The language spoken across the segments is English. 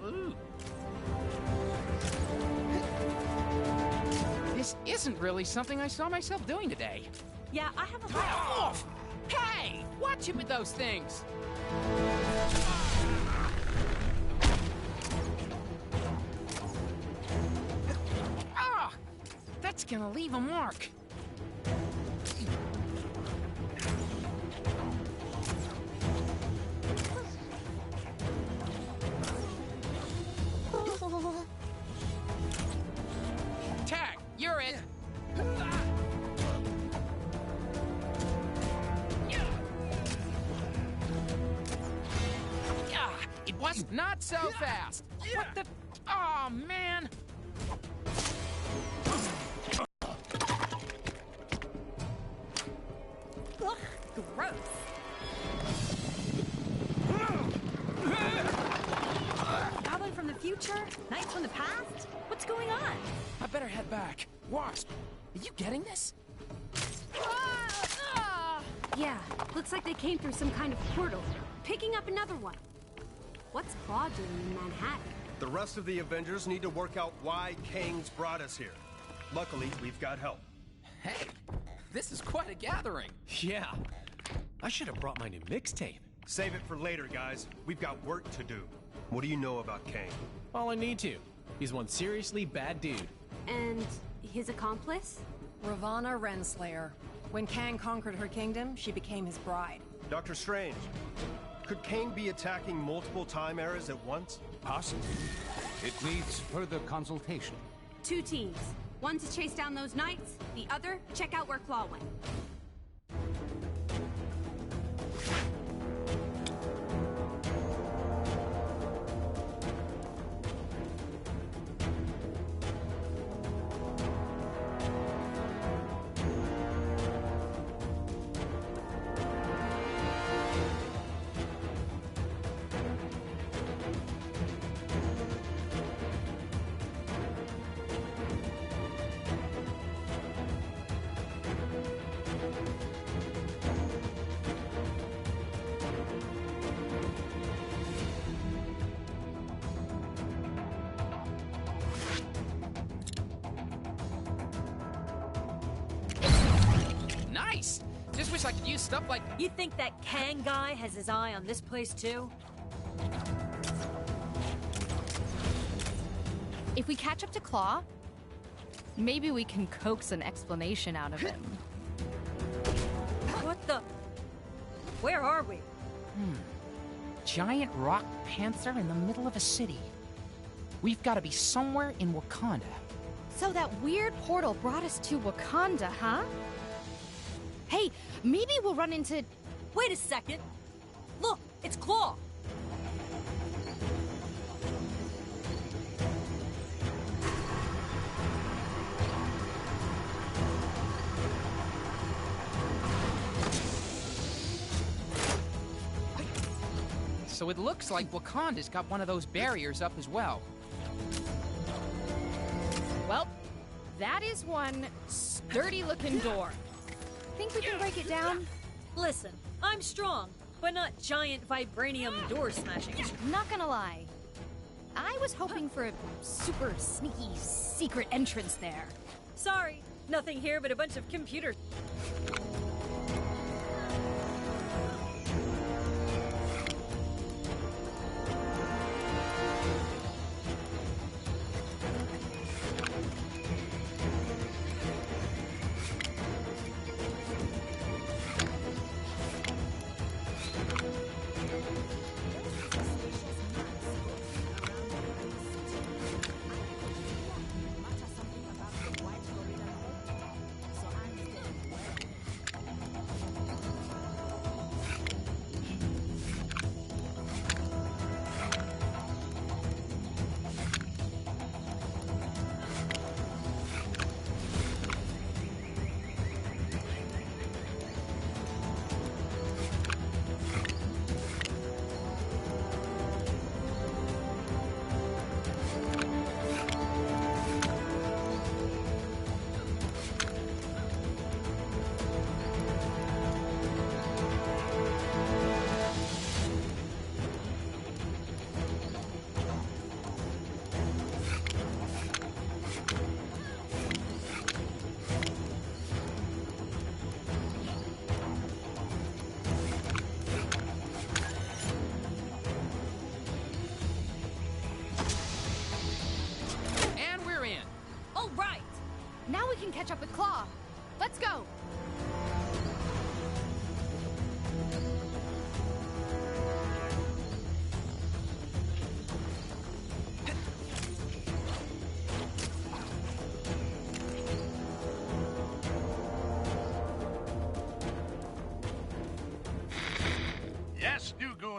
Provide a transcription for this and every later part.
Ooh. This isn't really something I saw myself doing today. Yeah, I have a Off! Hey! Watch it with those things! Ah! That's gonna leave a mark. Tag, you're it. It was not so fast. What the? Oh man! Ugh, gross. Goblin from the future? Knights from the past? What's going on? I better head back. Wasp, are you getting this? Yeah, looks like they came through some kind of portal. Picking up another one. What's Claw doing in Manhattan? The rest of the Avengers need to work out why Kang's brought us here. Luckily, we've got help. Hey, this is quite a gathering. Yeah. I should have brought my new mixtape. Save it for later, guys. We've got work to do. What do you know about Kang? All I need to. He's one seriously bad dude. And his accomplice? Ravana Renslayer. When Kang conquered her kingdom, she became his bride. Dr. Strange, could Kang be attacking multiple time eras at once? Possibly. It needs further consultation. 2 teams. One to chase down those knights, the other, check out where Claw went. Nice! Just wish I could use stuff like... You think that Kang guy has his eye on this place too? If we catch up to Claw, maybe we can coax an explanation out of him. What the? Where are we? Giant rock panther in the middle of a city. We've got to be somewhere in Wakanda. So that weird portal brought us to Wakanda, huh? Hey, maybe we'll run into... Wait a second. Look, it's Claw. So it looks like Wakanda's got one of those barriers up as well. Well, that is one sturdy-looking door. Think we can break it down? Listen, I'm strong, but not giant vibranium door smashing. Not gonna lie. I was hoping for a super sneaky secret entrance there. Sorry, nothing here but a bunch of computers.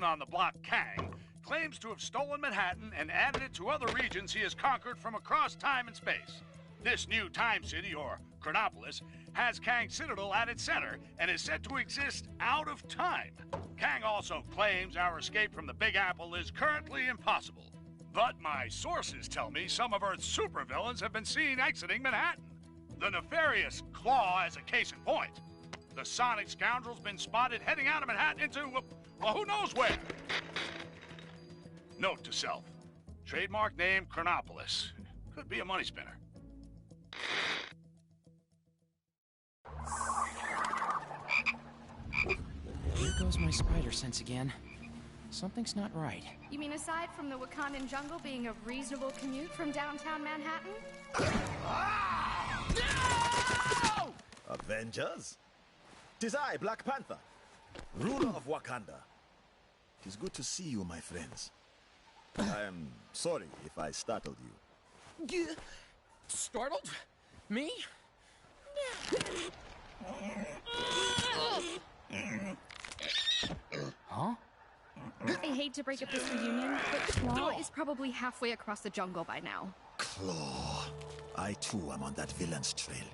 on the block Kang, claims to have stolen Manhattan and added it to other regions he has conquered from across time and space. This new Time City, or Chronopolis, has Kang's Citadel at its center and is said to exist out of time. Kang also claims our escape from the Big Apple is currently impossible. But my sources tell me some of Earth's supervillains have been seen exiting Manhattan. The nefarious Claw as a case in point. The Sonic scoundrel's been spotted heading out of Manhattan into, well, who knows where? Note to self. Trademark name Chronopolis. Could be a money spinner. Here goes my spider sense again. Something's not right. You mean aside from the Wakandan jungle being a reasonable commute from downtown Manhattan? No! Avengers? 'Tis I, Black Panther, ruler of Wakanda. 'Tis good to see you, my friends. I am sorry if I startled you. Startled? Me? Huh? I hate to break up this reunion, but Claw is probably halfway across the jungle by now. Claw. I too am on that villain's trail.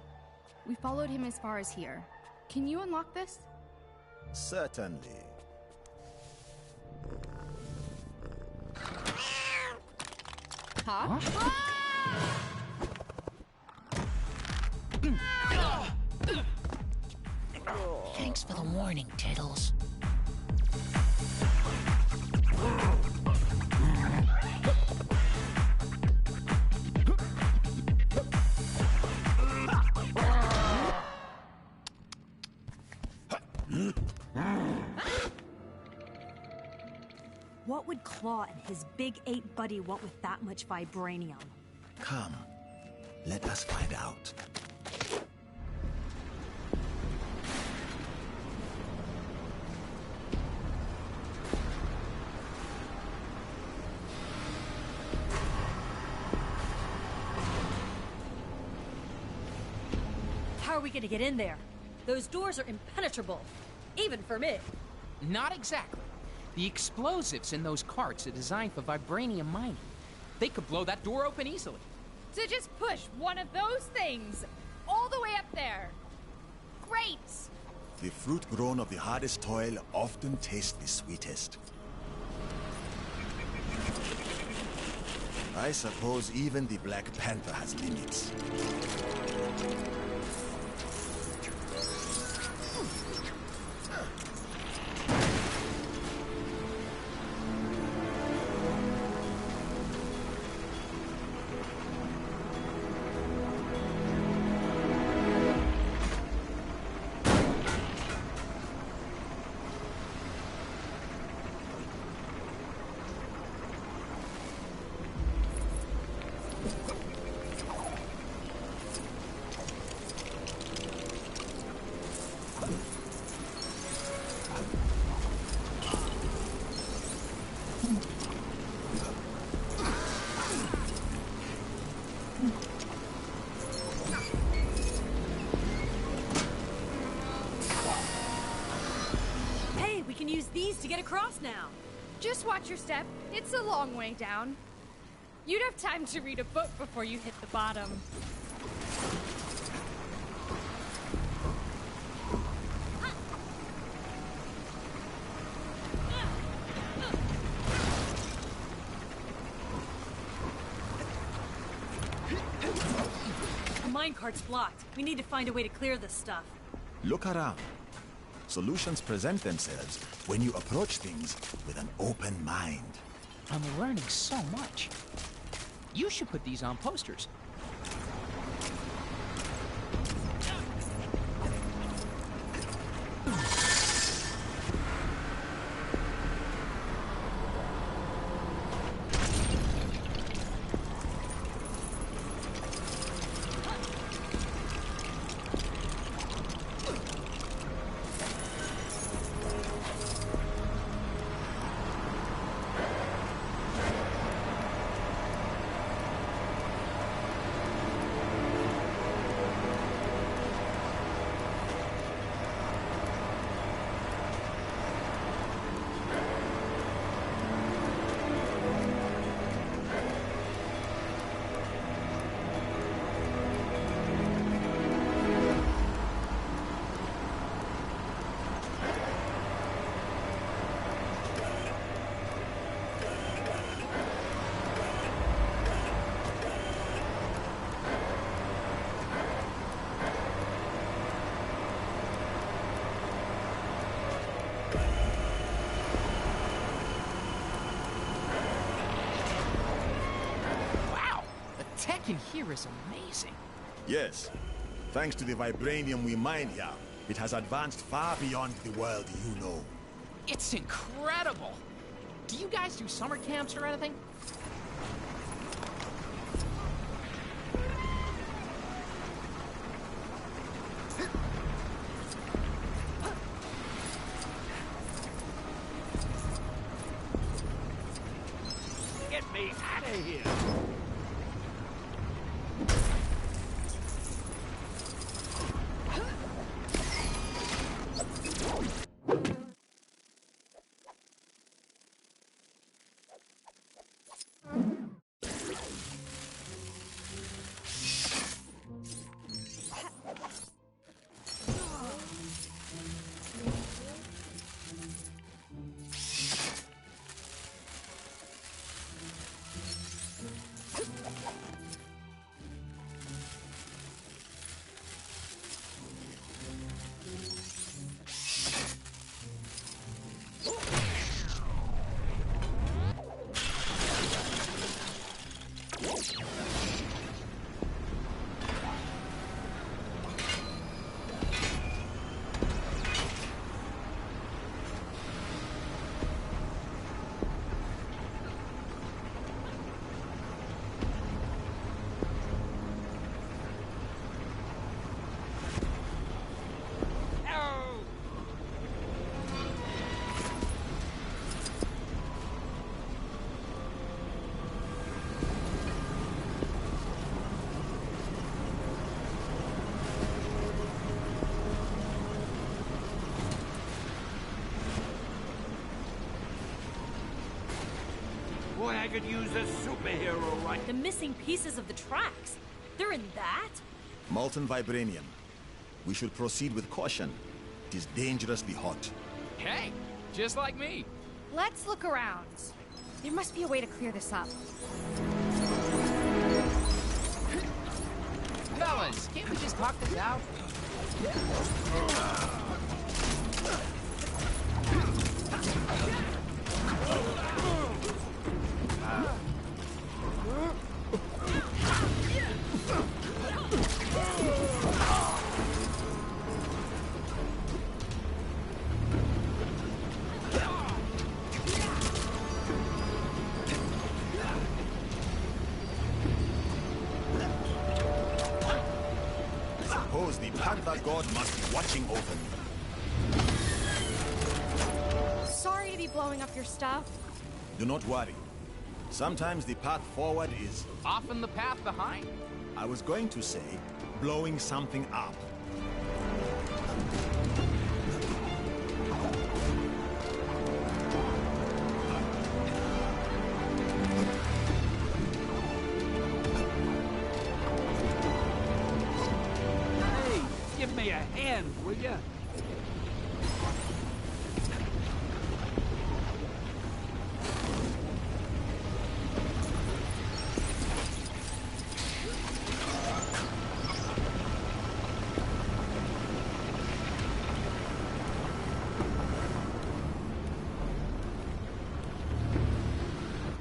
We followed him as far as here. Can you unlock this? Certainly. Huh? Thanks for the warning, Tiddles. What would Claw and his big ape buddy want with that much vibranium? Come, let us find out. How are we gonna get in there? Those doors are impenetrable, even for me. Not exactly. The explosives in those carts are designed for vibranium mining. They could blow that door open easily. So just push one of those things all the way up there. Great! The fruit grown of the hardest toil often tastes the sweetest. I suppose even the Black Panther has limits. Hey, we can use these to get across now. Just watch your step. It's a long way down. You'd have time to read a book before you hit the bottom. The minecart's blocked. We need to find a way to clear this stuff. Look around. Solutions present themselves when you approach things with an open mind. I'm learning so much. You should put these on posters. tech in here is amazing. Yes. Thanks to the vibranium we mine here, it has advanced far beyond the world you know. It's incredible! Do you guys do summer camps or anything? Get me out of here! Boy, I could use a superhero right. The missing pieces of the tracks. They're in that? Molten vibranium. We should proceed with caution. It is dangerously hot. Hey, just like me. Let's look around. There must be a way to clear this up. Fellas, can't we just talk this out? Suppose the Panther God must be watching over me. Sorry to be blowing up your stuff. Do not worry. Sometimes the path forward is... Often the path behind? I was going to say, blowing something up. Hey, give me a hand, will ya?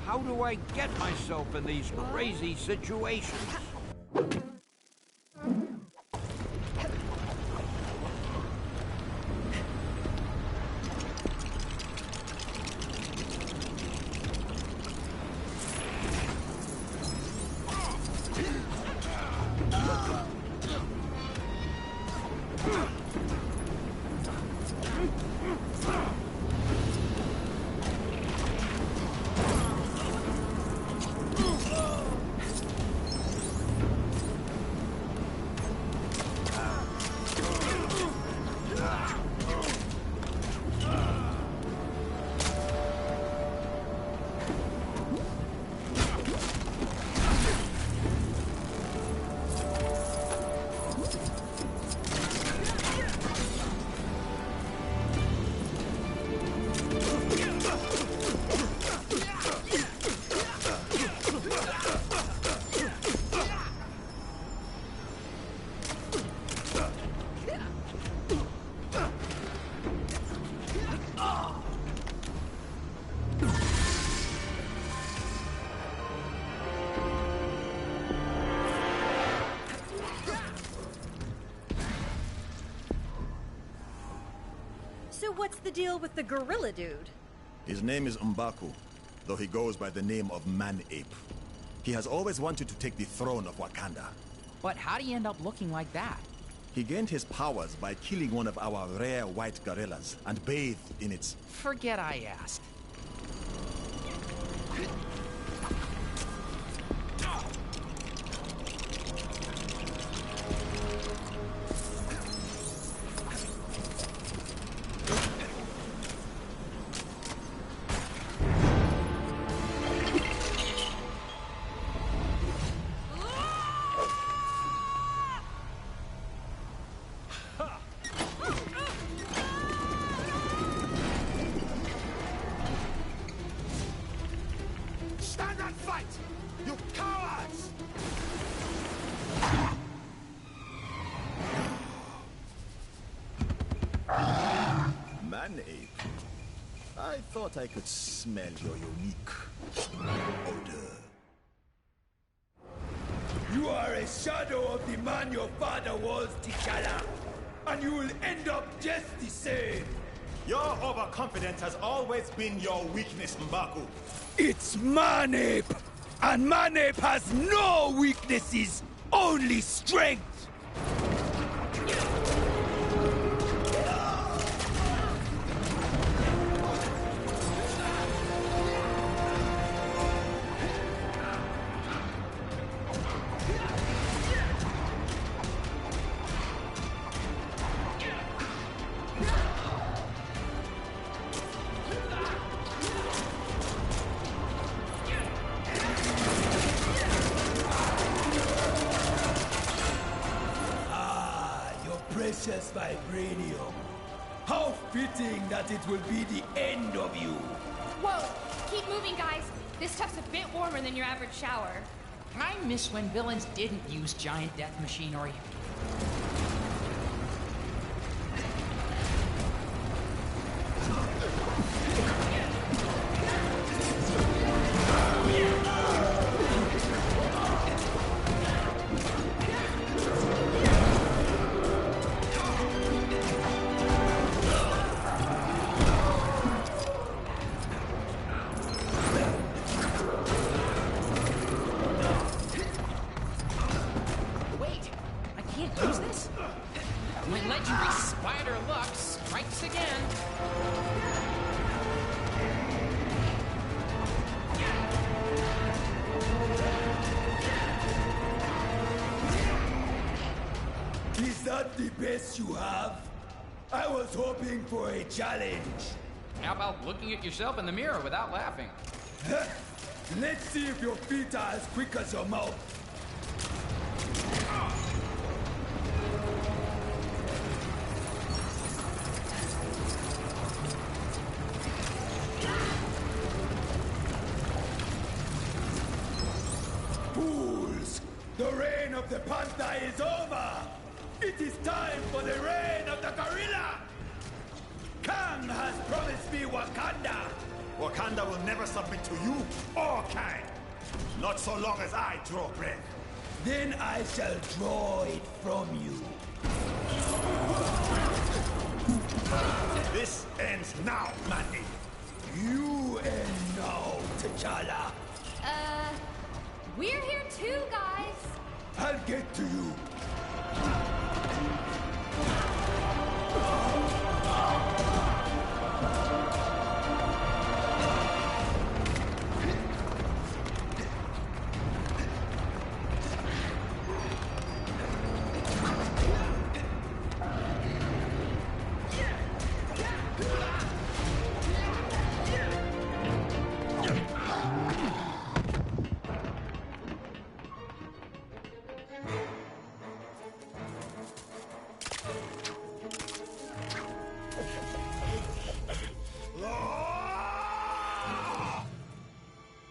How do I get myself in these crazy situations? what's the deal with the gorilla dude? His name is M'Baku, though he goes by the name of Man-Ape. He has always wanted to take the throne of Wakanda. But how do you end up looking like that? He gained his powers by killing one of our rare white gorillas and bathed in its... Forget I asked. Stand and fight! You cowards! Man-Ape, I thought I could smell your unique odor. You are a shadow of the man your father was, T'Challa. And you will end up just the same. Your overconfidence has always been your weakness, M'Baku. It's Man-Ape! And Man-Ape has no weaknesses, only strength! Precious vibranium. How fitting that it will be the end of you. Whoa! Keep moving, guys. This stuff's a bit warmer than your average shower. I miss when villains didn't use giant death machinery. Use this? My legendary spider luck strikes again. Is that the best you have? I was hoping for a challenge. How about looking at yourself in the mirror without laughing? Let's see if your feet are as quick as your mouth. Fools! The reign of the panther is over! It is time for the reign of the gorilla! Kang has promised me Wakanda! Wakanda will never submit to you or Kang. Not so long as I draw breath. Then I shall draw it from you. This ends now, Mandy. You end now, T'Challa. We're here too, guys. I'll get to you.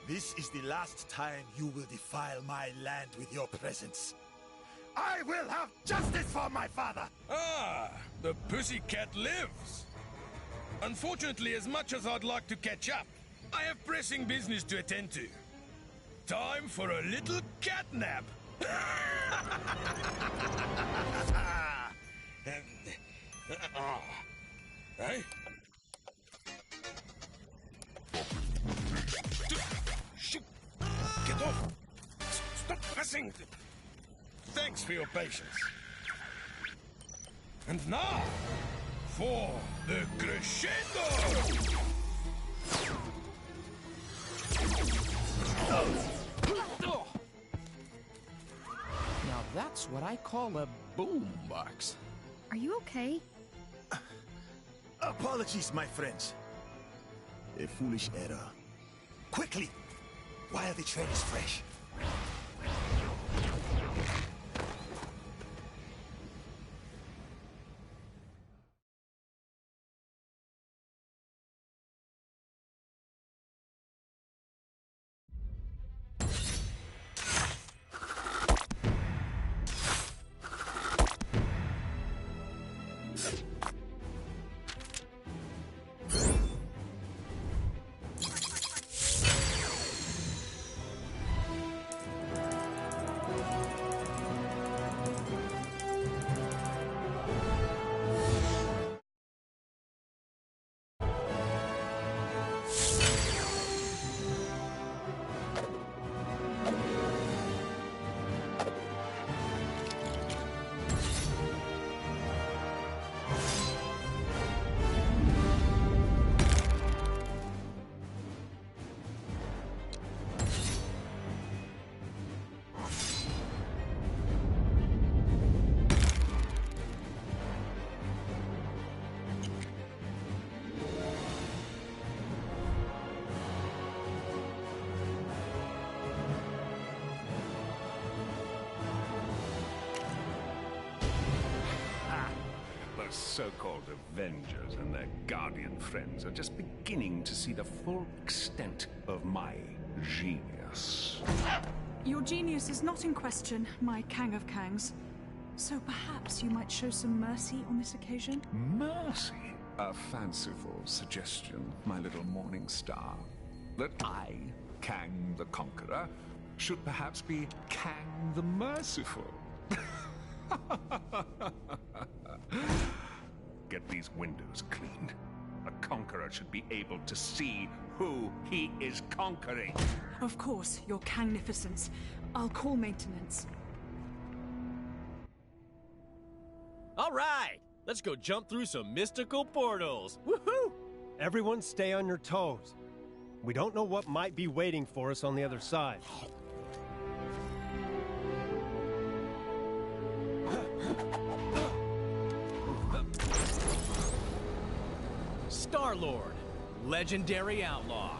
This is the last time you will defile my land with your presence. I will have justice for my father! Ah, the pussycat lives. Unfortunately, as much as I'd like to catch up, I have pressing business to attend to. Time for a little catnap. Hey? blessing. Thanks for your patience. And now, for the crescendo! Now that's what I call a boombox. Are you okay? Apologies, my friends. A foolish error. Quickly, while the train is fresh. The so-called Avengers and their Guardian friends are just beginning to see the full extent of my genius. Your genius is not in question, my Kang of Kangs. So perhaps you might show some mercy on this occasion? Mercy? A fanciful suggestion, my little morning star. That I, Kang the Conqueror, should perhaps be Kang the Merciful. Get these windows cleaned. A conqueror should be able to see who he is conquering. Of course, your Kangnificence. I'll call maintenance. All right, let's go jump through some mystical portals. Woohoo! Everyone stay on your toes. We don't know what might be waiting for us on the other side. Star-Lord, legendary outlaw.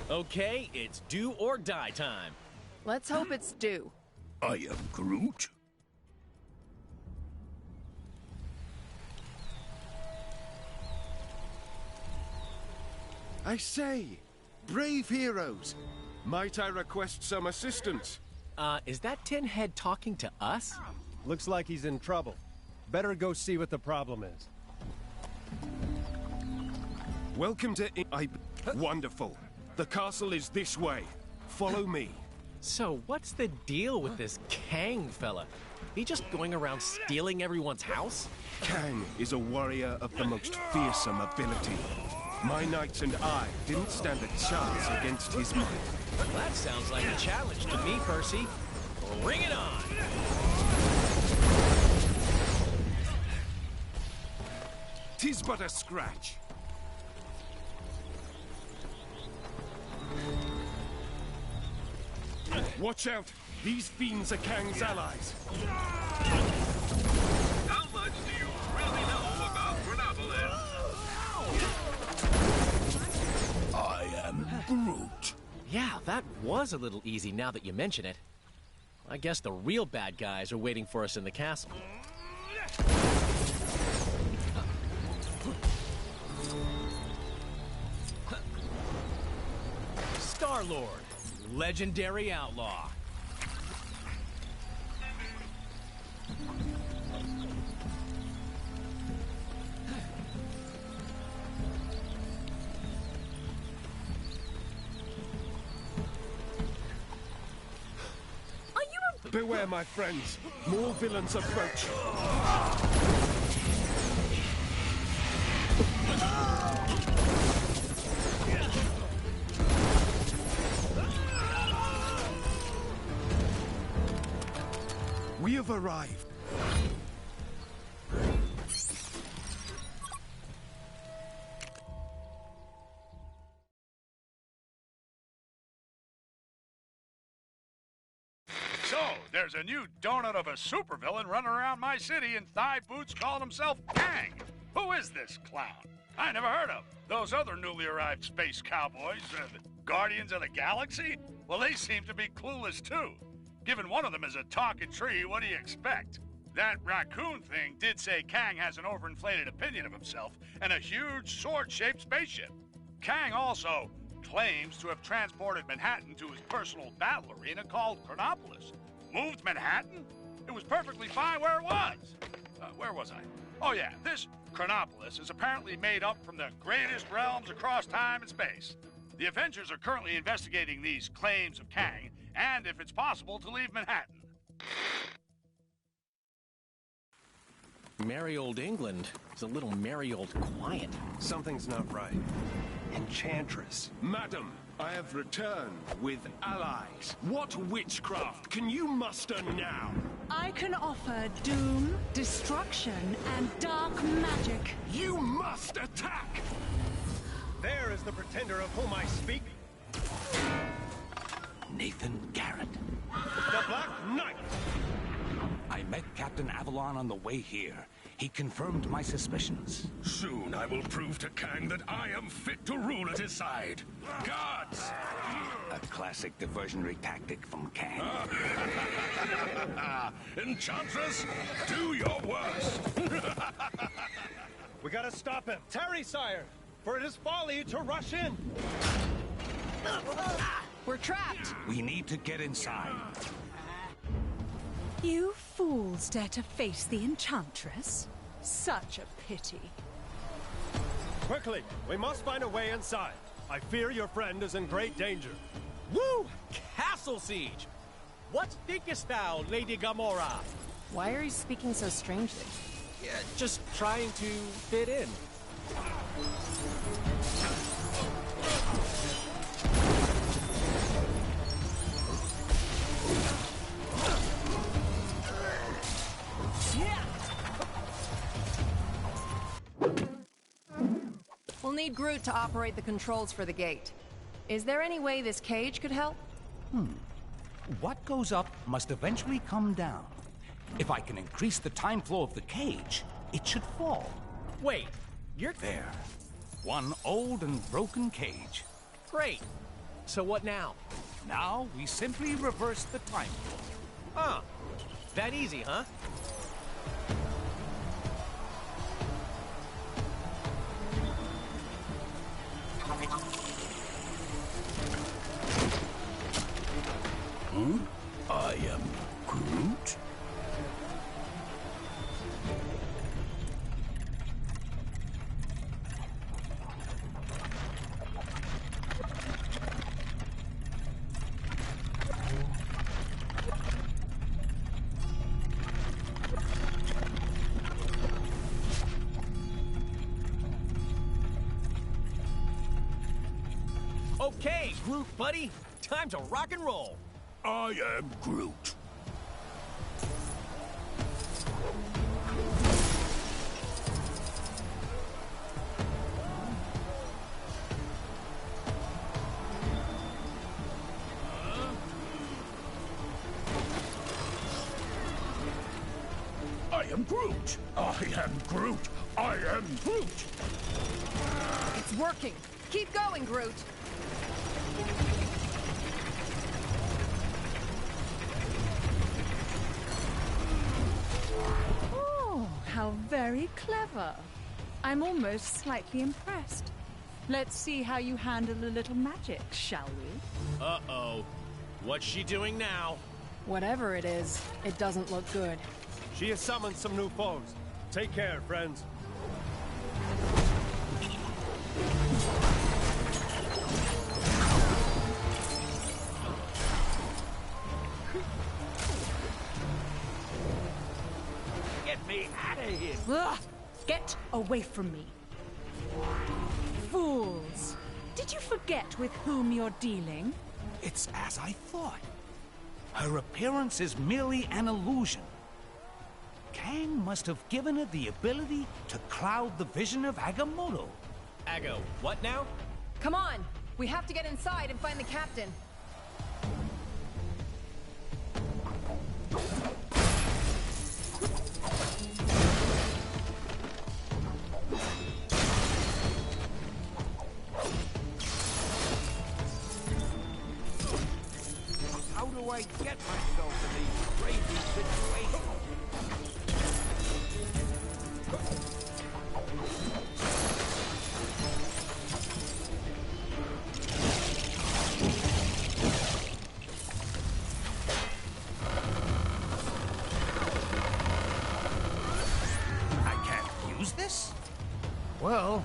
Okay, it's do or die time. Let's hope it's due. I am Groot. I say, brave heroes, might I request some assistance? Is that Tin Head talking to us? Looks like he's in trouble. Better go see what the problem is. Welcome to Wonderful. The castle is this way. Follow me. So what's the deal with this Kang fella? He just going around stealing everyone's house? Kang is a warrior of the most fearsome ability. My knights and I didn't stand a chance against his might. That sounds like a challenge to me, Percy. Bring it on! Tis but a scratch. Watch out! These fiends are Kang's allies. How much do you really know about Chronopolis? I am Groot. Yeah, that was a little easy now that you mention it. I guess the real bad guys are waiting for us in the castle. Star-Lord, legendary outlaw. Beware, my friends. More villains approach. We have arrived. So, there's a new donut of a supervillain running around my city in thigh boots calling himself Kang. Who is this clown? I never heard of. Those other newly arrived space cowboys, the Guardians of the Galaxy? Well, they seem to be clueless too. Given one of them is a talking tree, what do you expect? That raccoon thing did say Kang has an overinflated opinion of himself and a huge sword-shaped spaceship. Kang also claims to have transported Manhattan to his personal battle arena called Chronopolis. Moved Manhattan? It was perfectly fine where it was. Where was I? Oh yeah, this Chronopolis is apparently made up from the greatest realms across time and space. The Avengers are currently investigating these claims of Kang, and if it's possible to leave Manhattan. Merry old England is a little merry old quiet. Something's not right. Enchantress. Madam, I have returned with allies. What witchcraft can you muster now? I can offer doom, destruction, and dark magic. You must attack! There is the pretender of whom I speak. Nathan Garrett. The Black Knight! I met Captain Avalon on the way here. He confirmed my suspicions. Soon I will prove to Kang that I am fit to rule at his side. Guards! A classic diversionary tactic from Kang. Enchantress, do your worst! We gotta stop him. Tarry, sire, for it is folly to rush in. We're trapped. We need to get inside. You fools dare to face the Enchantress? Such a pity. Quickly, we must find a way inside. I fear your friend is in great danger. Woo! Castle siege! What thinkest thou, Lady Gamora? Why are you speaking so strangely? Yeah, just trying to fit in. We'll need Groot to operate the controls for the gate. Is there any way this cage could help? What goes up must eventually come down. If I can increase the time flow of the cage, it should fall. Wait, you're... There. One old and broken cage. Great. So what now? Now we simply reverse the time flow. Ah, that easy, huh? I am Groot. Okay, Groot, buddy. Time to rock and roll. I am Groot. I am Groot. I am Groot. I am Groot. It's working. Keep going, Groot. Oh, how very clever. I'm almost slightly impressed. Let's see how you handle a little magic, shall we? Uh-oh. What's she doing now? Whatever it is, it doesn't look good. She has summoned some new foes. Take care, friends. Get me out of here! Ugh! Get away from me. Fools! Did you forget with whom you're dealing? It's as I thought. Her appearance is merely an illusion. Kang must have given her the ability to cloud the vision of Agamotto. Ago, what now? Come on! We have to get inside and find the captain. How do I get myself in these crazy situations? I can't use this? Well...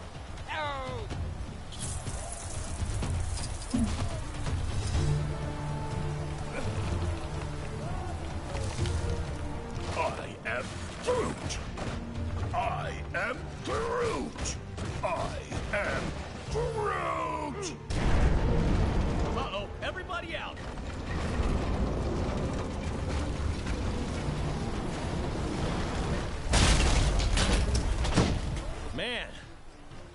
I am Groot! I am Groot! I am Groot! Uh-oh, everybody out! Man,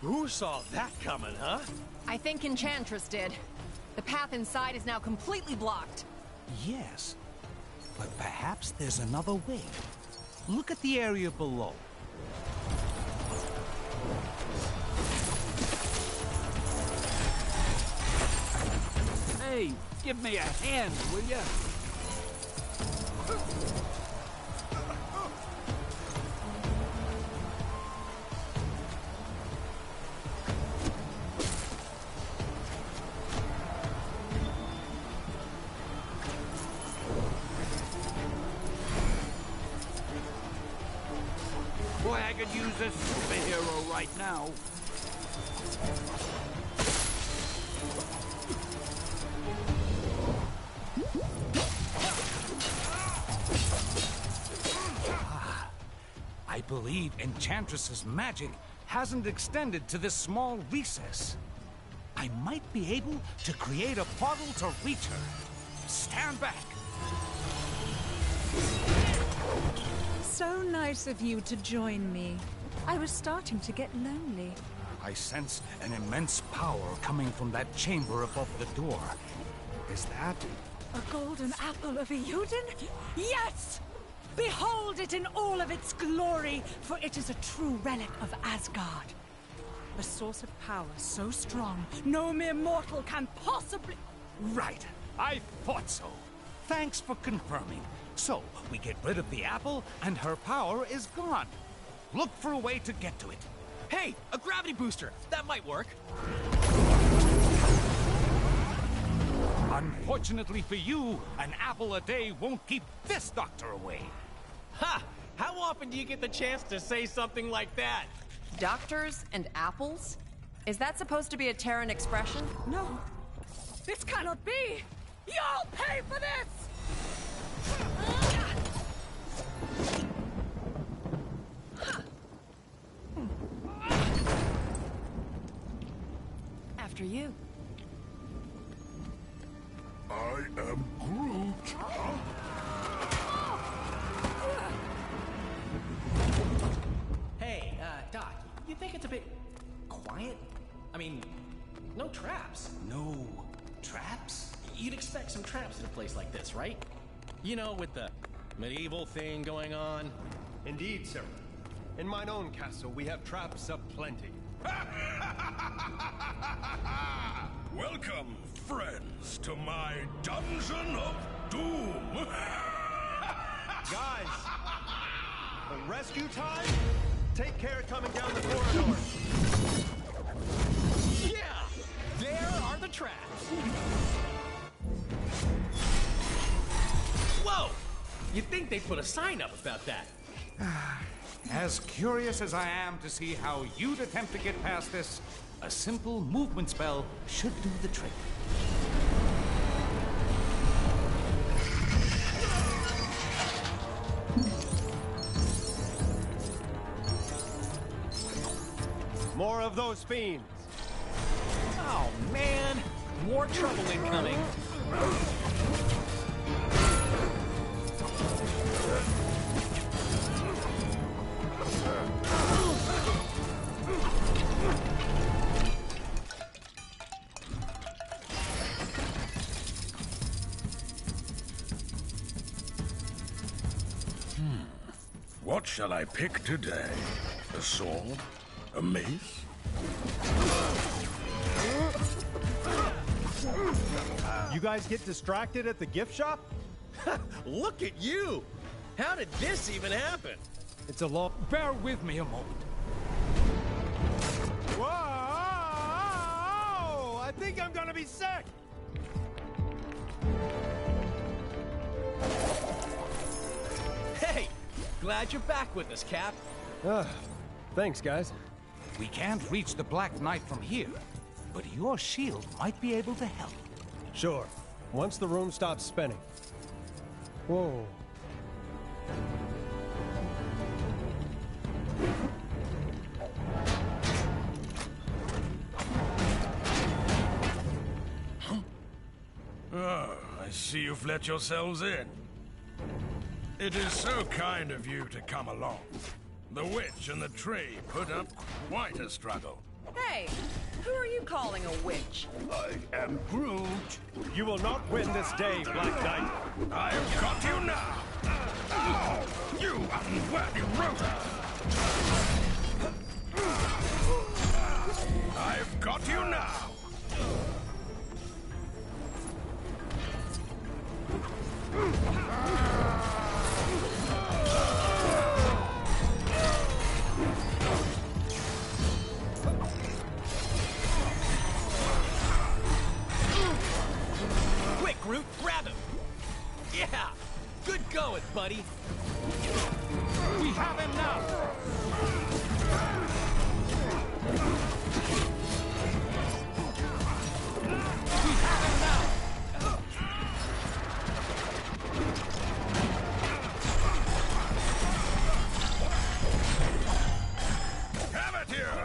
who saw that coming, huh? I think Enchantress did. The path inside is now completely blocked. Yes, but perhaps there's another way. Look at the area below. Hey, give me a hand, will ya? Boy, I could use a superhero right now. I believe Enchantress's magic hasn't extended to this small recess. I might be able to create a portal to reach her. Stand back. So nice of you to join me. I was starting to get lonely. I sense an immense power coming from that chamber above the door. Is that... A golden apple of Euden? Yes! Behold it in all of its glory, for it is a true relic of Asgard. A source of power so strong, no mere mortal can possibly... Right. I thought so. Thanks for confirming. So, we get rid of the apple, and her power is gone. Look for a way to get to it. Hey, a gravity booster! That might work. Unfortunately for you, an apple a day won't keep this doctor away. Ha! How often do you get the chance to say something like that? Doctors and apples? Is that supposed to be a Terran expression? No. This cannot be! You'll pay for this! After you. I am Groot. Hey, Doc, you think it's a bit quiet? I mean, no traps. No traps? You'd expect some traps in a place like this, right? You know, with the medieval thing going on. Indeed, sir. In mine own castle, we have traps aplenty. Welcome, friends, to my dungeon of doom. Guys, the rescue time? Take care coming down the corridor. Yeah! Whoa! You'd think they'd put a sign up about that. As curious as I am to see how you'd attempt to get past this, a simple movement spell should do the trick. More of those fiends. Oh, man! More trouble incoming. What shall I pick today? A sword? A mace? You guys get distracted at the gift shop? Look at you! How did this even happen? It's a long... Bear with me a moment. Whoa! I think I'm gonna be sick! Hey! Glad you're back with us, Cap. Thanks, guys. We can't reach the Black Knight from here, but your shield might be able to help. Sure. Once the room stops spinning. Whoa. Oh, I see you've let yourselves in. It is so kind of you to come along. The witch and the tree put up quite a struggle. Hey, who are you calling a witch? I am Groot. You will not win this day, Black Knight. I've got you now. Oh, you unworthy rover. I've got you now. Quick, Groot, grab him! Yeah! Good going, buddy! We have him now! We have him now! Have it here!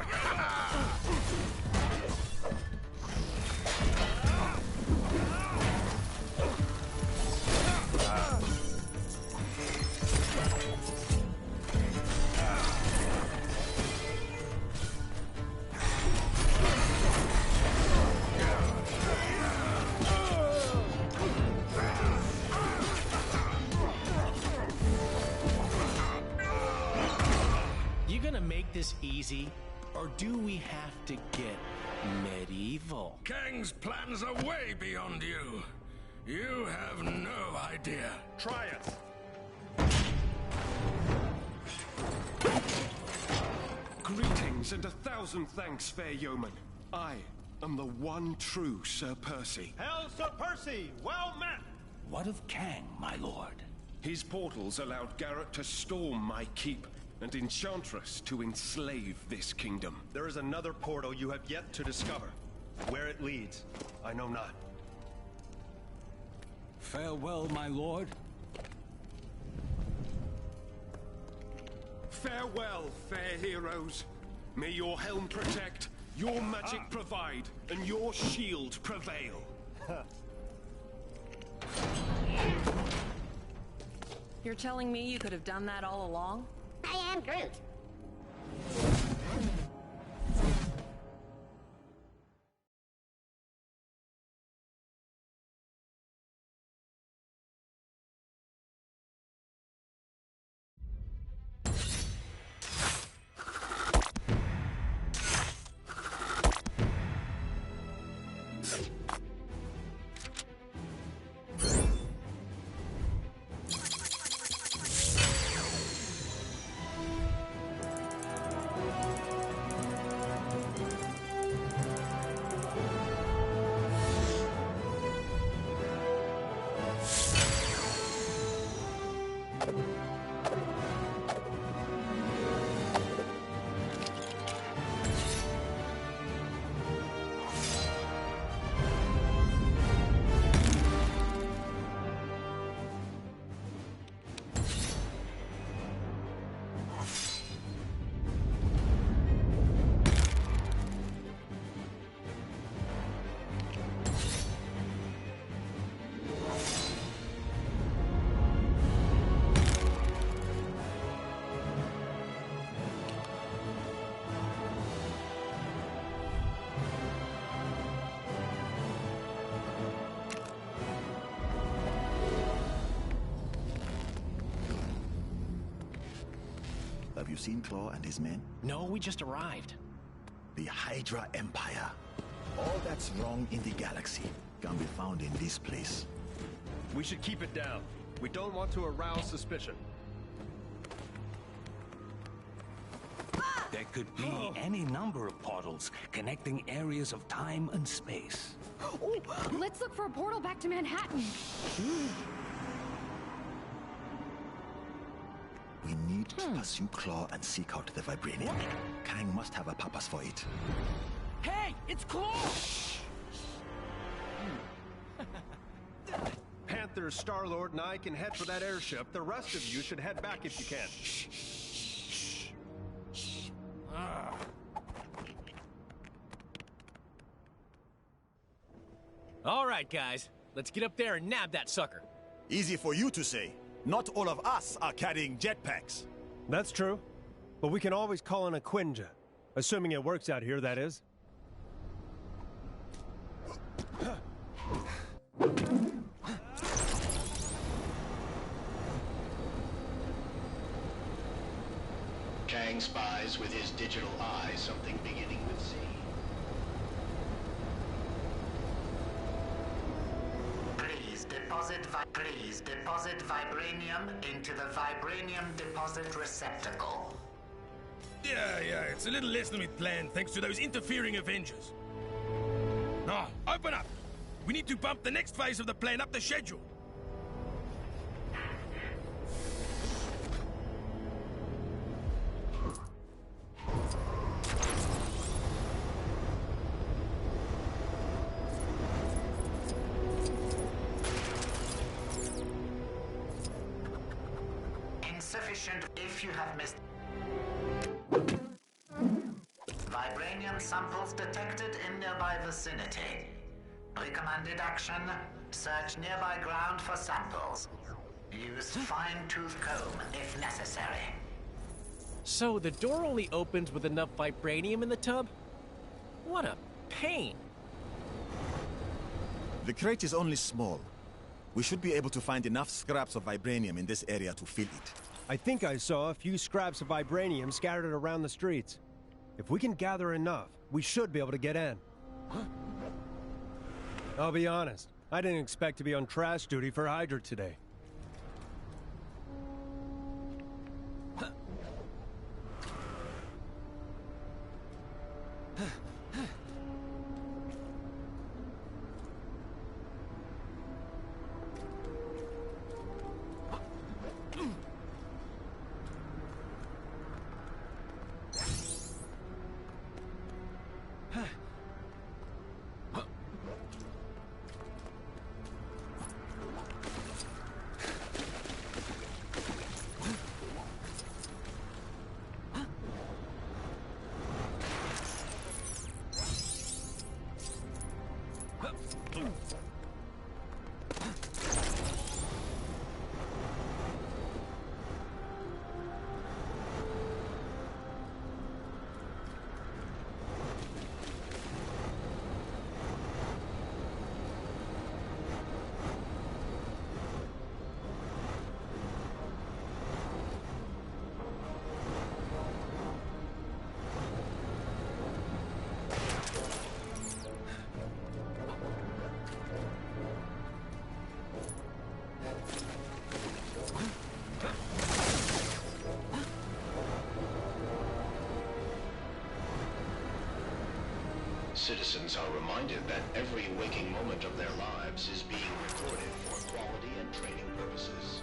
You gonna make this easy, or do we have to get medieval? Kang's plans are way beyond you. You have no idea. Try it. Greetings and 1,000 thanks, fair yeoman. I am the one true Sir Percy. Hail, Sir Percy! Well met! What of Kang, my lord? His portals allowed Garrett to storm my keep, and Enchantress to enslave this kingdom. There is another portal you have yet to discover. Where it leads, I know not. Farewell, my lord. Farewell, fair heroes. May your helm protect, your magic provide, and your shield prevail. You're telling me you could have done that all along? I am Groot. you seen Claw and his men? No, we just arrived. The Hydra Empire. All that's wrong in the galaxy can be found in this place. We should keep it down. We don't want to arouse suspicion. There could be any number of portals connecting areas of time and space. Oh, let's look for a portal back to Manhattan. We need to pursue Claw and seek out the Vibranium. Kang must have a purpose for it. Hey, it's Claw! Panther, Star-Lord, and I can head for that airship. The rest of you should head back if you can. All right, guys. Let's get up there and nab that sucker. Easy for you to say. Not all of us are carrying jetpacks. That's true. But we can always call in a Quinja. Assuming it works out here, that is. Kang spies with his digital eye something beginning with Z. Please deposit vibranium into the vibranium deposit receptacle. Yeah, it's a little less than we'd planned thanks to those interfering Avengers. Now, open up! We need to bump the next phase of the plan up the schedule. Insufficient if you have missed. Vibranium samples detected in nearby vicinity. Recommended action, search nearby ground for samples. Use fine-tooth comb if necessary. So the door only opens with enough vibranium in the tub? What a pain. The crate is only small. We should be able to find enough scraps of vibranium in this area to fill it. I think I saw a few scraps of vibranium scattered around the streets. If we can gather enough, we should be able to get in. I'll be honest, I didn't expect to be on trash duty for Hydra today. Citizens are reminded that every waking moment of their lives is being recorded for quality and training purposes.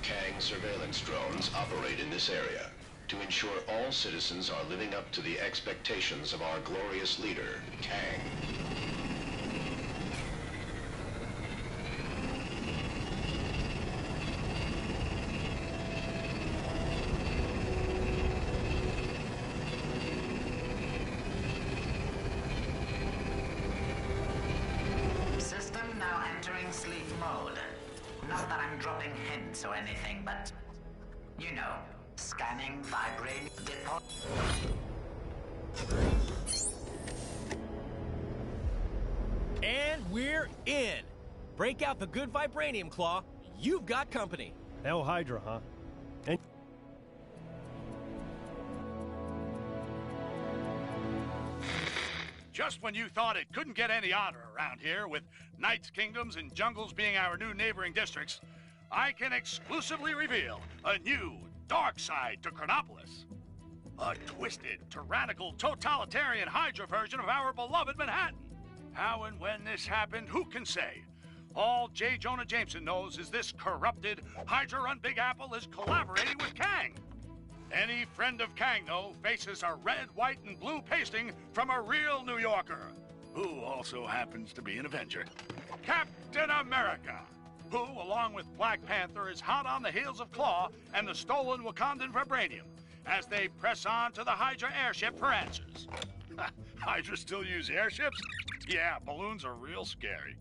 Kang surveillance drones operate in this area to ensure all citizens are living up to the expectations of our glorious leader, Kang. System now entering sleep mode. Not that I'm dropping hints or anything, but you know, scanning, vibrating, And we're in! Break out the good vibranium claw. You've got company. Hell Hydra, huh? And Just when you thought it couldn't get any odder around here, with Knights' Kingdoms and Jungles being our new neighboring districts, I can exclusively reveal a new dark side to Chronopolis. A twisted, tyrannical, totalitarian Hydra version of our beloved Manhattan. How and when this happened, who can say? All J. Jonah Jameson knows is this corrupted, Hydra-run Big Apple is collaborating with Kang. Any friend of Kang, though, faces a red, white, and blue pasting from a real New Yorker, who also happens to be an Avenger. Captain America, who, along with Black Panther, is hot on the heels of Claw and the stolen Wakandan vibranium, as they press on to the Hydra airship for answers. Hydra still use airships? Yeah, balloons are real scary.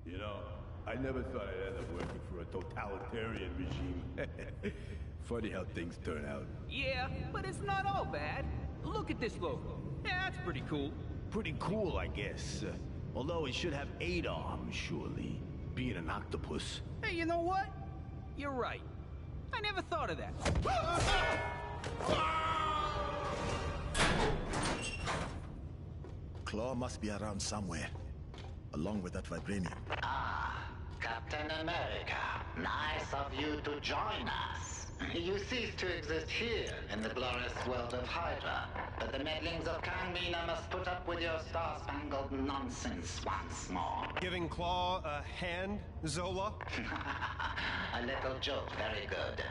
You know, I never thought I'd end up working for a totalitarian regime. Funny how things turn out. Yeah, but it's not all bad. Look at this logo. Yeah, that's pretty cool. Pretty cool, I guess. Although it should have 8 arms, surely. Being an octopus. Hey, you know what? You're right. I never thought of that. Claw must be around somewhere, along with that vibranium. Ah, Captain America. Nice of you to join us. You cease to exist here in the glorious world of Hydra, but the meddlings of Kang Mina must put up with your star-spangled nonsense once more. Giving Claw a hand, Zola? A little joke, very good.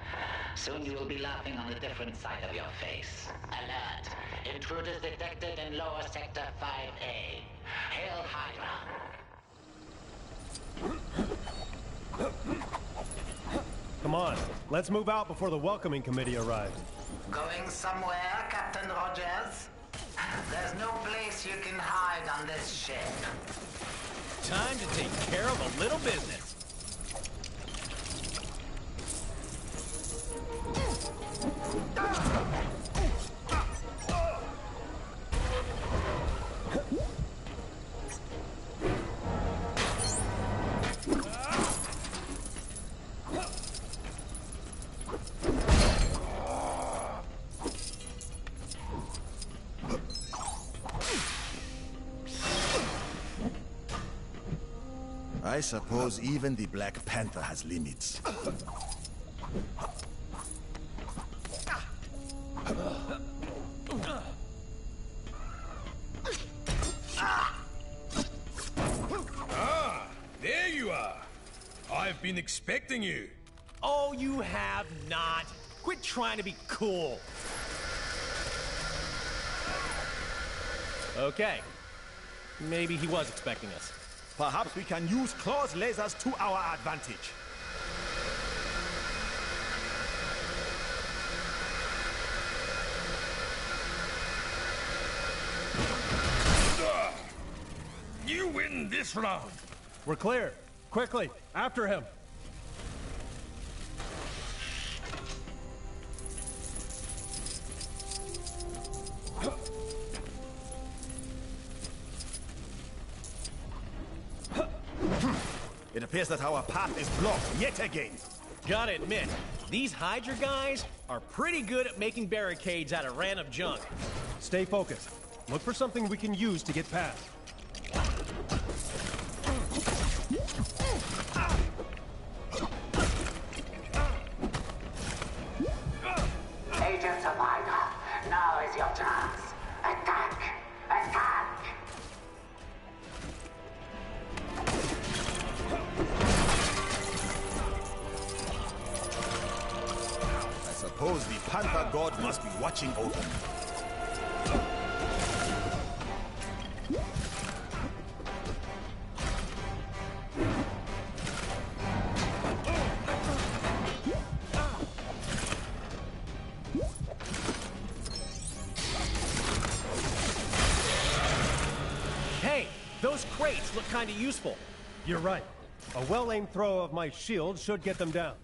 Soon you will be laughing on a different side of your face. Alert! Intruders detected in lower sector 5A. Hail Hydra! Come on, let's move out before the welcoming committee arrives. Going somewhere, Captain Rogers? There's no place you can hide on this ship. Time to take care of a little business. I suppose even the Black Panther has limits. Ah, there you are. I've been expecting you. Oh, you have not. Quit trying to be cool. Okay. Maybe he was expecting us. Perhaps we can use Claw's lasers to our advantage. this round. We're clear. Quickly, after him. It appears that our path is blocked yet again. Gotta admit, these Hydra guys are pretty good at making barricades out of random junk. Stay focused. Look for something we can use to get past. Agents of Hydra, now is your chance. Attack! Attack! I suppose the Panther God must be watching over me. Hey, those crates look kinda useful. You're right. A well-aimed throw of my shield should get them down.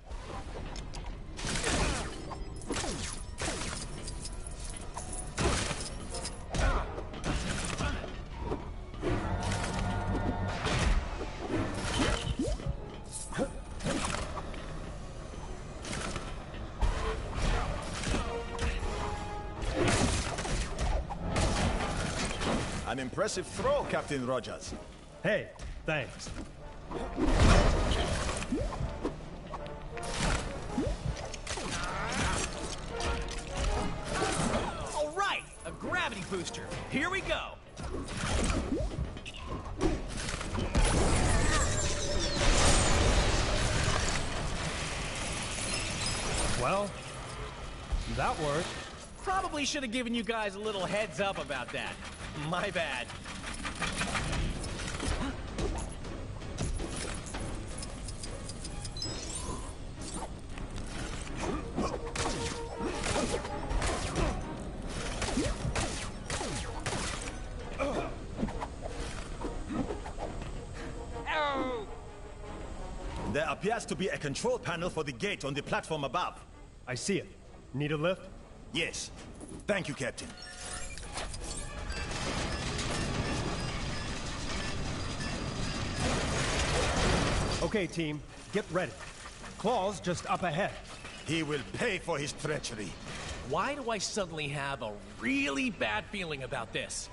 An impressive throw, Captain Rogers. Hey, thanks. All right, a gravity booster. Here we go. Well, that worked. Probably should have given you guys a little heads up about that. My bad. There appears to be a control panel for the gate on the platform above. I see it. Need a lift? Yes. Thank you, Captain. Okay, team. Get ready. Claw's just up ahead. He will pay for his treachery. Why do I suddenly have a really bad feeling about this?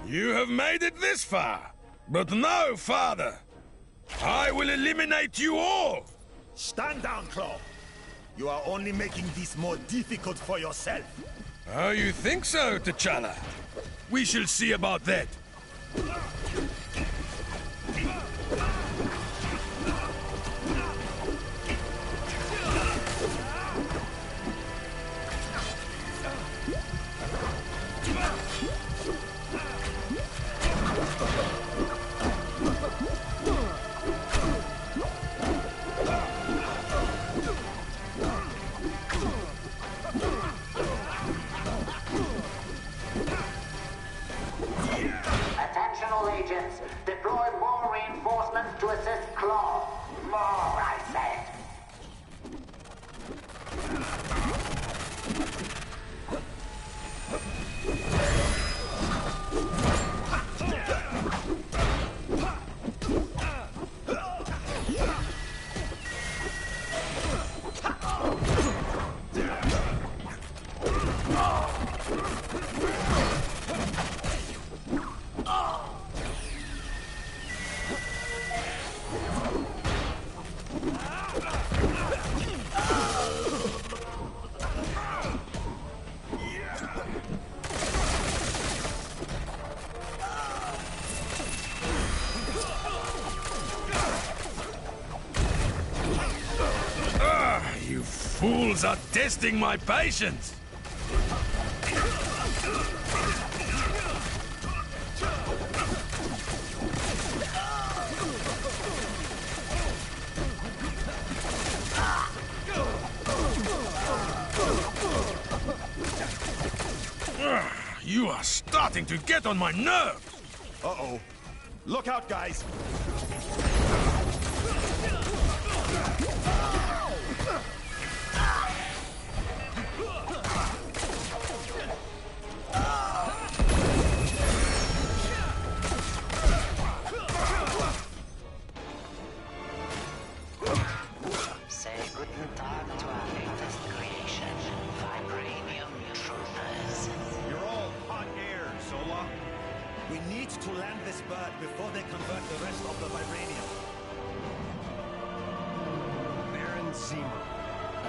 You have made it this far, but no farther. I will eliminate you all. Stand down, Claw. You are only making this more difficult for yourself. Oh, you think so, T'Challa? We shall see about that. Attention all agents, deploy more reinforcements to assist Claw. More, I said. You fools are testing my patience. You are starting to get on my nerves! Uh-oh. Look out, guys! Say guten Tag to our latest creation, Vibranium Truthers. You're all hot air, Zola. We need to land this bird before they convert the rest of the vibranium. Baron Zemo.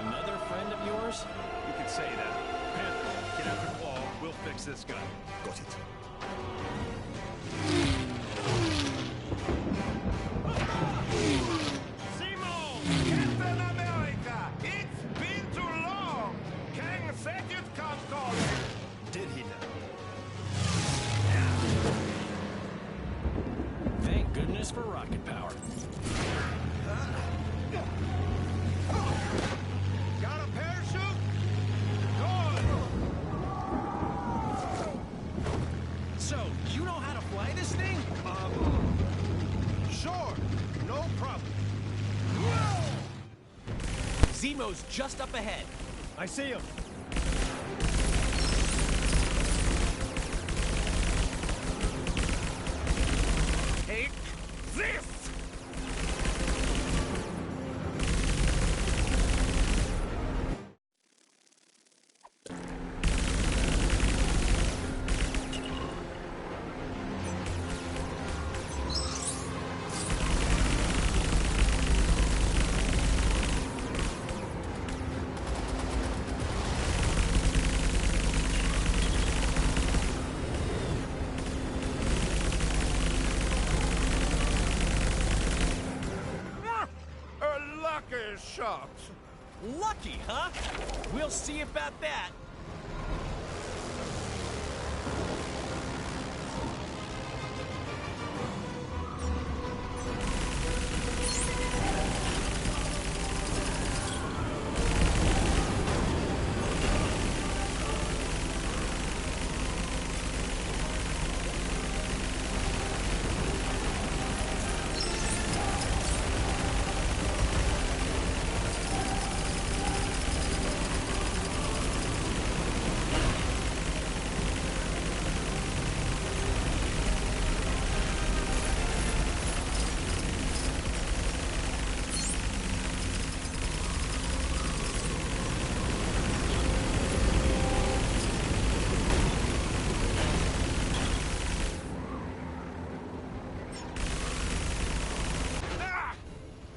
Another friend of yours? You could say that. Panther, get after Claw. We'll fix this guy. Got it. Zemo! Captain America! It's been too long! Kang said you'd come calling! Did he now? Thank goodness for rocket power. Got a parachute? Good! So, you know how to fly this thing? Sure, no problem. Zemo's just up ahead. I see him. Take this! Lucky shot. Lucky, huh? We'll see about that.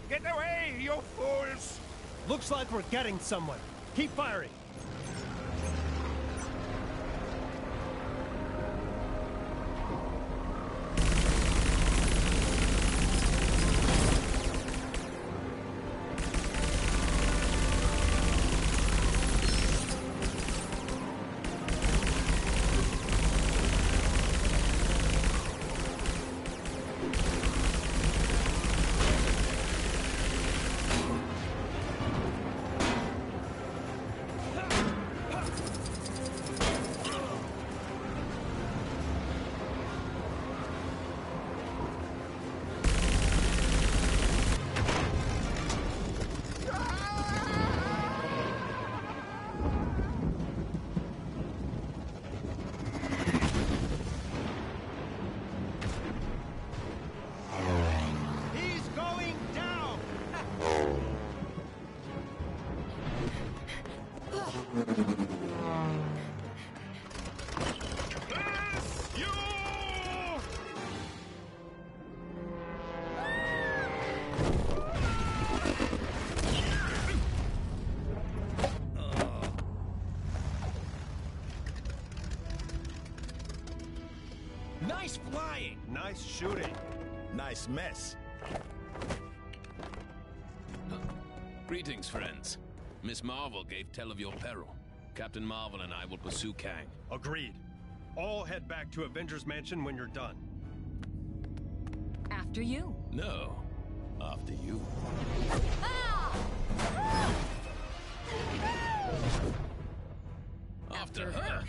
Get away, you fools! Looks like we're getting somewhere. Keep firing. He's going down! Bless you! Nice flying! Nice shooting. Nice mess. Greetings, friends. Miss Marvel gave tell of your peril. Captain Marvel and I will pursue Kang. Agreed. All head back to Avengers Mansion when you're done. After you. No, after you. After her.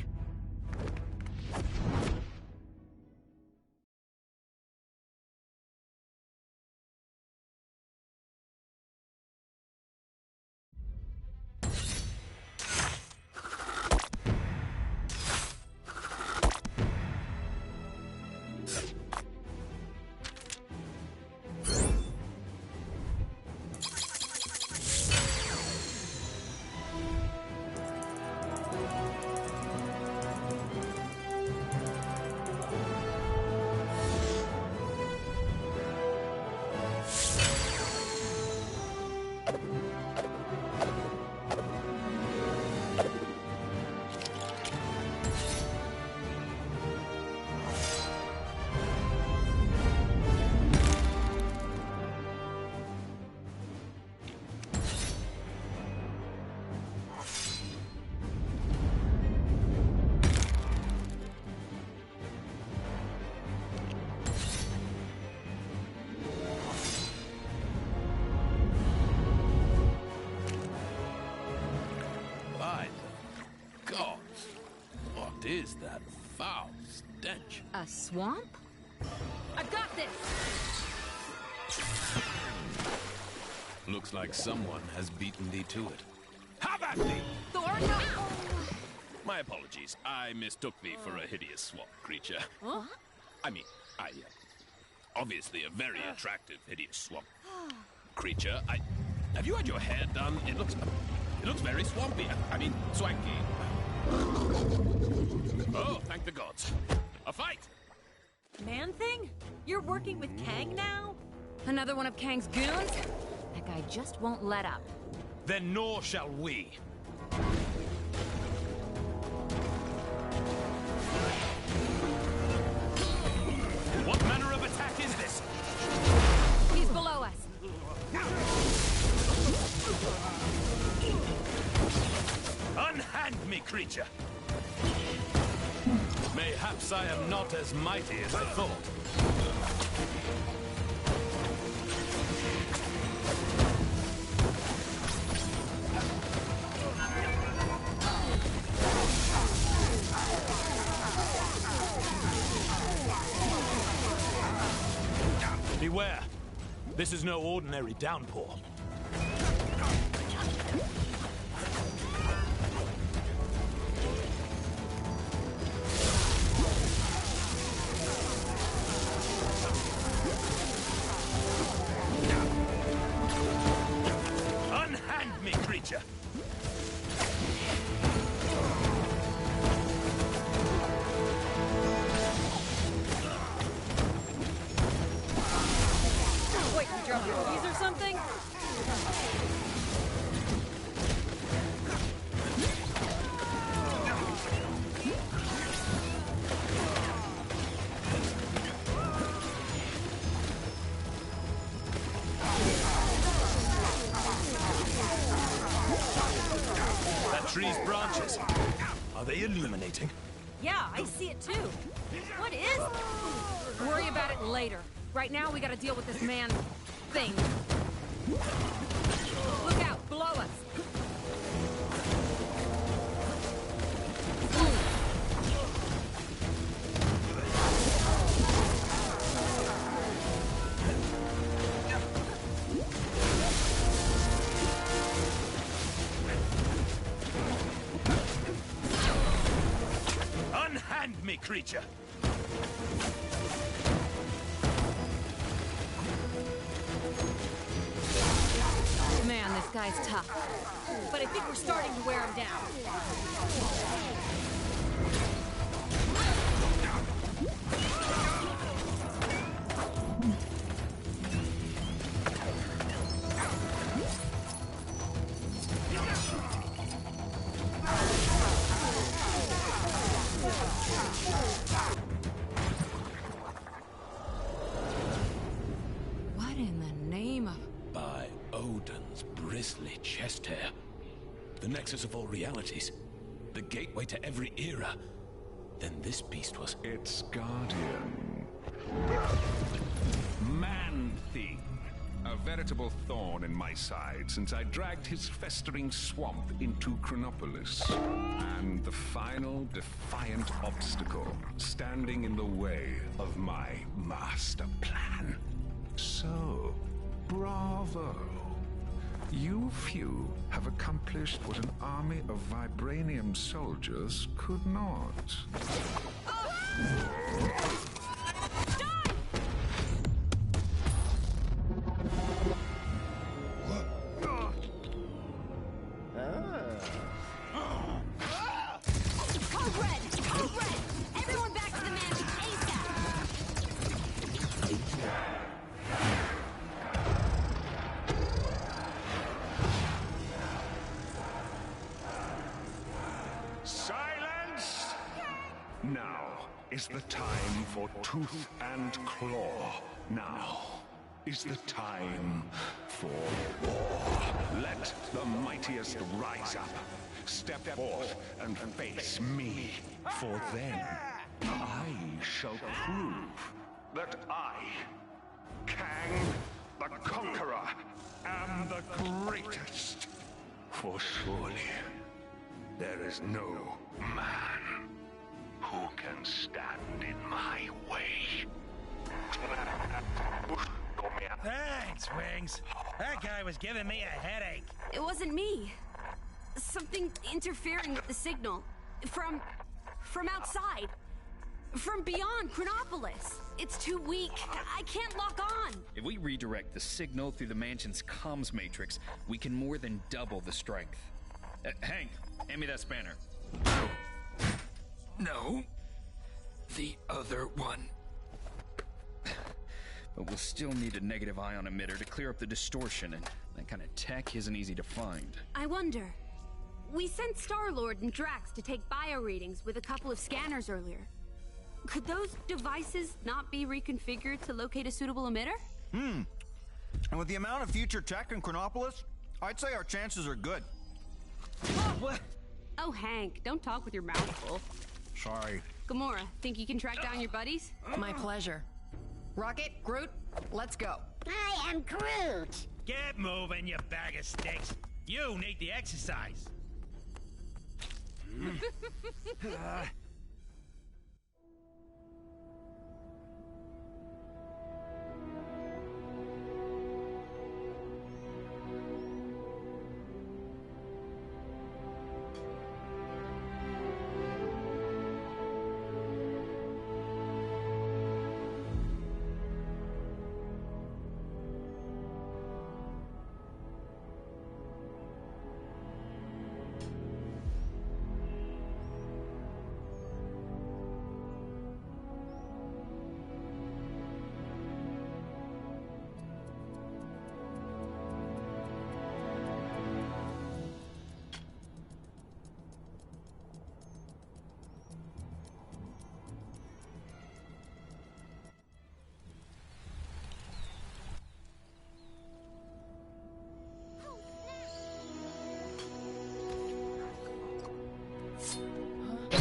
foul stench. A swamp? I've got this! Looks like someone has beaten thee to it. Have at thee! Thor, no! My apologies. I mistook thee for a hideous swamp creature. Huh? I mean, obviously a very attractive hideous swamp creature. Have you had your hair done? It looks very swampy. I mean, swanky. Oh, thank the gods. A fight! Man-Thing? You're working with Kang now? Another one of Kang's goons? That guy just won't let up. Then nor shall we. What manner of attack is this? He's below us. Unhand me, creature! Mayhaps I am not as mighty as I thought. Beware. This is no ordinary downpour. Unhand me, creature! Wait, you dropped your keys or something? That tree's branches. Are they illuminating? Yeah, I see it too. What is it? Worry about it later. Right now, we gotta deal with this man thing. Look out, below us. Unhand me, creature! Man, this guy's tough. But I think we're starting to wear him down. What in the name of... By Odin's bristly chest hair. The nexus of all realities. The gateway to every era. Then this beast was... Its guardian. Man-Thing. A veritable thorn in my side since I dragged his festering swamp into Chronopolis. And the final defiant obstacle standing in the way of my master plan. So, bravo. You few have accomplished what an army of vibranium soldiers could not. Code red! Code red! Everyone back to the man ASAP! Silence! Now is the time for tooth and claw. Now is the time for war. Let the mightiest rise up. Step forth and face me. For then I shall prove that I, Kang the Conqueror, am the greatest. For surely there is no man Who can stand in my way? Thanks, Wings. That guy was giving me a headache. It wasn't me. Something interfering with the signal. From outside. From beyond Chronopolis. It's too weak. I can't lock on. If we redirect the signal through the mansion's comms matrix, we can more than double the strength. Hank, hand me that spanner. No. The other one. But we'll still need a negative ion emitter to clear up the distortion, and that kind of tech isn't easy to find. I wonder. We sent Star-Lord and Drax to take bio readings with a couple of scanners earlier. Could those devices not be reconfigured to locate a suitable emitter? And with the amount of future tech in Chronopolis, I'd say our chances are good. Oh, Hank, don't talk with your mouth full. Sorry. Gamora, think you can track down your buddies? My pleasure. Rocket, Groot, let's go. I am Groot. Get moving, you bag of sticks. You need the exercise.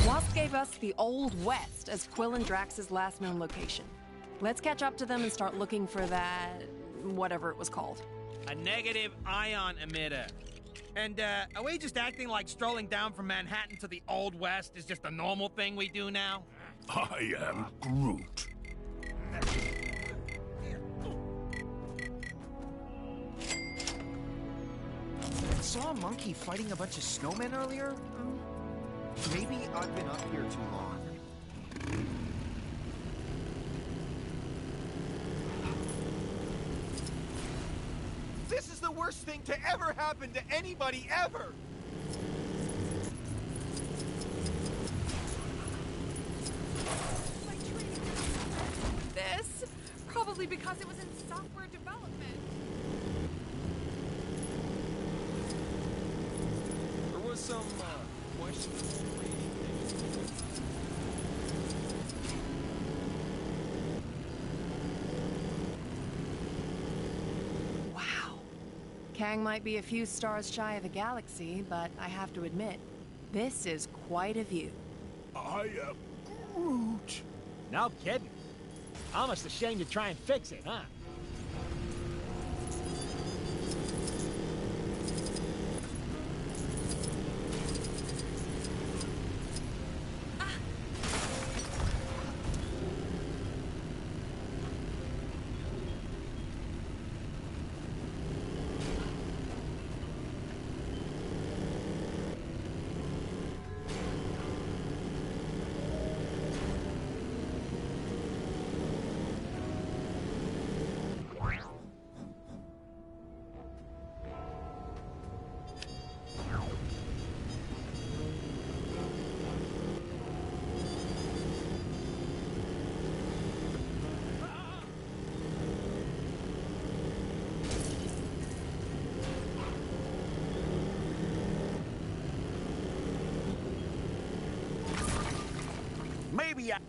Wasp gave us the Old West as Quill and Drax's last known location. Let's catch up to them and start looking for that... whatever it was called. A negative ion emitter. And, are we just acting like strolling down from Manhattan to the Old West is just a normal thing we do now? I am Groot. I saw a monkey fighting a bunch of snowmen earlier. Maybe I've been up here too long. This is the worst thing to ever happen to anybody ever! This? Probably because it was in software development. There was some, questions. Wow. Kang might be a few stars shy of a galaxy, but I have to admit, this is quite a view. I am Groot. No kidding. Almost ashamed to try and fix it, huh?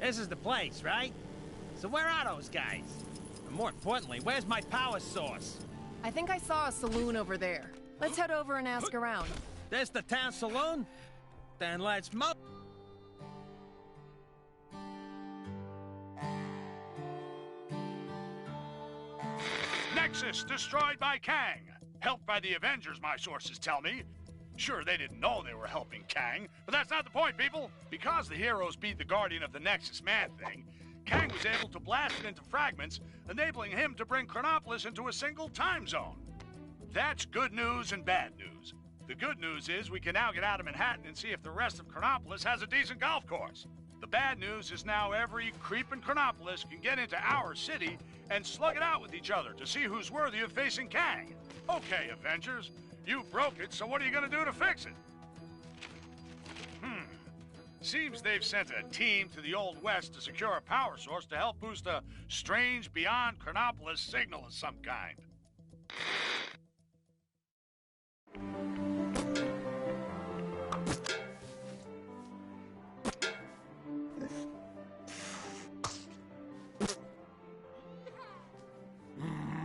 This is the place, right? So where are those guys? And more importantly, where's my power source? I think I saw a saloon over there. Let's head over and ask around. This the town saloon? Then let's mo- Nexus destroyed by Kang. Helped by the Avengers, my sources tell me. Sure, they didn't know they were helping Kang, but that's not the point, people. Because the heroes beat the Guardian of the Nexus Man-Thing, Kang was able to blast it into fragments, enabling him to bring Chronopolis into a single time zone. That's good news and bad news. The good news is we can now get out of Manhattan and see if the rest of Chronopolis has a decent golf course. The bad news is now every creep in Chronopolis can get into our city and slug it out with each other to see who's worthy of facing Kang. Okay, Avengers, you broke it, so what are you gonna do to fix it? Seems they've sent a team to the Old West to secure a power source to help boost a strange beyond Chronopolis signal of some kind.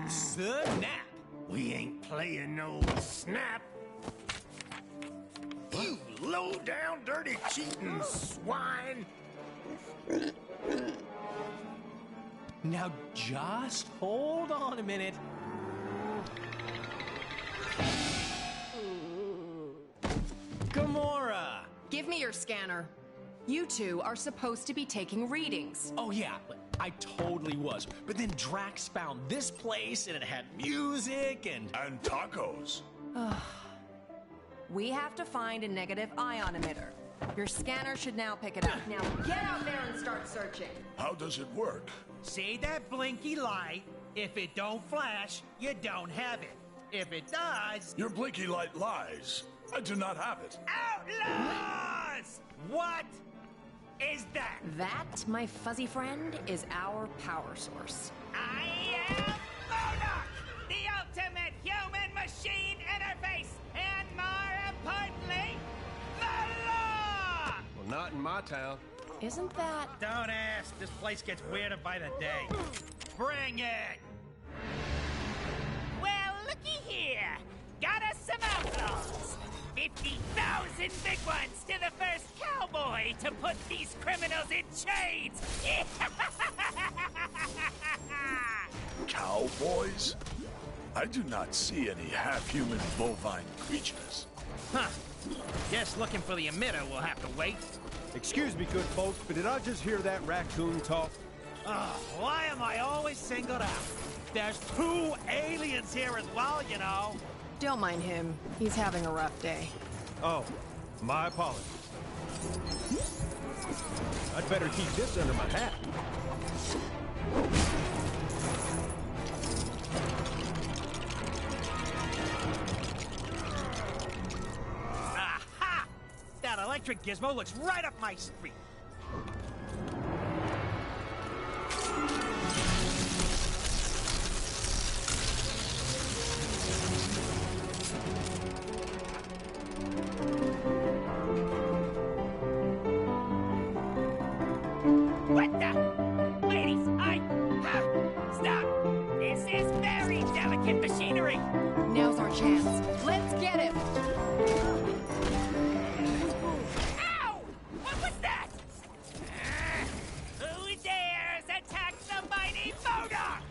Snap! We ain't playing no snap. You low-down, dirty, cheating swine! Now just hold on a minute. Gamora! Give me your scanner. You two are supposed to be taking readings. Oh yeah, I totally was. But then Drax found this place and it had music and tacos. We have to find a negative ion emitter. Your scanner should now pick it up. Now get out there and start searching. How does it work? See that blinky light? If it don't flash, you don't have it. If it does... Your blinky light lies. I do not have it. Outlaws! What is that? That, my fuzzy friend, is our power source. I am Monarch, the ultimate human-machine interface, and more importantly, the law! Well, not in my town. Isn't that... Don't ask. This place gets weirder by the day. Bring it! Well, looky here. Got us some outlaws. 50,000 big ones to the first cowboy to put these criminals in chains. Cowboys? I do not see any half-human bovine creatures. Huh. Guess looking for the emitter will have to wait. Excuse me, good folks, but did I just hear that raccoon talk? Why am I always singled out? There's 2 aliens here as well, you know. Don't mind him. He's having a rough day. Oh, my apologies. I'd better keep this under my hat. Aha! That electric gizmo looks right up my street. What the? Ladies, stop! This is very delicate machinery. Now's our chance. Let's get him! Ow! What was that? Who dares attack the mighty Modoc?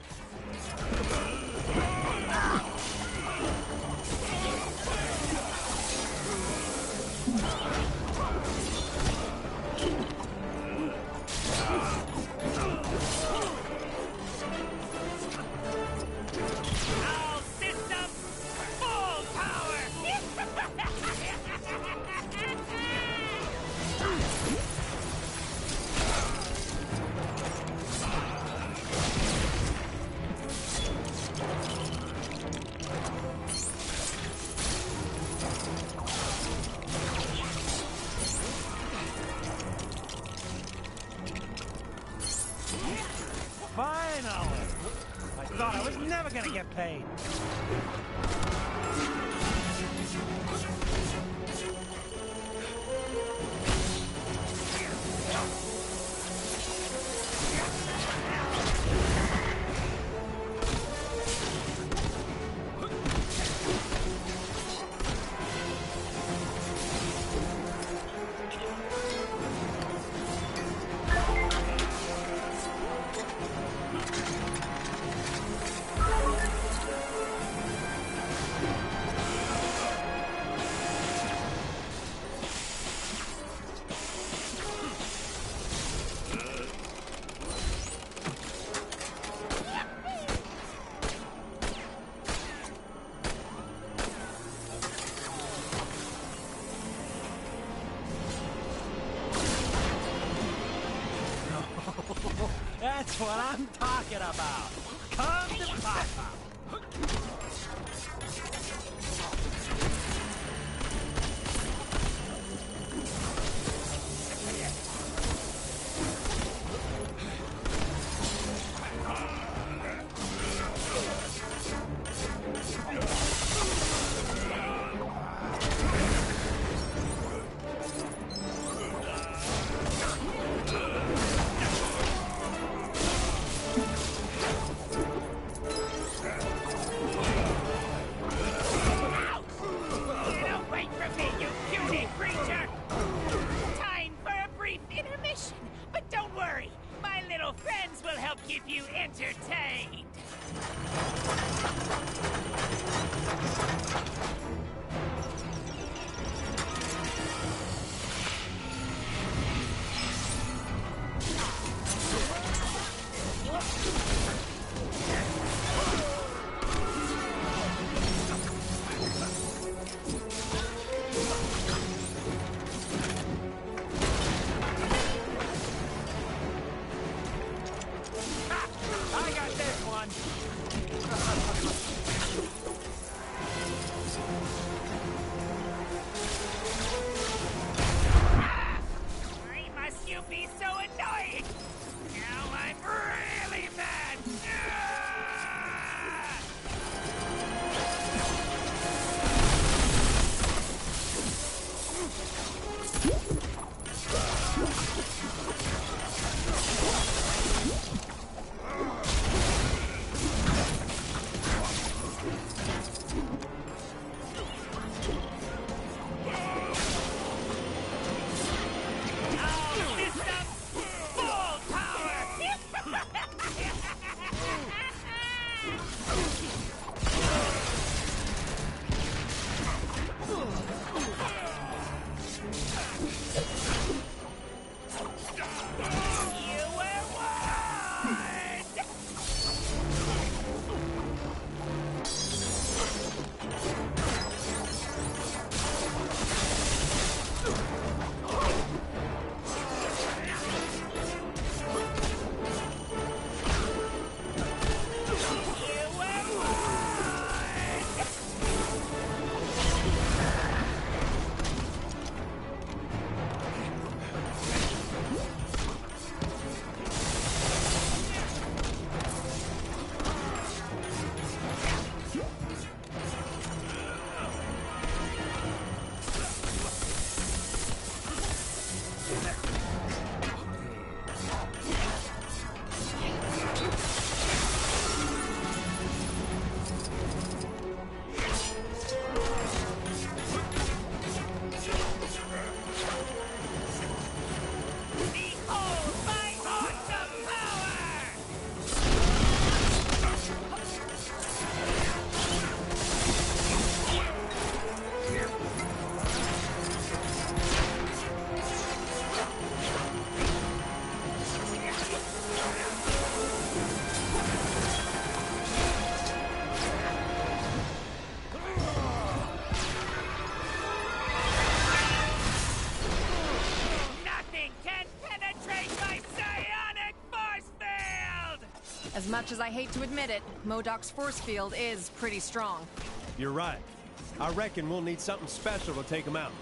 All systems full power! Finally! I thought I was never gonna get paid. That's what I'm talking about. Come to Papa. As much as I hate to admit it, MODOK's force field is pretty strong. You're right. I reckon we'll need something special to take him out.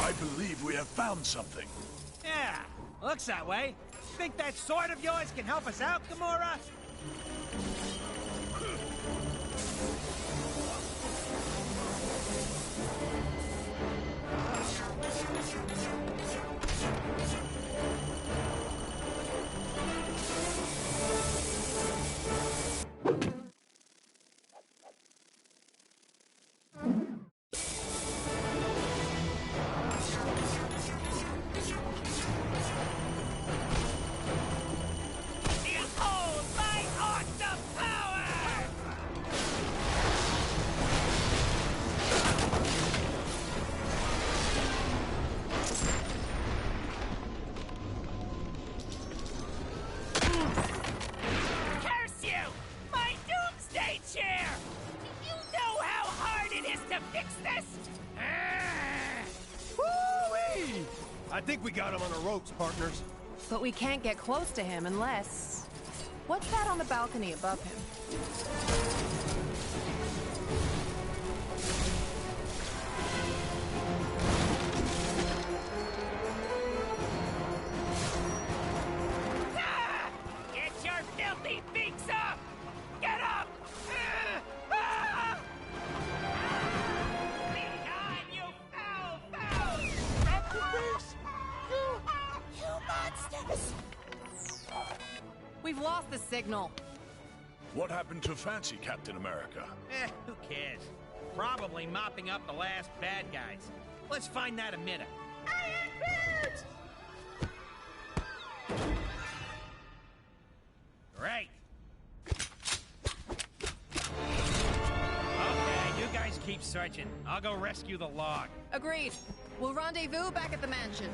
I believe we have found something. Yeah, looks that way. Think that sword of yours can help us out, Gamora? Behold my awesome power! I think we got him on the ropes, partners. But we can't get close to him unless... What's that on the balcony above him? Get your filthy beaks up! Get up! Lead on, you foul foul! Drop your beaks! You monsters! We've lost the signal. What happened to Fancy, Captain America? Who cares? Probably mopping up the last bad guys. Let's find that emitter. Right. Okay, you guys keep searching. I'll go rescue the log. Agreed. We'll rendezvous back at the mansion.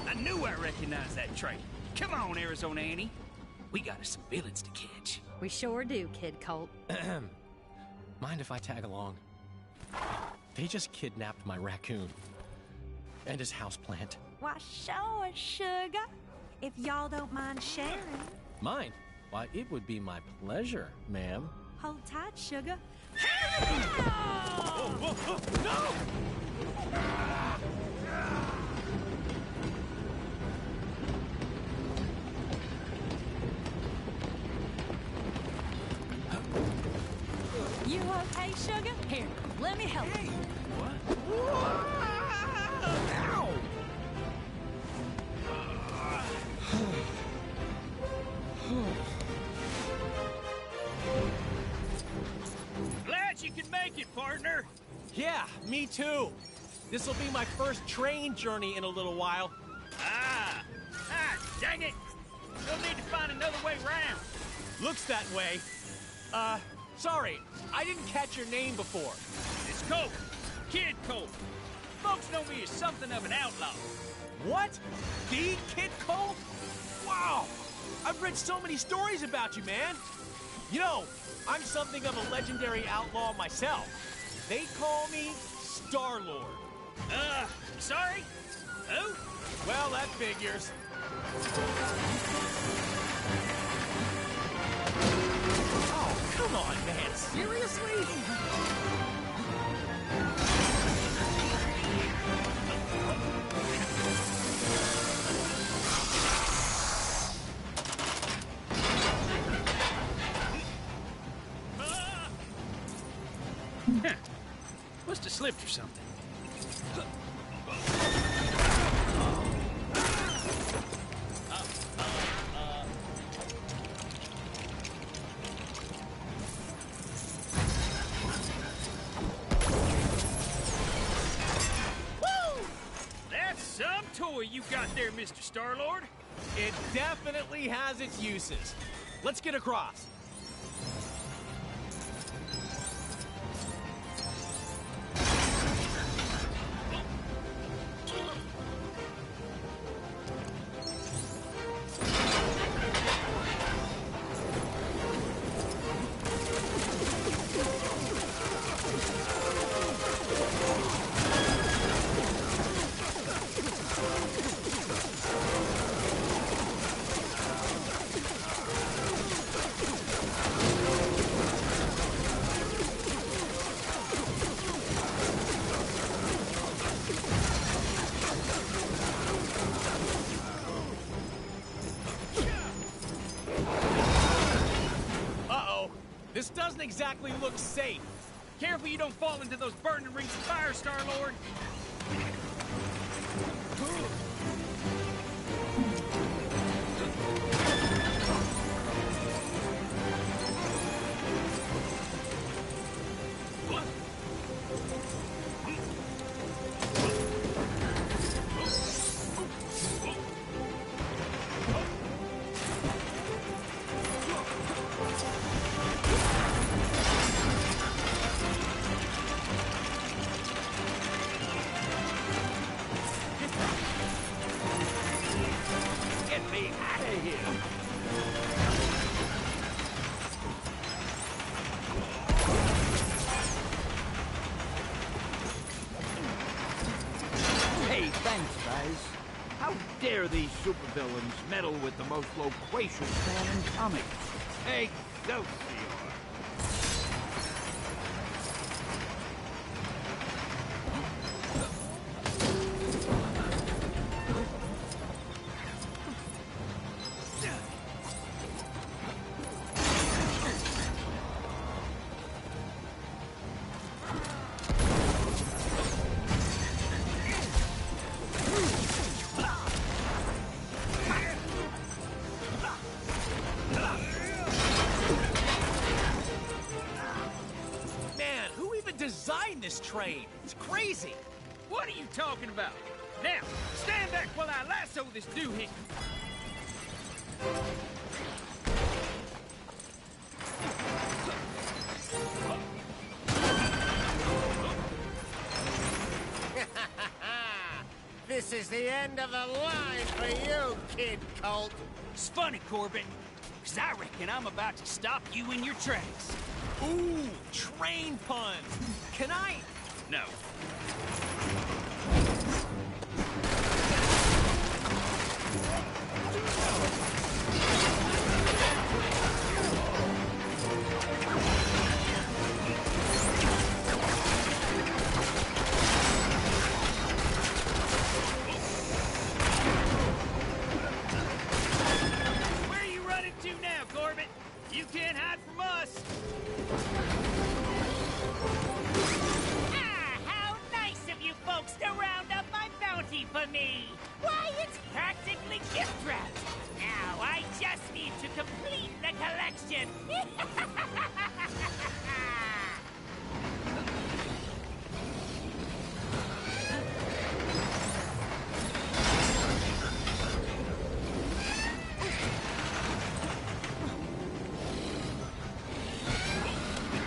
I knew I recognized that trait. Come on, Arizona Annie. We got us some villains to catch. We sure do, Kid Colt. Mind if I tag along? They just kidnapped my raccoon. And his houseplant. Why, sure, sugar. If y'all don't mind sharing. Mine? Why, it would be my pleasure, ma'am. Hold tight, sugar. Whoa, whoa, whoa, no! You okay, sugar? Here, let me help you. Glad you could make it, partner. Yeah, me too. This'll be my first train journey in a little while. Dang it. We'll need to find another way round. Looks that way. Sorry, I didn't catch your name before. It's Colt. Kid Colt. Folks know me as something of an outlaw. What? The Kid Colt? Wow! I've read so many stories about you, man. You know, I'm something of a legendary outlaw myself. They call me Star-Lord. Sorry? Who? Well, that figures. Oh, come on, man. Seriously? Must have slipped or something. That's some toy you got there, Mr. Star-Lord. It definitely has its uses. Let's get across. This doesn't exactly look safe. Careful you don't fall into those burning rings of fire, Star-Lord. me out of here. Hey, thanks, guys. How dare these supervillains meddle with the most loquacious man in comics? Excelsior! Man, who even designed this train? It's crazy. What are you talking about? Now, stand back while I lasso this doohickey. This is the end of the line for you, Kid Colt. It's funny, Corbett, because I reckon I'm about to stop you in your tracks. Ooh, train puns. Can I? No. Where are you running to now, Corbett? You can't hide from us. Ah, how nice of you folks to round up my bounty for me. Why, it's practically gift wrapped. Now I just need to complete the collection.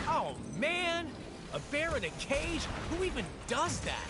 Oh, man. A bear in a cage? Who even does that?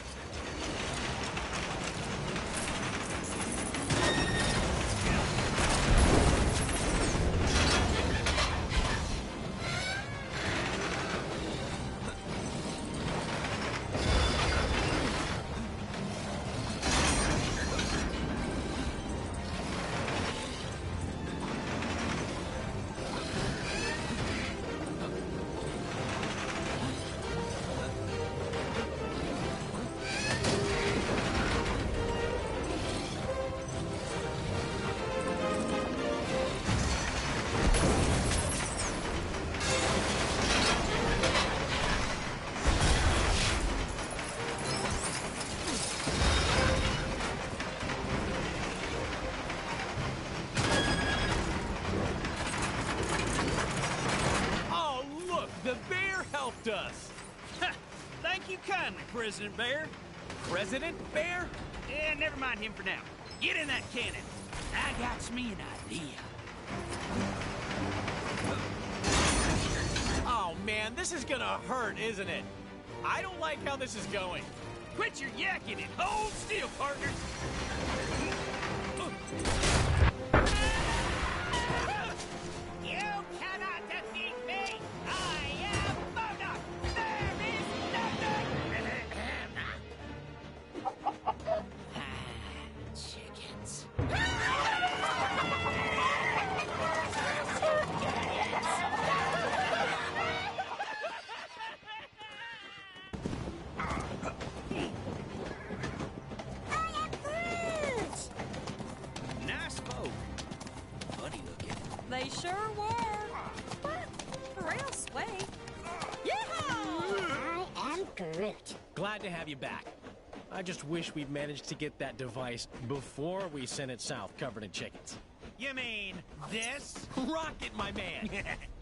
Oh, look, the bear helped us. Thank you kindly, President Bear. President Bear? Yeah, never mind him for now. Get in that cannon. I got me an idea. Oh, man, this is gonna hurt, isn't it? I don't like how this is going. Quit your yakking and hold still, partners. You cannot defeat me! I am Monarch! There is nothing! Chickens. Nice folk. Funny looking. They sure were. Real sweet. Yeehaw! I am Groot. Glad to have you back. I just wish we'd managed to get that device before we sent it south covered in chickens. You mean this? Rocket, my man.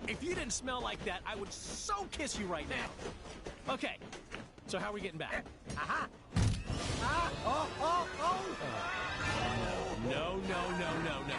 If you didn't smell like that, I would so kiss you right now. Okay, so how are we getting back? Aha! No, no, no, no, no.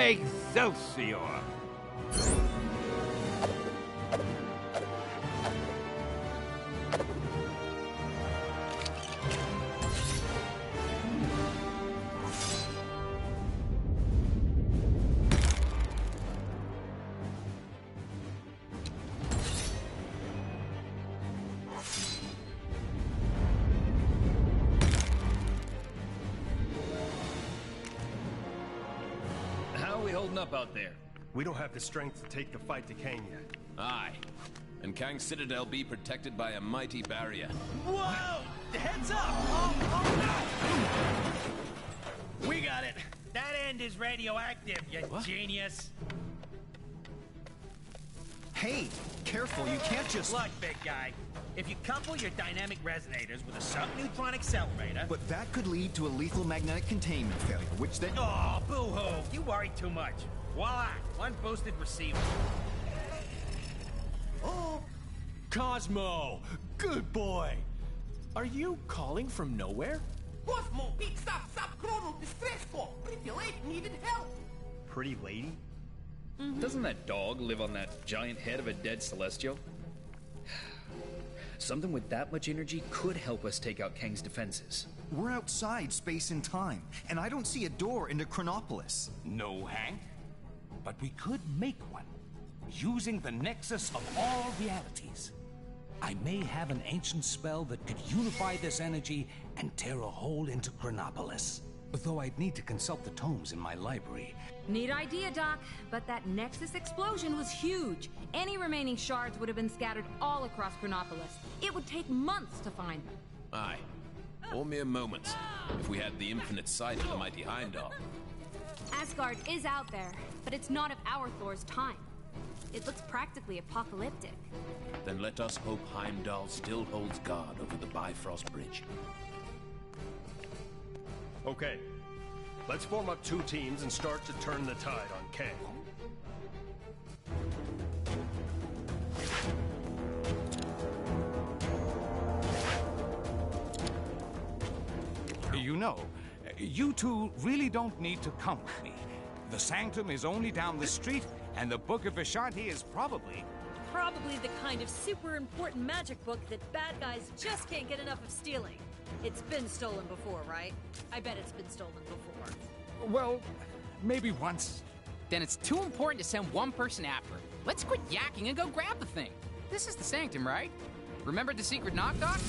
Excelsior! Up out there. We don't have the strength to take the fight to Kang yet. Aye. And Kang's Citadel be protected by a mighty barrier. Whoa! Heads up! Oh, no! We got it. That end is radioactive, you genius. Hey, careful, you can't just... Look, big guy. If you couple your dynamic resonators with a subneutron accelerator... But that could lead to a lethal magnetic containment failure, which then... Oh, boo-hoo! You worry too much. Voila! One boosted receiver. Oh! Cosmo! Good boy! Are you calling from nowhere? Cosmo, big stop, chrono, distressful. Pretty lady needed help. Pretty lady? Doesn't that dog live on that giant head of a dead Celestial? Something with that much energy could help us take out Kang's defenses. We're outside space and time, and I don't see a door into Chronopolis. No, Hank. But we could make one, using the nexus of all realities. I may have an ancient spell that could unify this energy and tear a hole into Chronopolis. Though I'd need to consult the tomes in my library. Neat idea, Doc, but that Nexus explosion was huge. Any remaining shards would have been scattered all across Chronopolis. It would take months to find them. Aye. Or mere moments, if we had the infinite sight of the mighty Heimdall. Asgard is out there, but it's not of our Thor's time. It looks practically apocalyptic. Then let us hope Heimdall still holds guard over the Bifrost Bridge. Okay. Let's form up 2 teams and start to turn the tide on Kang. You know, you two really don't need to come with me. The Sanctum is only down the street, and the Book of Vishanti is probably the kind of super important magic book that bad guys just can't get enough of stealing. It's been stolen before, right? I bet it's been stolen before. Well, maybe once. Then it's too important to send one person after it. Let's quit yakking and go grab the thing. This is the Sanctum, right? Remember the secret knock, Doc?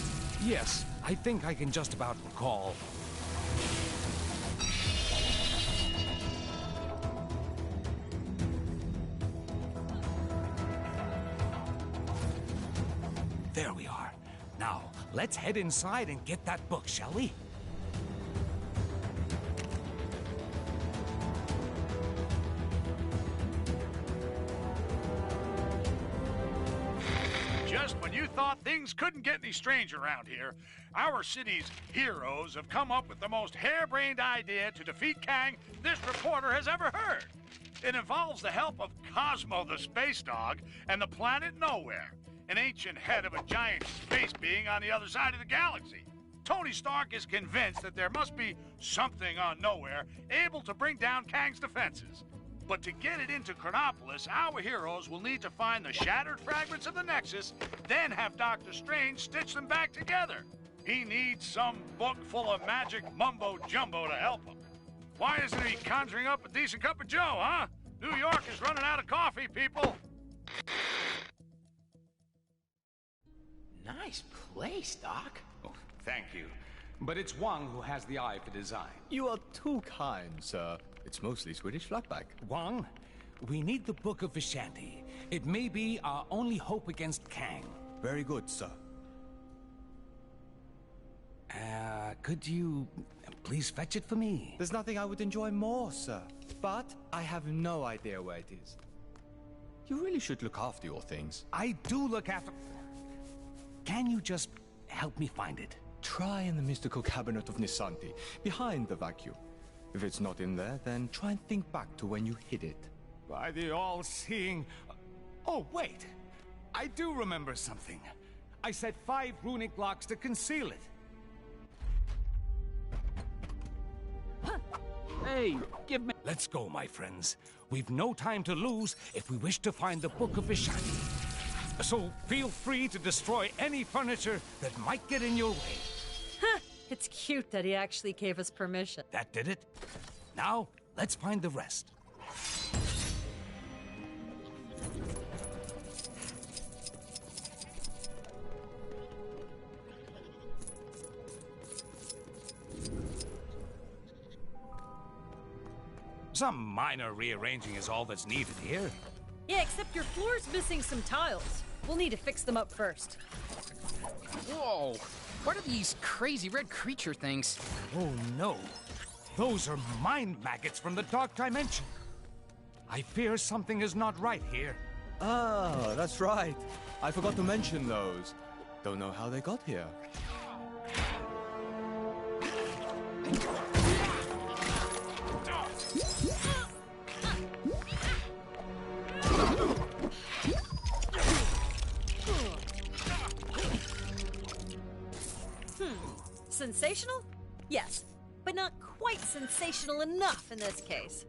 Yes, I think I can just about recall. There we are. Now, let's head inside and get that book, shall we? Just when you thought things couldn't get any stranger around here, our city's heroes have come up with the most harebrained idea to defeat Kang this reporter has ever heard. It involves the help of Cosmo the space dog and the planet Nowhere, an ancient head of a giant space being on the other side of the galaxy. Tony Stark is convinced that there must be something on Nowhere able to bring down Kang's defenses. But to get it into Chronopolis, our heroes will need to find the shattered fragments of the Nexus, then have Dr. Strange stitch them back together. He needs some book full of magic mumbo-jumbo to help him. Why isn't he conjuring up a decent cup of joe, huh? New York is running out of coffee, people. Nice place, Doc. Oh, thank you. But it's Wang who has the eye for design. You are too kind, sir. It's mostly Swedish flatback. Wang, we need the Book of Vishanti. It may be our only hope against Kang. Very good, sir. Could you please fetch it for me? There's nothing I would enjoy more, sir. But I have no idea where it is. You really should look after your things. I do look after... Can you just help me find it? Try in the mystical cabinet of Nisanti, behind the vacuum. If it's not in there, then try and think back to when you hid it. By the all-seeing... Oh, wait! I do remember something. I set 5 runic blocks to conceal it. Hey, give me... Let's go, my friends. We've no time to lose if we wish to find the Book of Vishani. So feel free to destroy any furniture that might get in your way. Huh. It's cute that he actually gave us permission. That did it. Now, let's find the rest. Some minor rearranging is all that's needed here. Yeah, except your floor's missing some tiles. We'll need to fix them up first. Whoa! What are these crazy red creature things? Oh no. Those are mind maggots from the Dark Dimension. I fear something is not right here. Ah, that's right. I forgot to mention those. Don't know how they got here. Sensational? Yes, but not quite sensational enough in this case.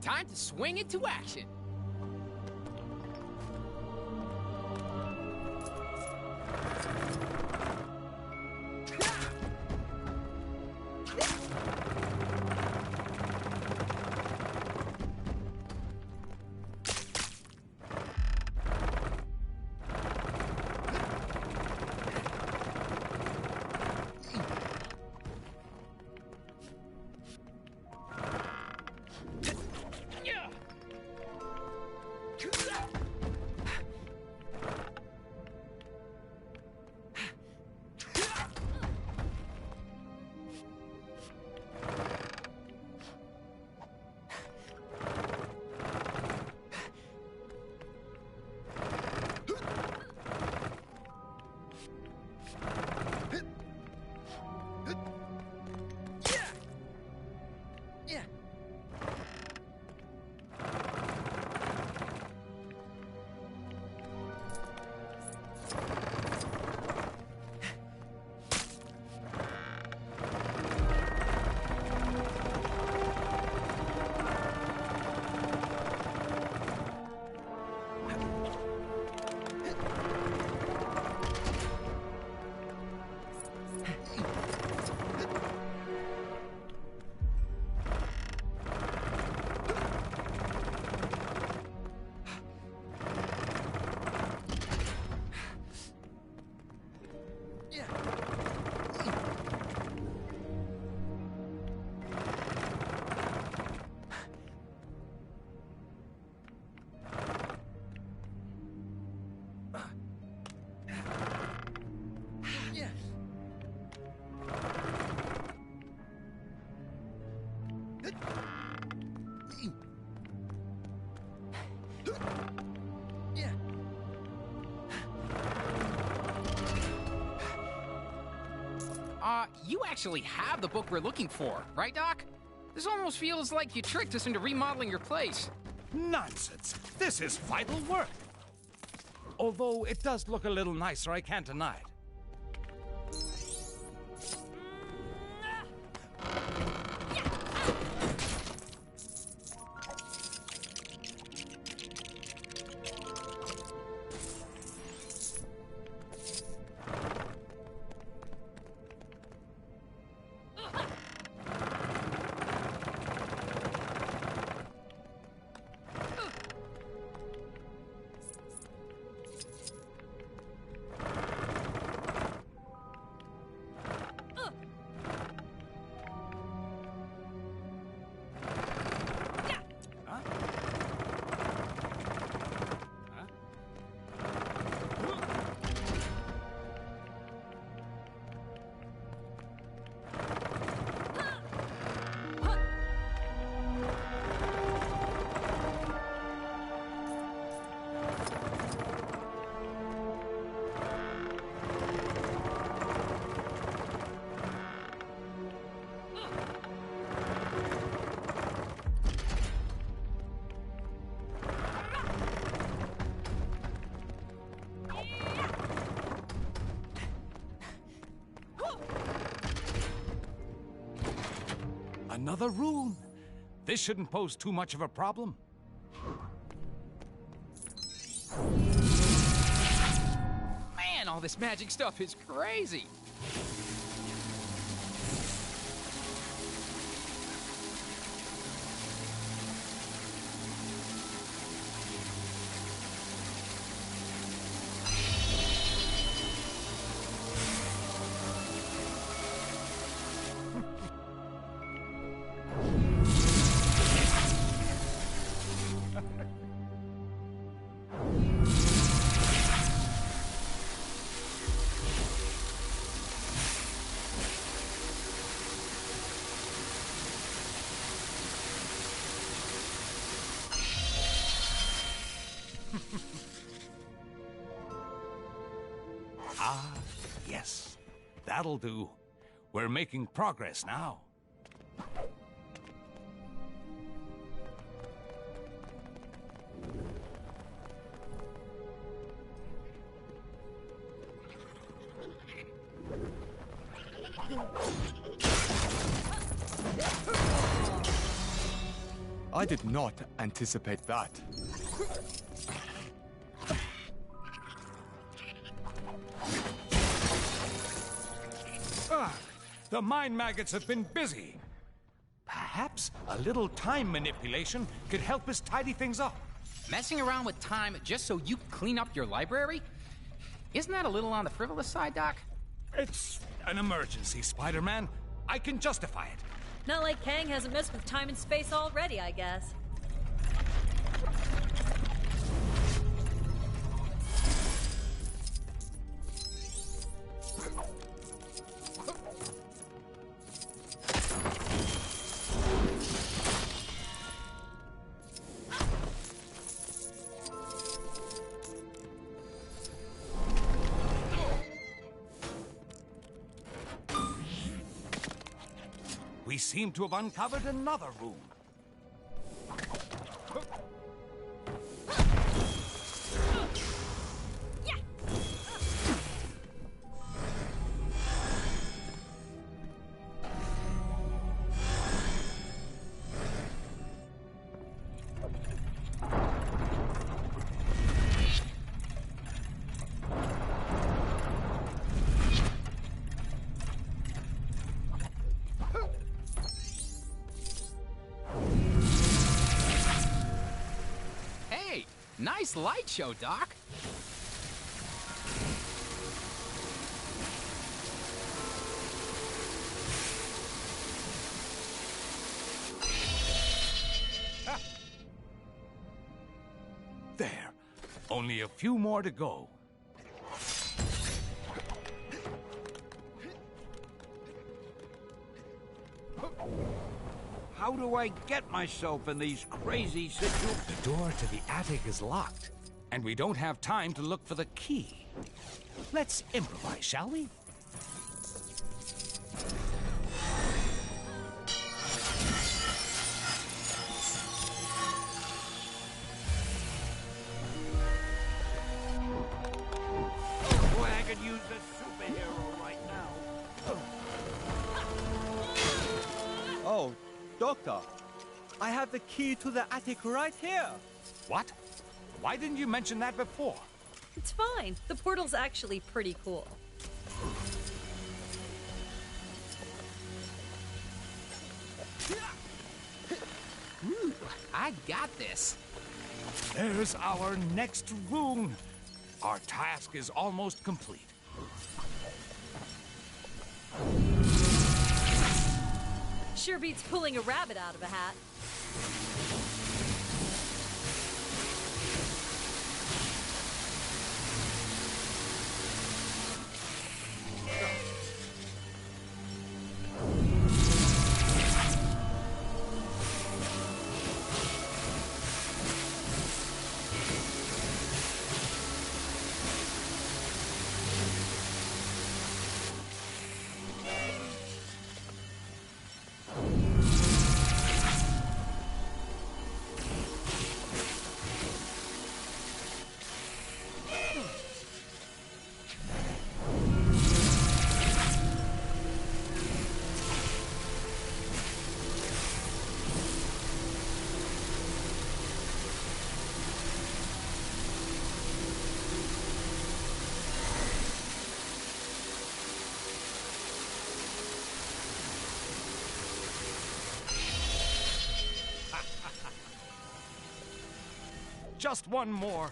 Time to swing it to action. You actually have the book we're looking for, right, Doc? This almost feels like you tricked us into remodeling your place. Nonsense! This is vital work! Although it does look a little nicer, I can't deny it. Another rune. This shouldn't pose too much of a problem. Man, all this magic stuff is crazy. Ah, yes. That'll do. We're making progress now. I did not anticipate that. The mind maggots have been busy. Perhaps a little time manipulation could help us tidy things up. Messing around with time just so you clean up your library? Isn't that a little on the frivolous side, Doc? It's an emergency, Spider-Man. I can justify it. Not like Kang hasn't messed with time and space already, I guess. We seem to have uncovered another room. Nice light show, Doc. There. Only a few more to go. How do I get myself in these crazy situations? The door to the attic is locked, and we don't have time to look for the key. Let's improvise, shall we? Boy, I could use a superhero right now. Oh, Doctor, I have the key to the attic right here. What? Why didn't you mention that before? It's fine. The portal's actually pretty cool. Ooh, I got this. There's our next rune. Our task is almost complete. Sure beats pulling a rabbit out of a hat. Just one more.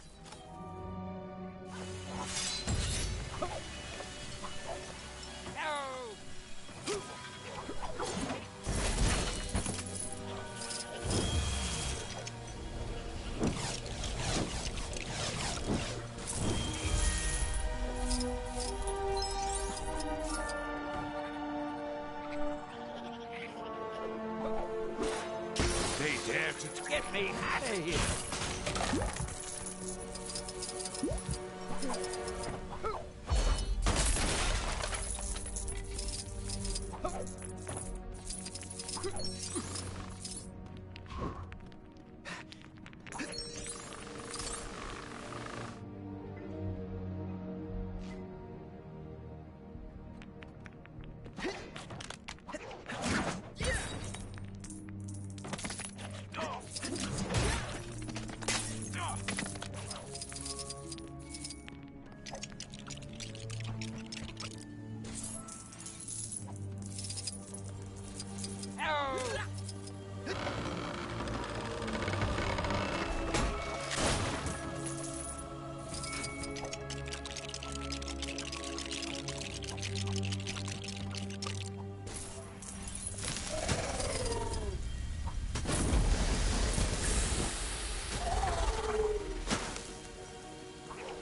They dare to get me out of here.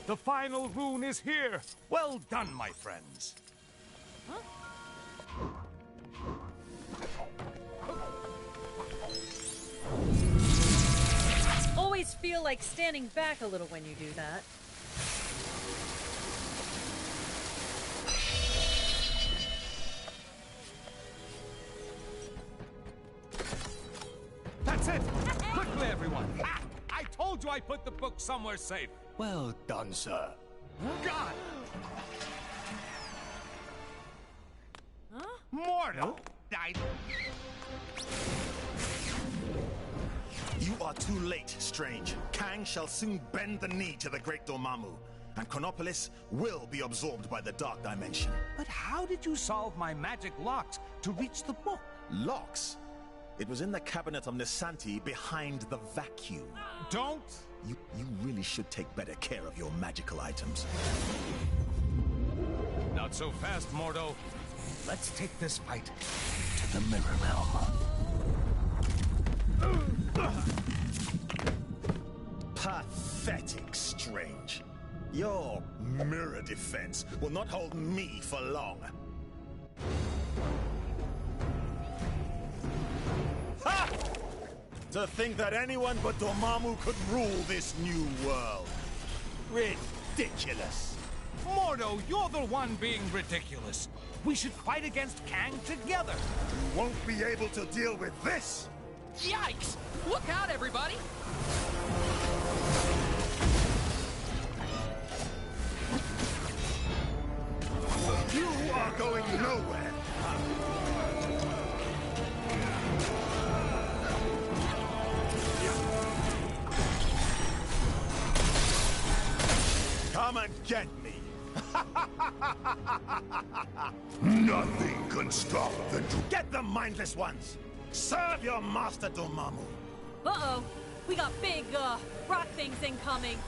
The final rune is here. Well done, my friends. Always feel like standing back a little when you do that. That's it! Quickly, everyone! Ah, I told you I put the book somewhere safe. Well done, sir. God! Mortal! You are too late, Strange. Kang shall soon bend the knee to the Great Dormammu, and Chronopolis will be absorbed by the Dark Dimension. But how did you solve my magic locks to reach the book? Locks? It was in the cabinet of Nisanti behind the vacuum. Don't! You really should take better care of your magical items. Not so fast, Mordo. Let's take this fight to the Mirror Realm. Pathetic, Strange. Your mirror defense will not hold me for long. Ha! To think that anyone but Dormammu could rule this new world. Ridiculous. Mordo, you're the one being ridiculous. We should fight against Kang together. You won't be able to deal with this. Yikes! Look out, everybody! You are going nowhere. Come and get me. Nothing can stop the... Get the mindless ones. Serve your master, Dormammu. Uh-oh. We got big, rock things incoming.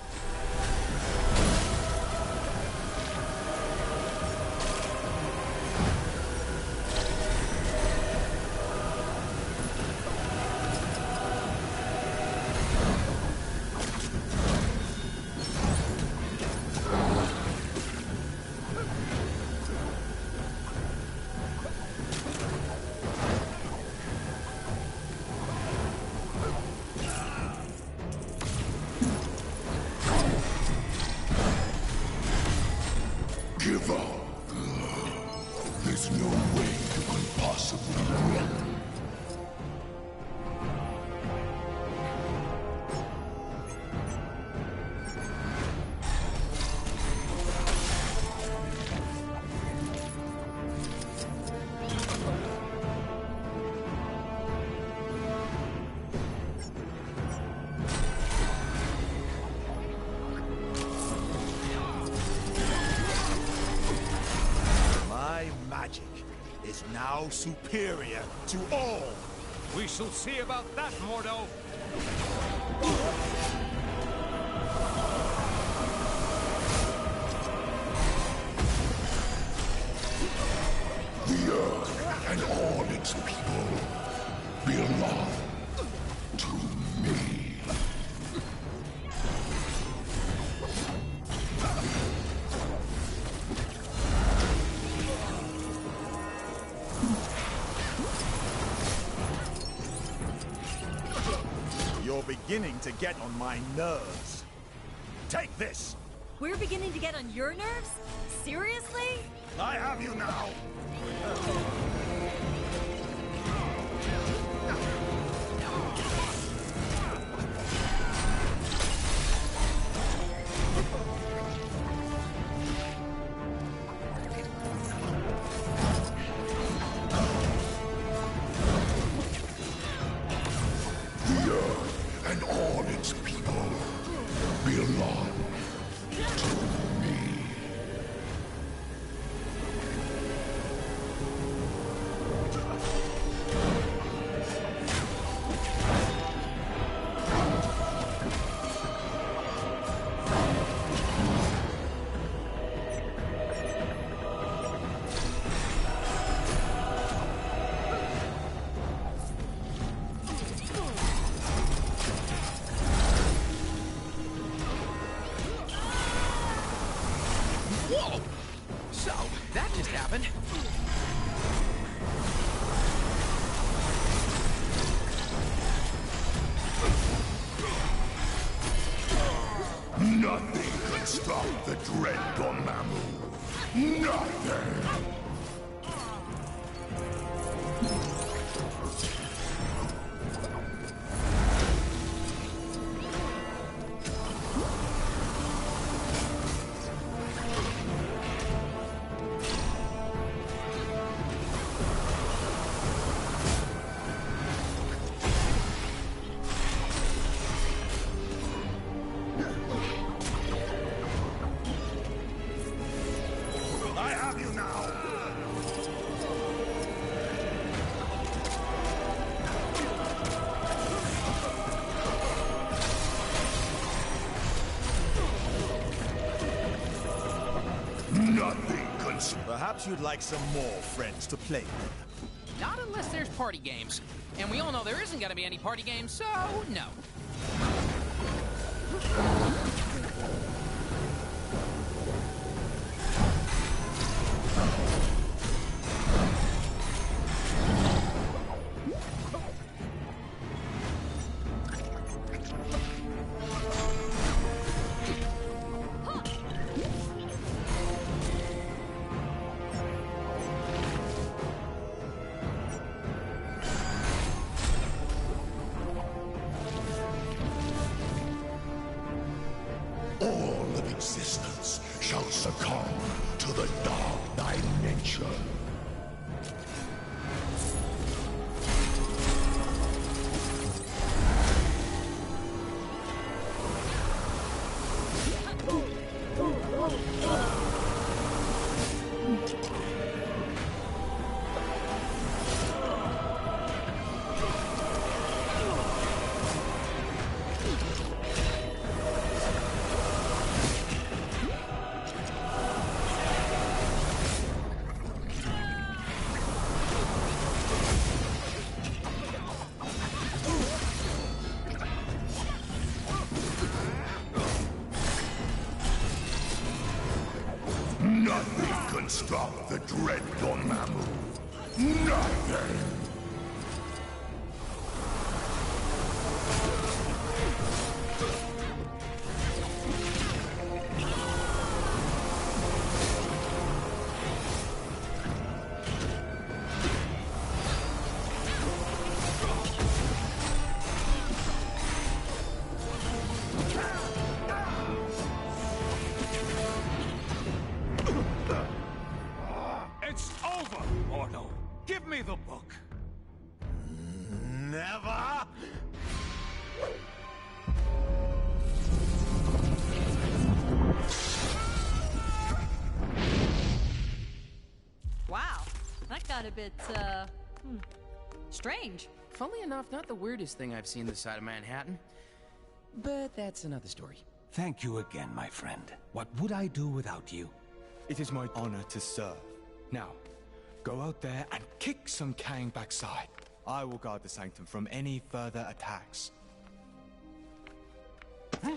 Give up. There's no way you can possibly win. Magic is now superior to all. We shall see about that, Mordo. The earth and all its people belong to me. You're beginning to get on my nerves. Take this! We're beginning to get on your nerves? Seriously? I have you now! The earth and all its people belong to me. Whoa! So, that just happened. Nothing can stop the dread Dormammu. Nothing! I have you now! Nothing can Perhaps you'd like some more friends to play with. Not unless there's party games. And we all know there isn't gonna be any party games, so no. All of existence shall succumb to the dark dimension. Nothing can stop the dread Dormammu. Nothing! It's over, Mordo. Give me the book. Never! Wow, that got a bit, strange. Funnily enough, not the weirdest thing I've seen this side of Manhattan. But that's another story. Thank you again, my friend. What would I do without you? It is my honor to serve. Now, go out there and kick some Kang backside. I will guard the Sanctum from any further attacks. Huh?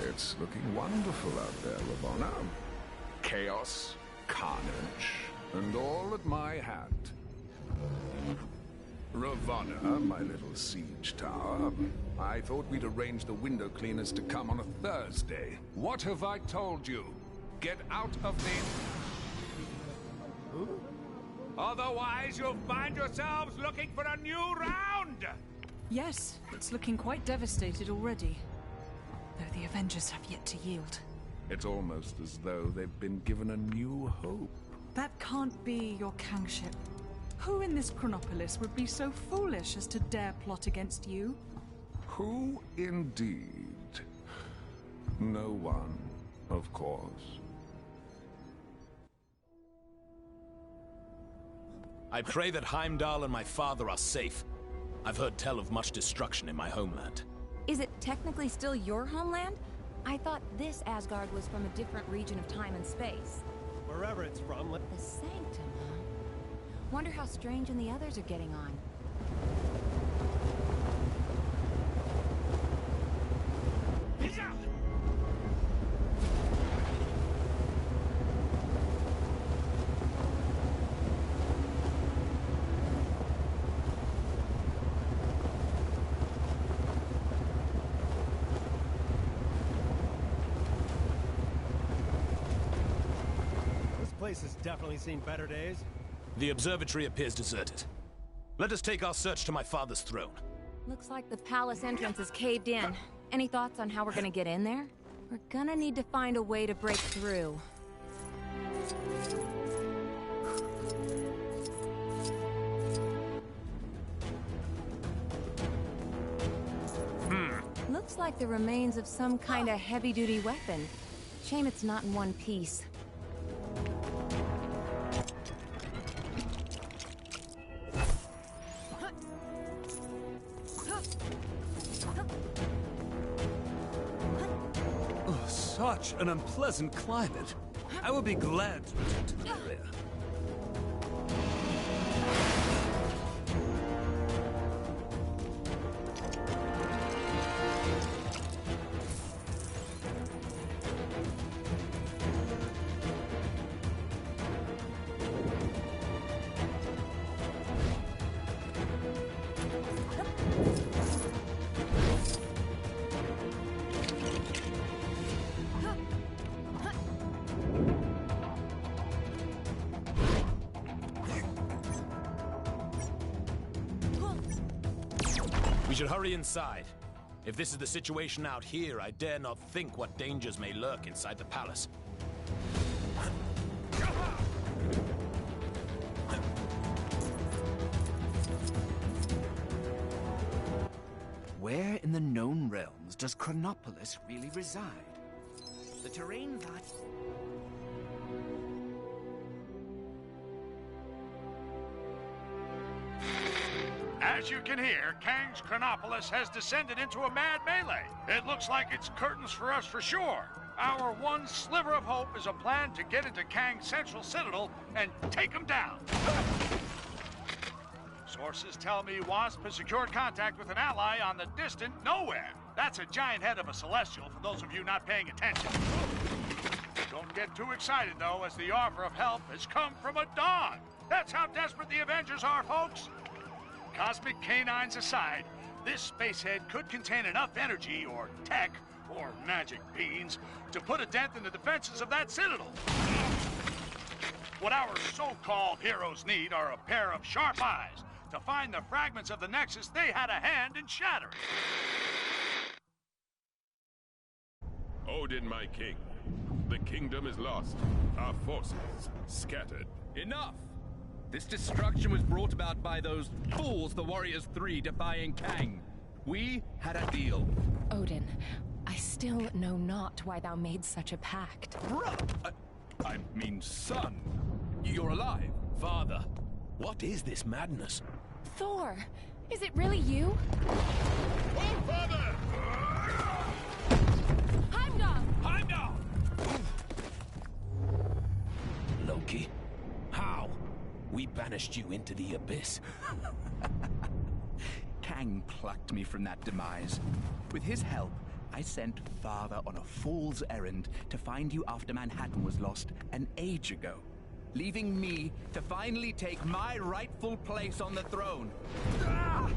It's looking wonderful out there, Ravonna. Chaos, carnage, and all at my hand. Ravonna, my little siege tower, I thought we'd arrange the window cleaners to come on a Thursday. What have I told you? Get out of the... Otherwise, you'll find yourselves looking for a new round! Yes, it's looking quite devastated already. Though the Avengers have yet to yield. It's almost as though they've been given a new hope. That can't be your Kangship. Who in this Chronopolis would be so foolish as to dare plot against you? Who indeed? No one, of course. I pray that Heimdall and my father are safe. I've heard tell of much destruction in my homeland. Is it technically still your homeland? I thought this Asgard was from a different region of time and space. Wherever it's from. The Sanctum, huh? Wonder how Strange and the others are getting on. This place has definitely seen better days. The observatory appears deserted. Let us take our search to my father's throne. Looks like the palace entrance is caved in. Any thoughts on how we're gonna get in there? We're gonna need to find a way to break through. Looks like the remains of some kind of heavy-duty weapon. Shame it's not in one piece. Such an unpleasant climate. I will be glad to return to the area. We should hurry inside. If this is the situation out here, I dare not think what dangers may lurk inside the palace. Where in the known realms does Chronopolis really reside? The terrain that... As you can hear, Kang's Chronopolis has descended into a mad melee. It looks like it's curtains for us for sure. Our one sliver of hope is a plan to get into Kang's central citadel and take him down. Sources tell me Wasp has secured contact with an ally on the distant nowhere. That's a giant head of a celestial for those of you not paying attention. Don't get too excited, though, as the offer of help has come from a dog. That's how desperate the Avengers are, folks. Cosmic canines aside, this spacehead could contain enough energy or tech or magic beans to put a dent in the defenses of that citadel. What our so-called heroes need are a pair of sharp eyes to find the fragments of the Nexus they had a hand in shattering. Odin, my king. The kingdom is lost. Our forces scattered. Enough! This destruction was brought about by those fools, the Warriors 3, defying Kang. We had a deal. Odin, I still know not why thou made such a pact. I mean, son, you're alive. Father, what is this madness? Thor, is it really you? Oh, father! Heimdall! Heimdall! Loki, how? We banished you into the abyss. Kang plucked me from that demise. With his help, I sent Father on a fool's errand to find you after Manhattan was lost an age ago, leaving me to finally take my rightful place on the throne. Thor!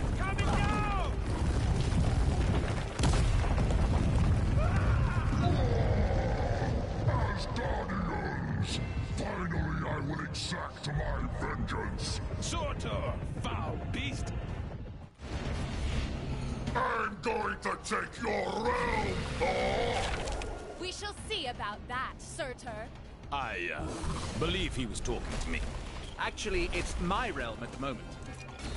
It's coming down! As Guardians, finally I will exact my vengeance. Surtur, foul beast! I'm going to take your realm, Thor! We shall see about that, Surtur. I, believe he was talking to me. Actually, it's my realm at the moment.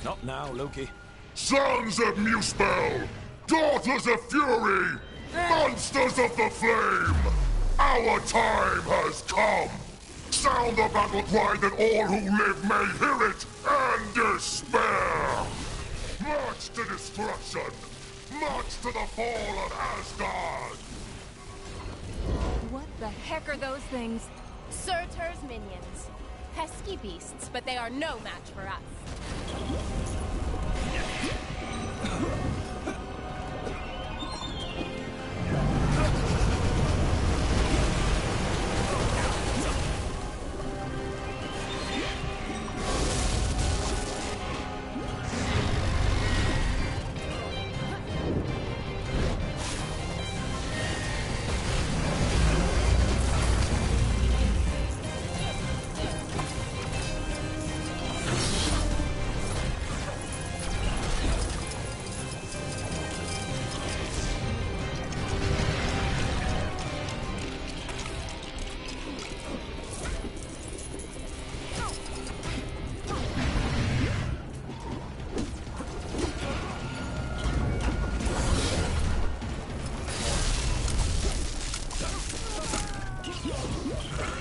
Not now, Loki. Sons of Muspel! Daughters of Fury! Monsters of the Flame! Our time has come! Sound the battle cry that all who live may hear it and despair! March to destruction! March to the fall of Asgard! What the heck are those things? Surtur's minions. Pesky beasts, but they are no match for us.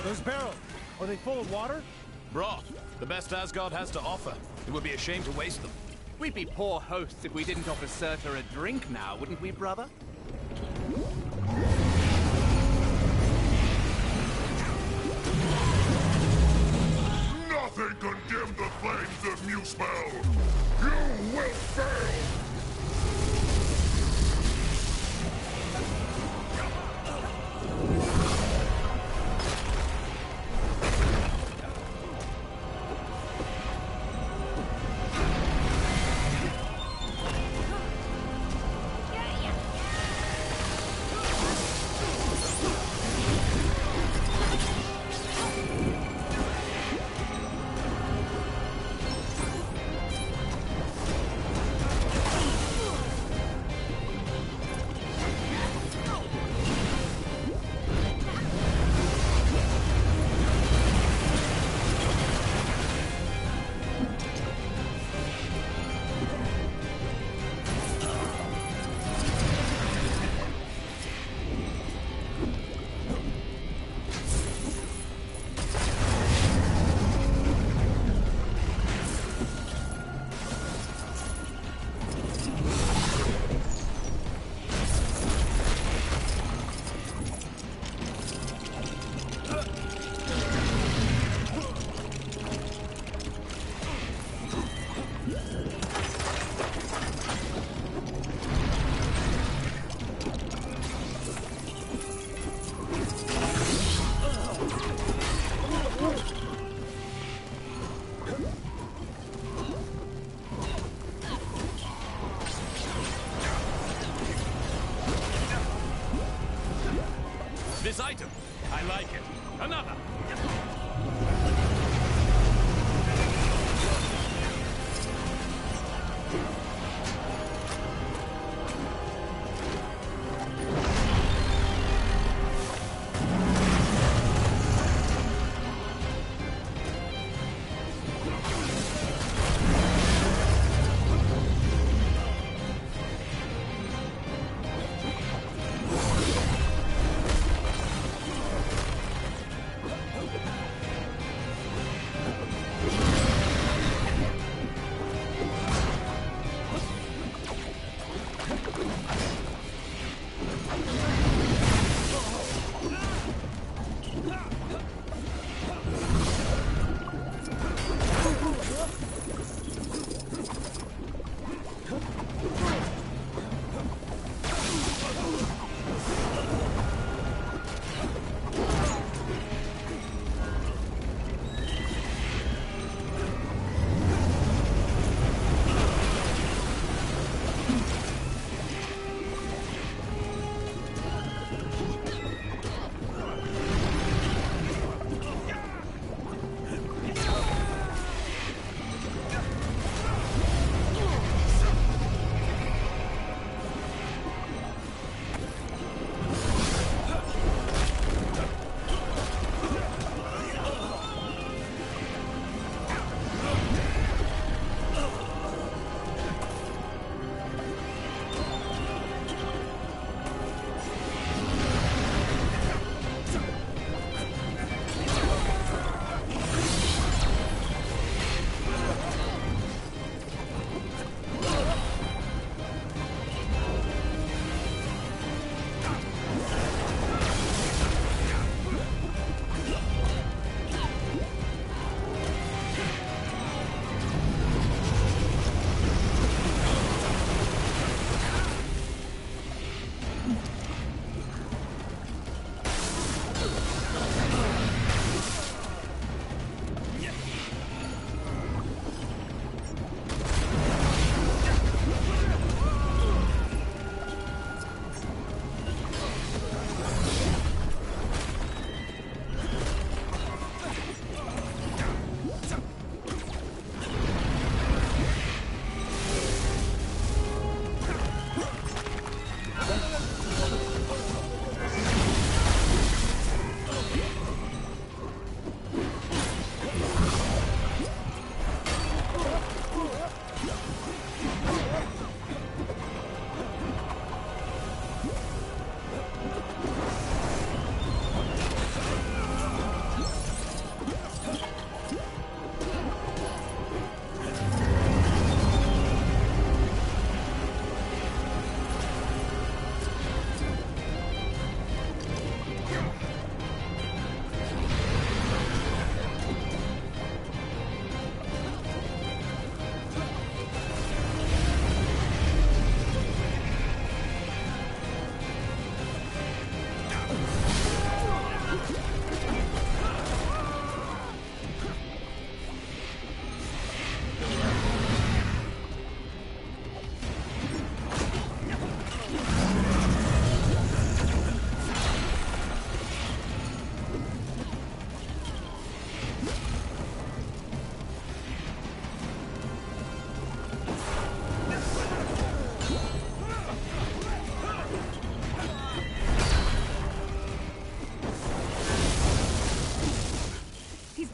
Those barrels, are they full of water? Broth, the best Asgard has to offer. It would be a shame to waste them. We'd be poor hosts if we didn't offer Surtur a drink now, wouldn't we, brother? Nothing can dim the flames of Muspel! You will fail! this item. I like it. Another!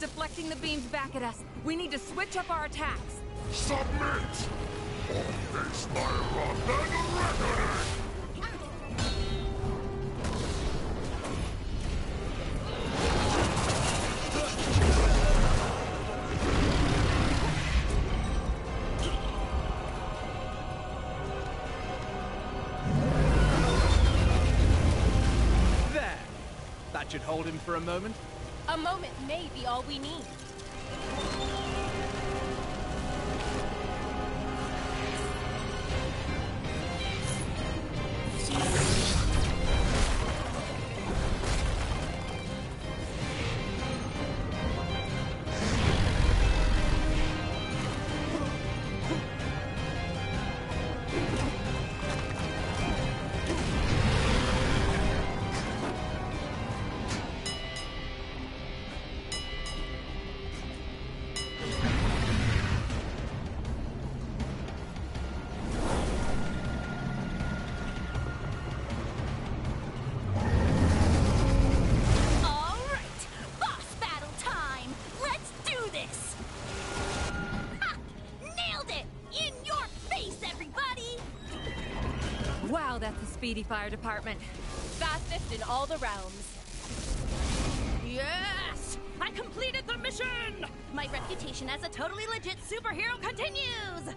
Deflecting the beams back at us. We need to switch up our attacks. Submit! On this my wrath and reckoning! There! That should hold him for a moment. A moment may be all we need. speedy fire department. Fastest in all the realms. Yes! I completed the mission! My reputation as a totally legit superhero continues!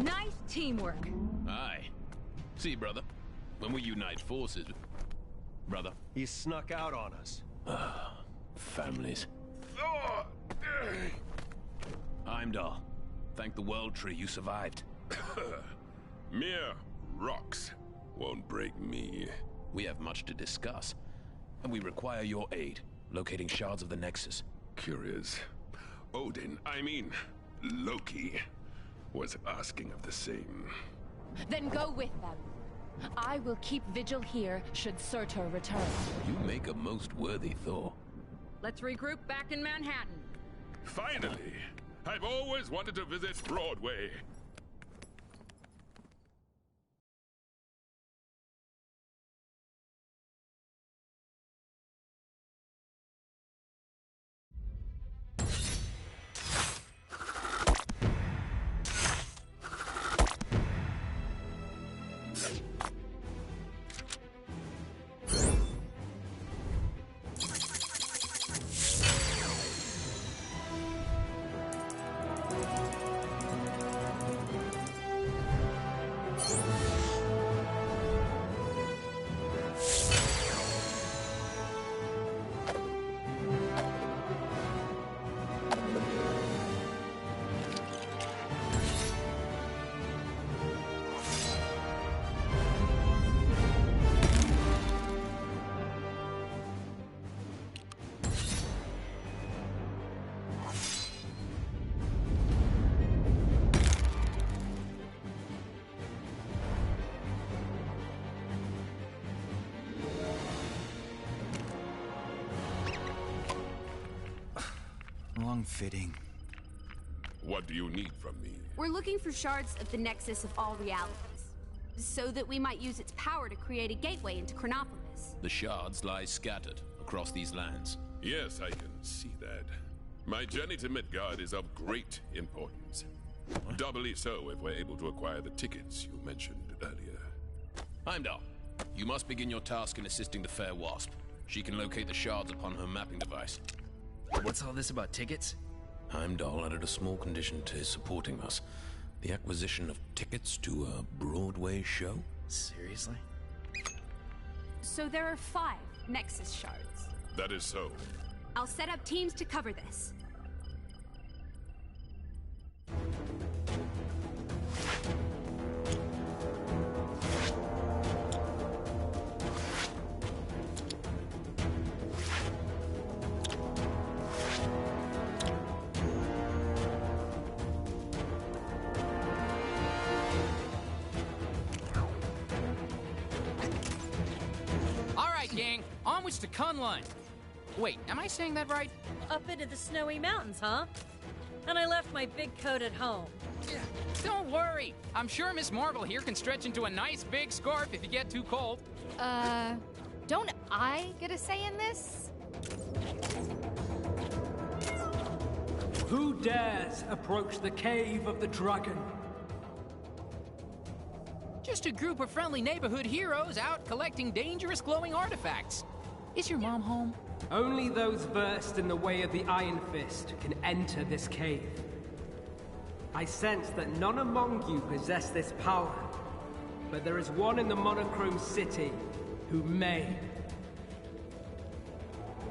Nice teamwork. Aye. See, brother, when we unite forces... Brother? He snuck out on us. Families. Heimdall, thank the World Tree you survived. Mere rocks won't break me. We have much to discuss, and we require your aid, locating shards of the Nexus. Curious. Odin, I mean, Loki, was asking of the same. Then go with them. I will keep vigil here should Surtur return. You make a most worthy Thor. Let's regroup back in Manhattan. Finally! I've always wanted to visit Broadway. Fitting. What do you need from me? We're looking for shards of the Nexus of all realities, so that we might use its power to create a gateway into Chronopolis. The shards lie scattered across these lands. Yes, I can see that. My journey to Midgard is of great importance. Doubly so if we're able to acquire the tickets you mentioned earlier. Heimdall, you must begin your task in assisting the fair Wasp. She can locate the shards upon her mapping device. What's all this about tickets? Heimdall added a small condition to his supporting us. The acquisition of tickets to a Broadway show? Seriously? So there are 5 Nexus shards. That is so. I'll set up teams to cover this. Gang, onwards to Kunlun. Wait, am I saying that right? Up into the snowy mountains, huh? And I left my big coat at home. Don't worry. I'm sure Miss Marvel here can stretch into a nice big scarf if you get too cold. Don't I get a say in this? Who dares approach the cave of the dragon? Just a group of friendly neighborhood heroes out collecting dangerous glowing artifacts. Is your mom home? Only those versed in the way of the Iron Fist can enter this cave. I sense that none among you possess this power, but there is one in the Monochrome City who may.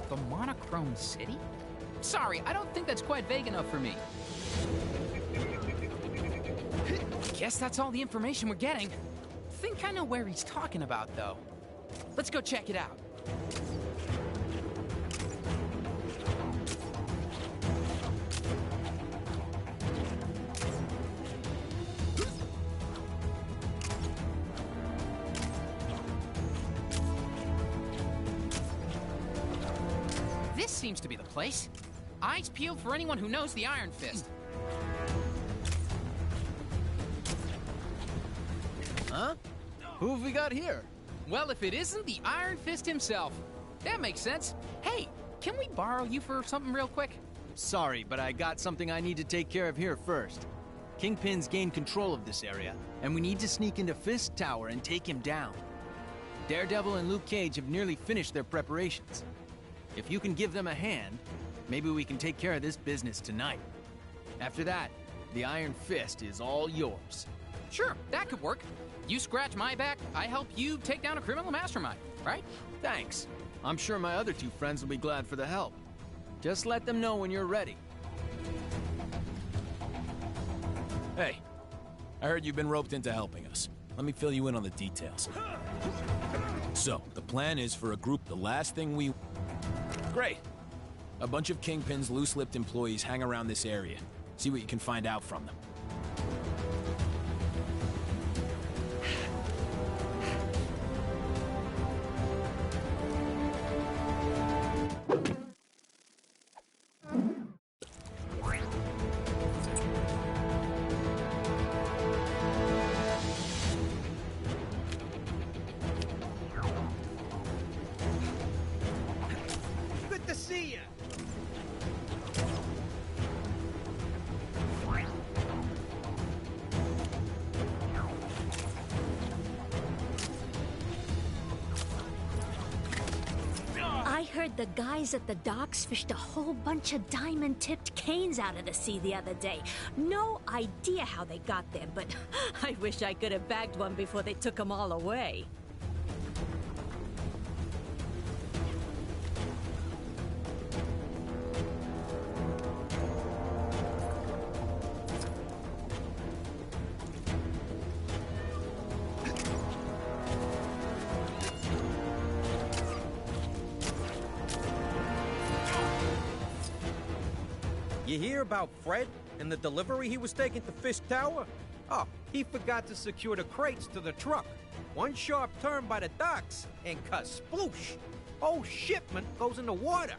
The Monochrome City? Sorry, I don't think that's quite vague enough for me. Guess that's all the information we're getting. Think I know where he's talking about, though. Let's go check it out. This seems to be the place. Eyes peeled for anyone who knows the Iron Fist. Huh? Who have we got here? Well, if it isn't the Iron Fist himself. That makes sense. Hey, can we borrow you for something real quick? Sorry, but I got something I need to take care of here first. Kingpin's gained control of this area, and we need to sneak into Fist Tower and take him down. Daredevil and Luke Cage have nearly finished their preparations. If you can give them a hand, maybe we can take care of this business tonight. After that, the Iron Fist is all yours. Sure, that could work. You scratch my back, I help you take down a criminal mastermind, right? Thanks. I'm sure my other two friends will be glad for the help. Just let them know when you're ready. Hey, I heard you've been roped into helping us. Let me fill you in on the details. So, the plan is for a group the last thing we... Great! A bunch of Kingpin's loose-lipped employees hang around this area. See what you can find out from them. Good to see you! I heard the guys at the docks fished a whole bunch of diamond-tipped canes out of the sea the other day. No idea how they got there, but I wish I could have bagged one before they took them all away. You hear about Fred and the delivery he was taking to Fist Tower? Oh, he forgot to secure the crates to the truck. One sharp turn by the docks, and ka-sploosh! Whole shipment goes in the water.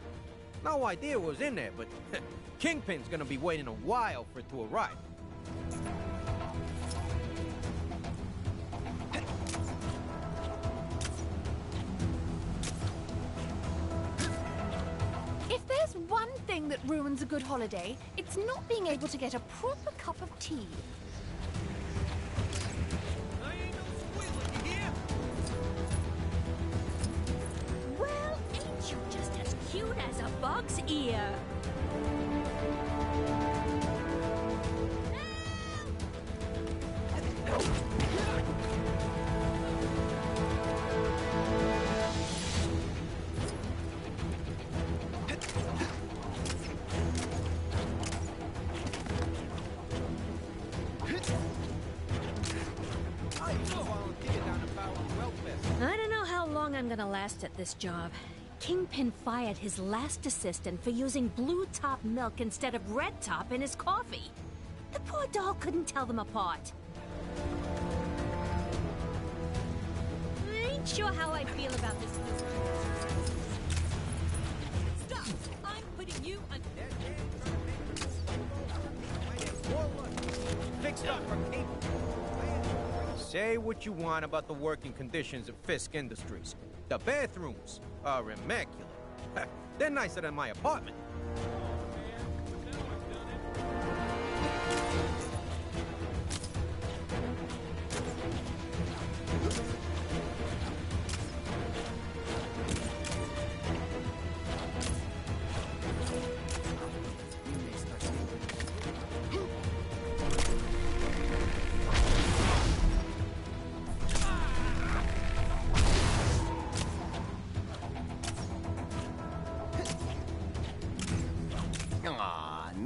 No idea what was in there, but Kingpin's gonna be waiting a while for it to arrive. If there's one thing that ruins a good holiday, it's not being able to get a proper cup of tea. Well, ain't you just as cute as a bug's ear? I don't know how long I'm gonna last at this job. Kingpin fired his last assistant for using blue top milk instead of red top in his coffee. The poor doll couldn't tell them apart. I ain't sure how I feel about this. Stop! I'm putting you on... Fixed up for Kingpin. Say what you want about the working conditions of Fisk Industries. The bathrooms are immaculate. They're nicer than my apartment.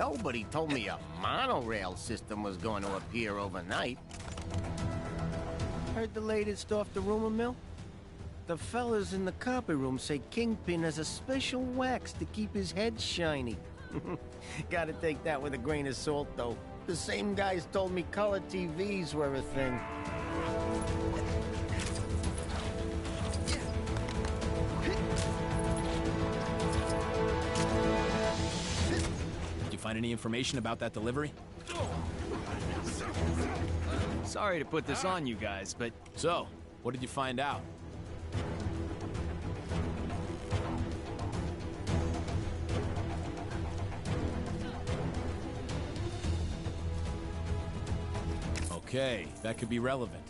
Nobody told me a monorail system was going to appear overnight. Heard the latest off the rumor mill? The fellas in the copy room say Kingpin has a special wax to keep his head shiny. Gotta take that with a grain of salt, though. The same guys told me color TVs were a thing. Did you find any information about that delivery? Sorry to put this on you guys, but... So, what did you find out? Okay, that could be relevant.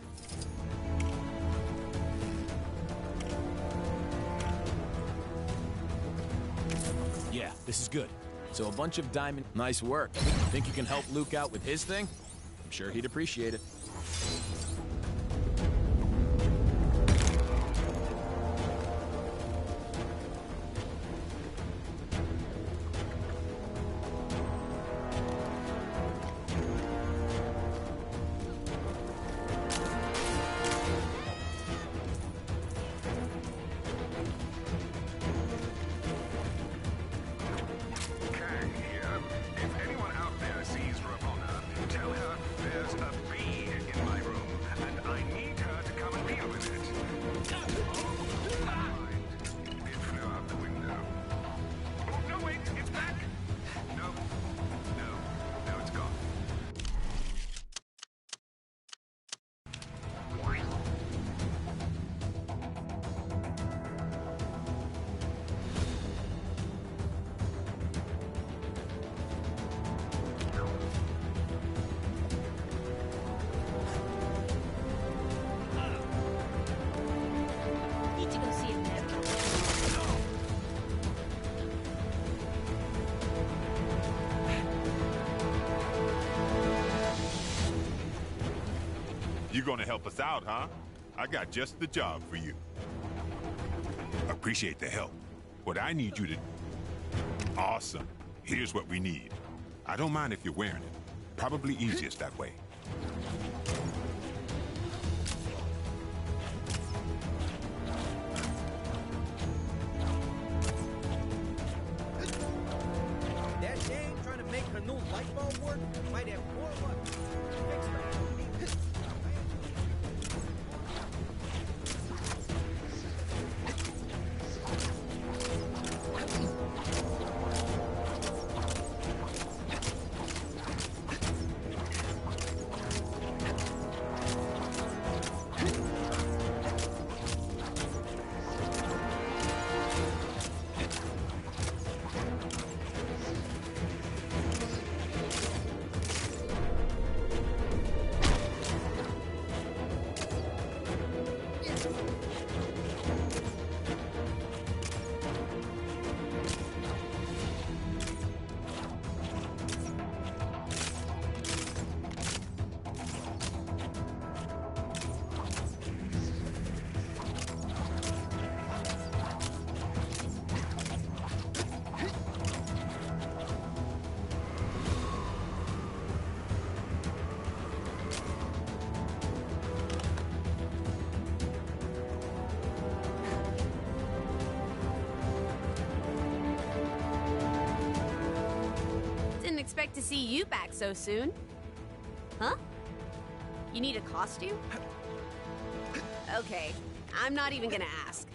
Yeah, this is good. So a bunch of diamond... Nice work. Think you can help Luke out with his thing? I'm sure he'd appreciate it. You're gonna help us out, huh? I got just the job for you. Appreciate the help. What I need you to... Awesome. Here's what we need. I don't mind if you're wearing it. Probably easiest that way. That dame trying to make her new light bulb work might have more luck. Fix her. Expect to see you back so soon. Huh? You need a costume? Okay, I'm not even gonna ask.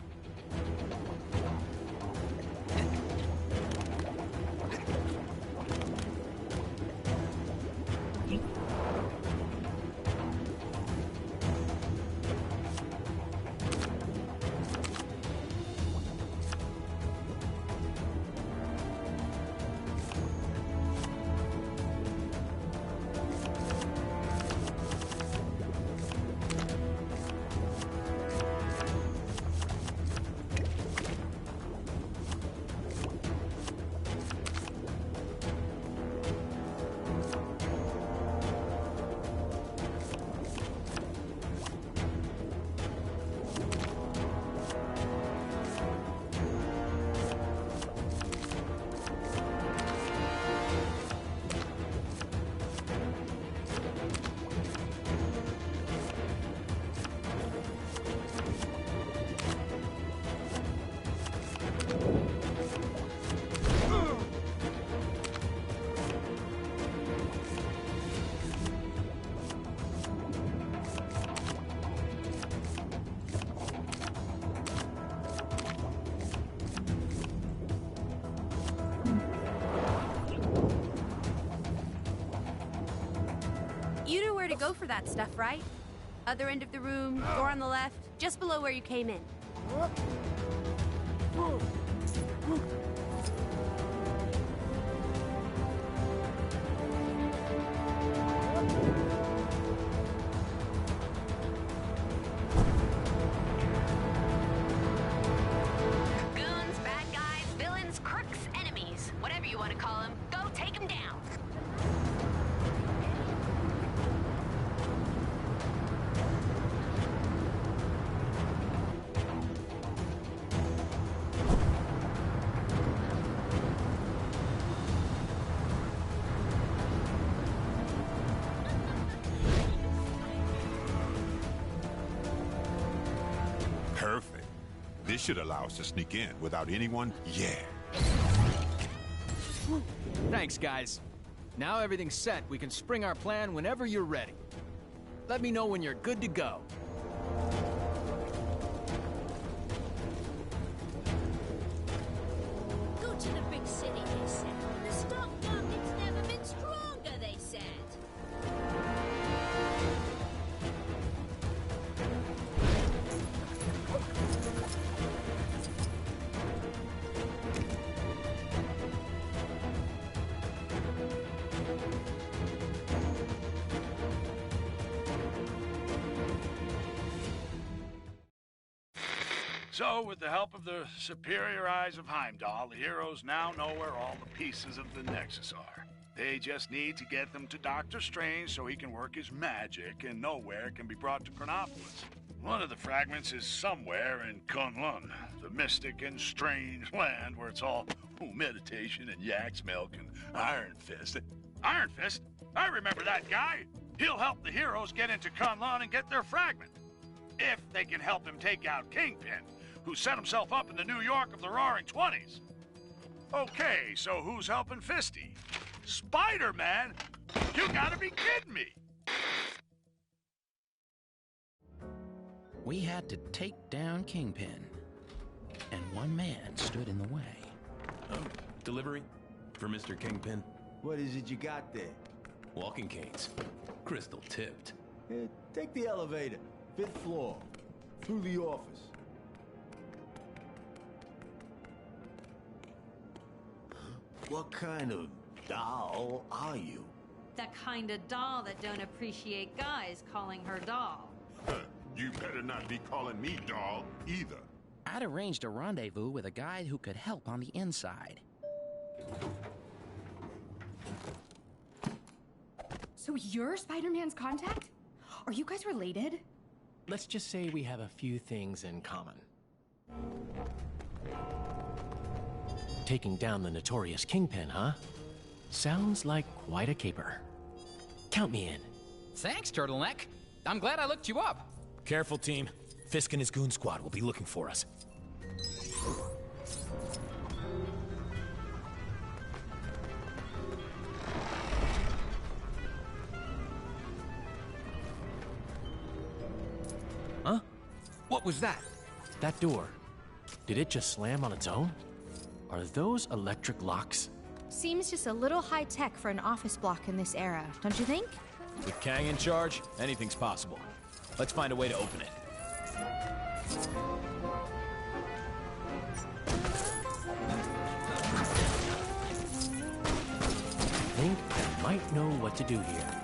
go for that stuff, right? Other end of the room, door on the left, just below where you came in. Goons, bad guys, villains, crooks, enemies, whatever you want to call them, go take them down. Perfect. This should allow us to sneak in without anyone. Yeah. Thanks, guys. Now everything's set. We can spring our plan whenever you're ready. Let me know when you're good to go. Go to the big city, they said. The stock market's never been stronger, they said. So, with the help of the superior eyes of Heimdall, the heroes now know where all the pieces of the Nexus are. They just need to get them to Doctor Strange so he can work his magic and know where it can be brought to Chronopolis. One of the fragments is somewhere in Kunlun, the mystic and strange land where it's all meditation and yak's milk and Iron Fist. Iron Fist? I remember that guy! He'll help the heroes get into Kunlun and get their fragment. If they can help him take out Kingpin, who set himself up in the New York of the Roaring Twenties. Okay, so who's helping Fisty? Spider-Man? You gotta be kidding me! We had to take down Kingpin, and one man stood in the way. Delivery for Mr. Kingpin. What is it you got there? Walking canes. Crystal tipped. Take the elevator. 5th floor. Through the office. What kind of doll are you? That kind of doll that don't appreciate guys calling her doll. You better not be calling me doll either. I'd arranged a rendezvous with a guy who could help on the inside. So you're Spider-Man's contact? Are you guys related? Let's just say we have a few things in common. Taking down the notorious Kingpin, huh? Sounds like quite a caper. Count me in. Thanks, Turtleneck. I'm glad I looked you up. Careful, team. Fisk and his goon squad will be looking for us. Huh? What was that? That door. Did it just slam on its own? Are those electric locks? Seems just a little high-tech for an office block in this era, don't you think? With Kang in charge, anything's possible. Let's find a way to open it. I think I might know what to do here.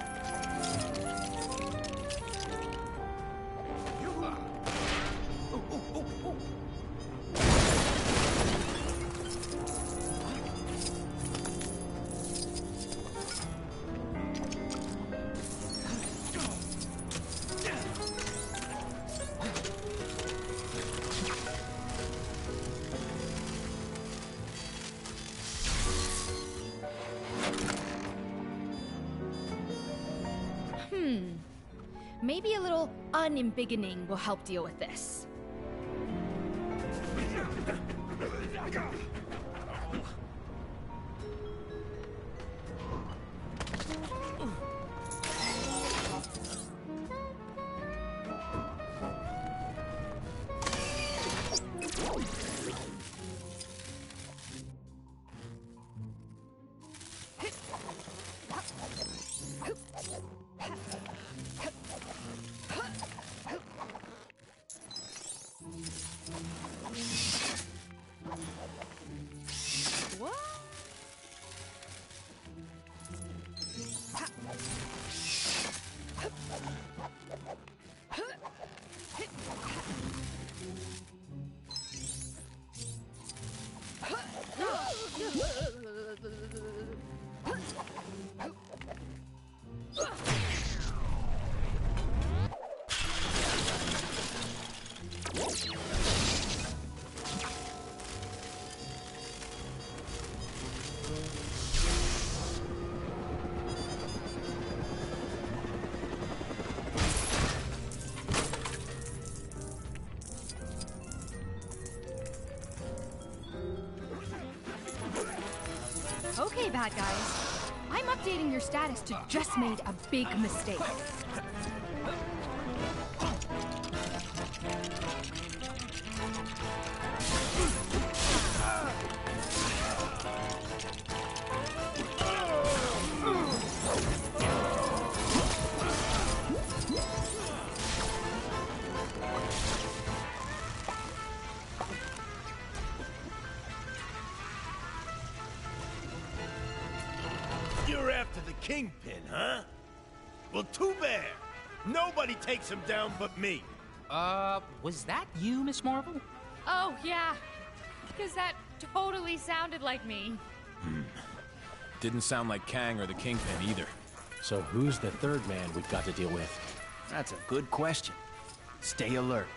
Maybe a little unembiggening will help deal with this. What? Okay, bad guys. I'm updating your status to just made a big mistake. You're after the Kingpin, huh? Well, too bad. Nobody takes him down but me. Was that you, Miss Marvel? Oh, yeah. Because that totally sounded like me. Didn't sound like Kang or the Kingpin either. So who's the third man we've got to deal with? That's a good question. Stay alert.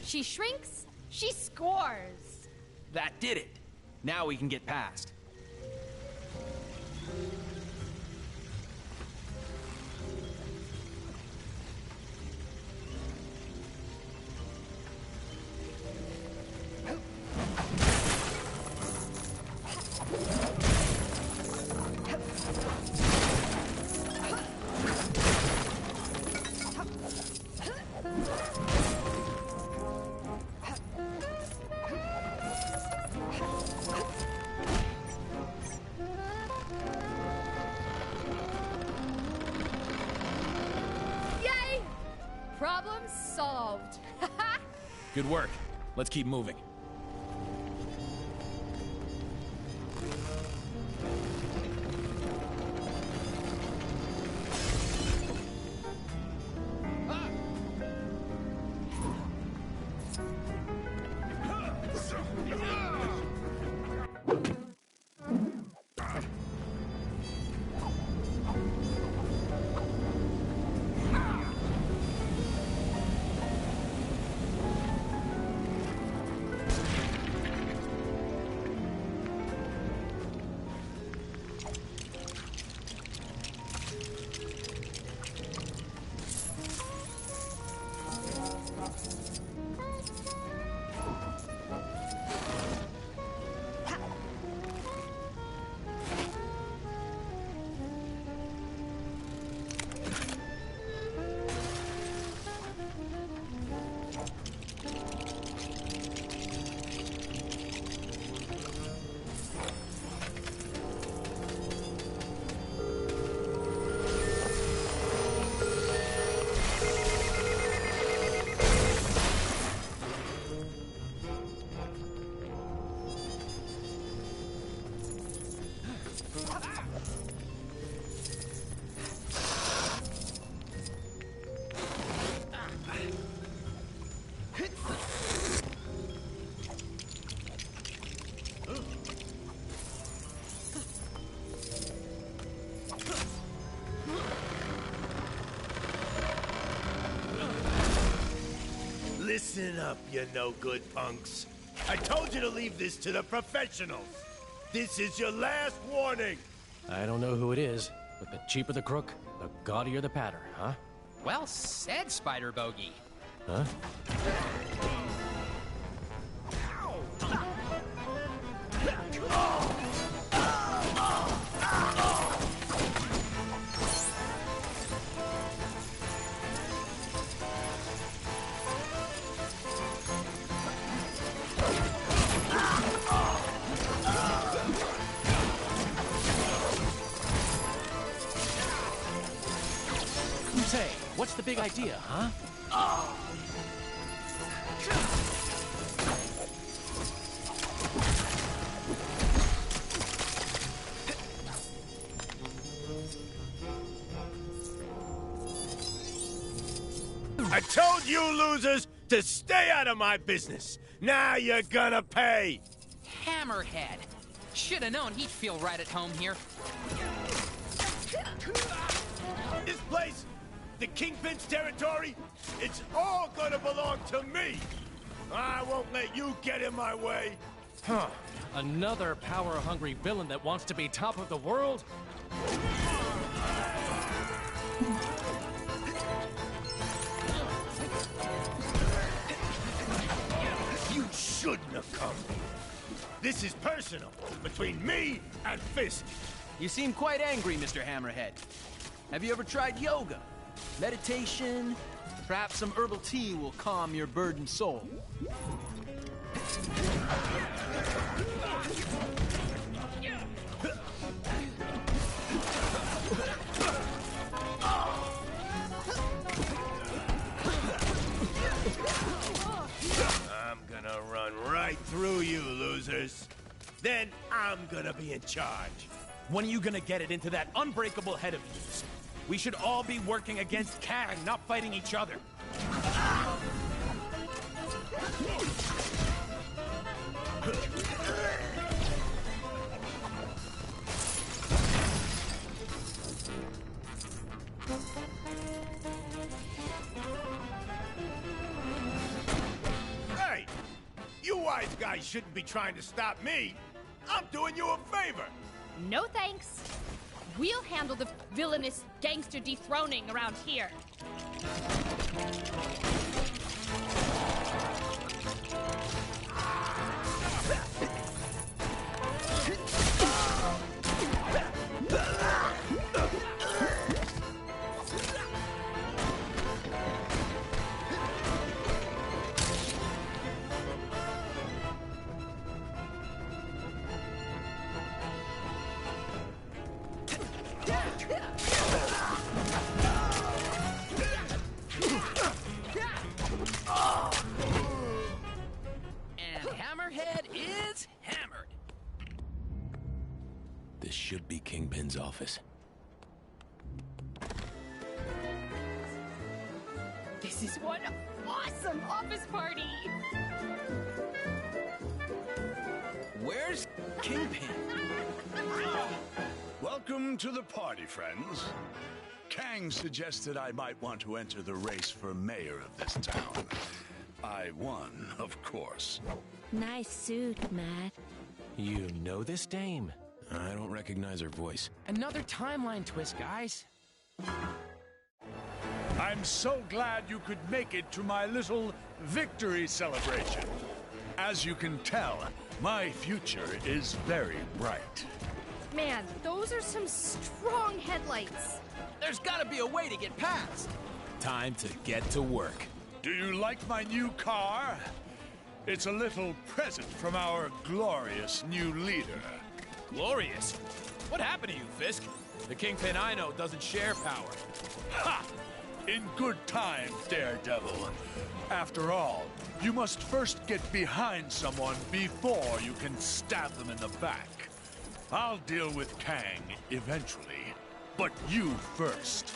She shrinks, she scores. That did it. Now we can get past. Yay! Problem solved. Good work. Let's keep moving. Listen up, you no-good punks. I told you to leave this to the professionals. This is your last warning. I don't know who it is, but the cheaper the crook, the gaudier the patter, huh? Well said, Spider Bogey. Huh? Say, what's the big idea, huh? I told you losers to stay out of my business. Now you're gonna pay. Hammerhead. Should have known he'd feel right at home here. This place, the Kingpin's territory, it's all gonna belong to me. I won't let you get in my way. Huh. Another power-hungry villain that wants to be top of the world? You shouldn't have come. This is personal, between me and Fisk. You seem quite angry, Mr. Hammerhead. Have you ever tried yoga? Meditation? Perhaps some herbal tea will calm your burdened soul. I'm gonna run right through you, losers. Then I'm gonna be in charge. When are you gonna get it into that unbreakable head of yours? We should all be working against Kang, not fighting each other. Hey! You wise guys shouldn't be trying to stop me. I'm doing you a favor. No thanks. We'll handle the villainous gangster dethroning around here. And Hammerhead is hammered. This should be Kingpin's office. This is one awesome office party! Where's Kingpin? Welcome to the party, friends. Kang suggested I might want to enter the race for mayor of this town. I won, of course. Nice suit, Matt. You know this dame? I don't recognize her voice. Another timeline twist, guys. I'm so glad you could make it to my little victory celebration. As you can tell, my future is very bright. Man, those are some strong headlights. There's gotta be a way to get past. Time to get to work. Do you like my new car? It's a little present from our glorious new leader. Glorious? What happened to you, Fisk? The Kingpin I know doesn't share power. Ha! In good time, Daredevil. After all, you must first get behind someone before you can stab them in the back. I'll deal with Kang eventually, but you first.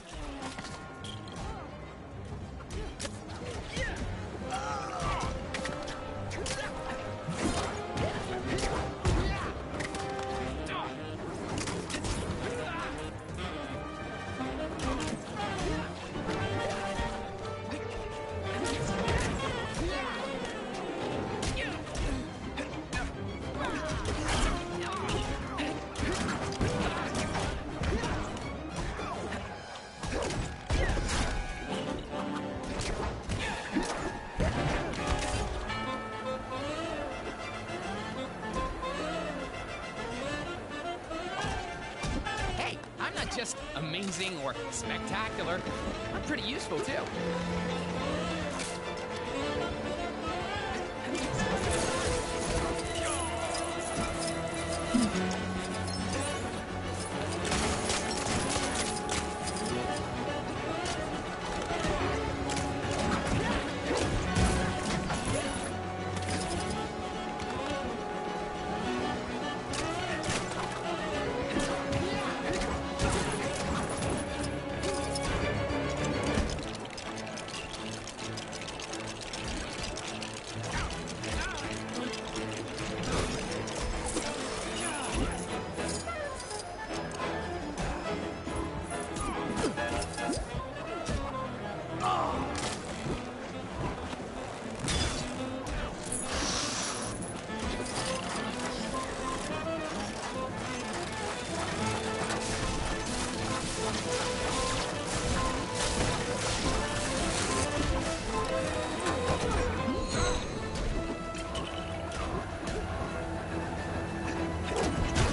Hey, I'm not just amazing or spectacular. I'm pretty useful, too.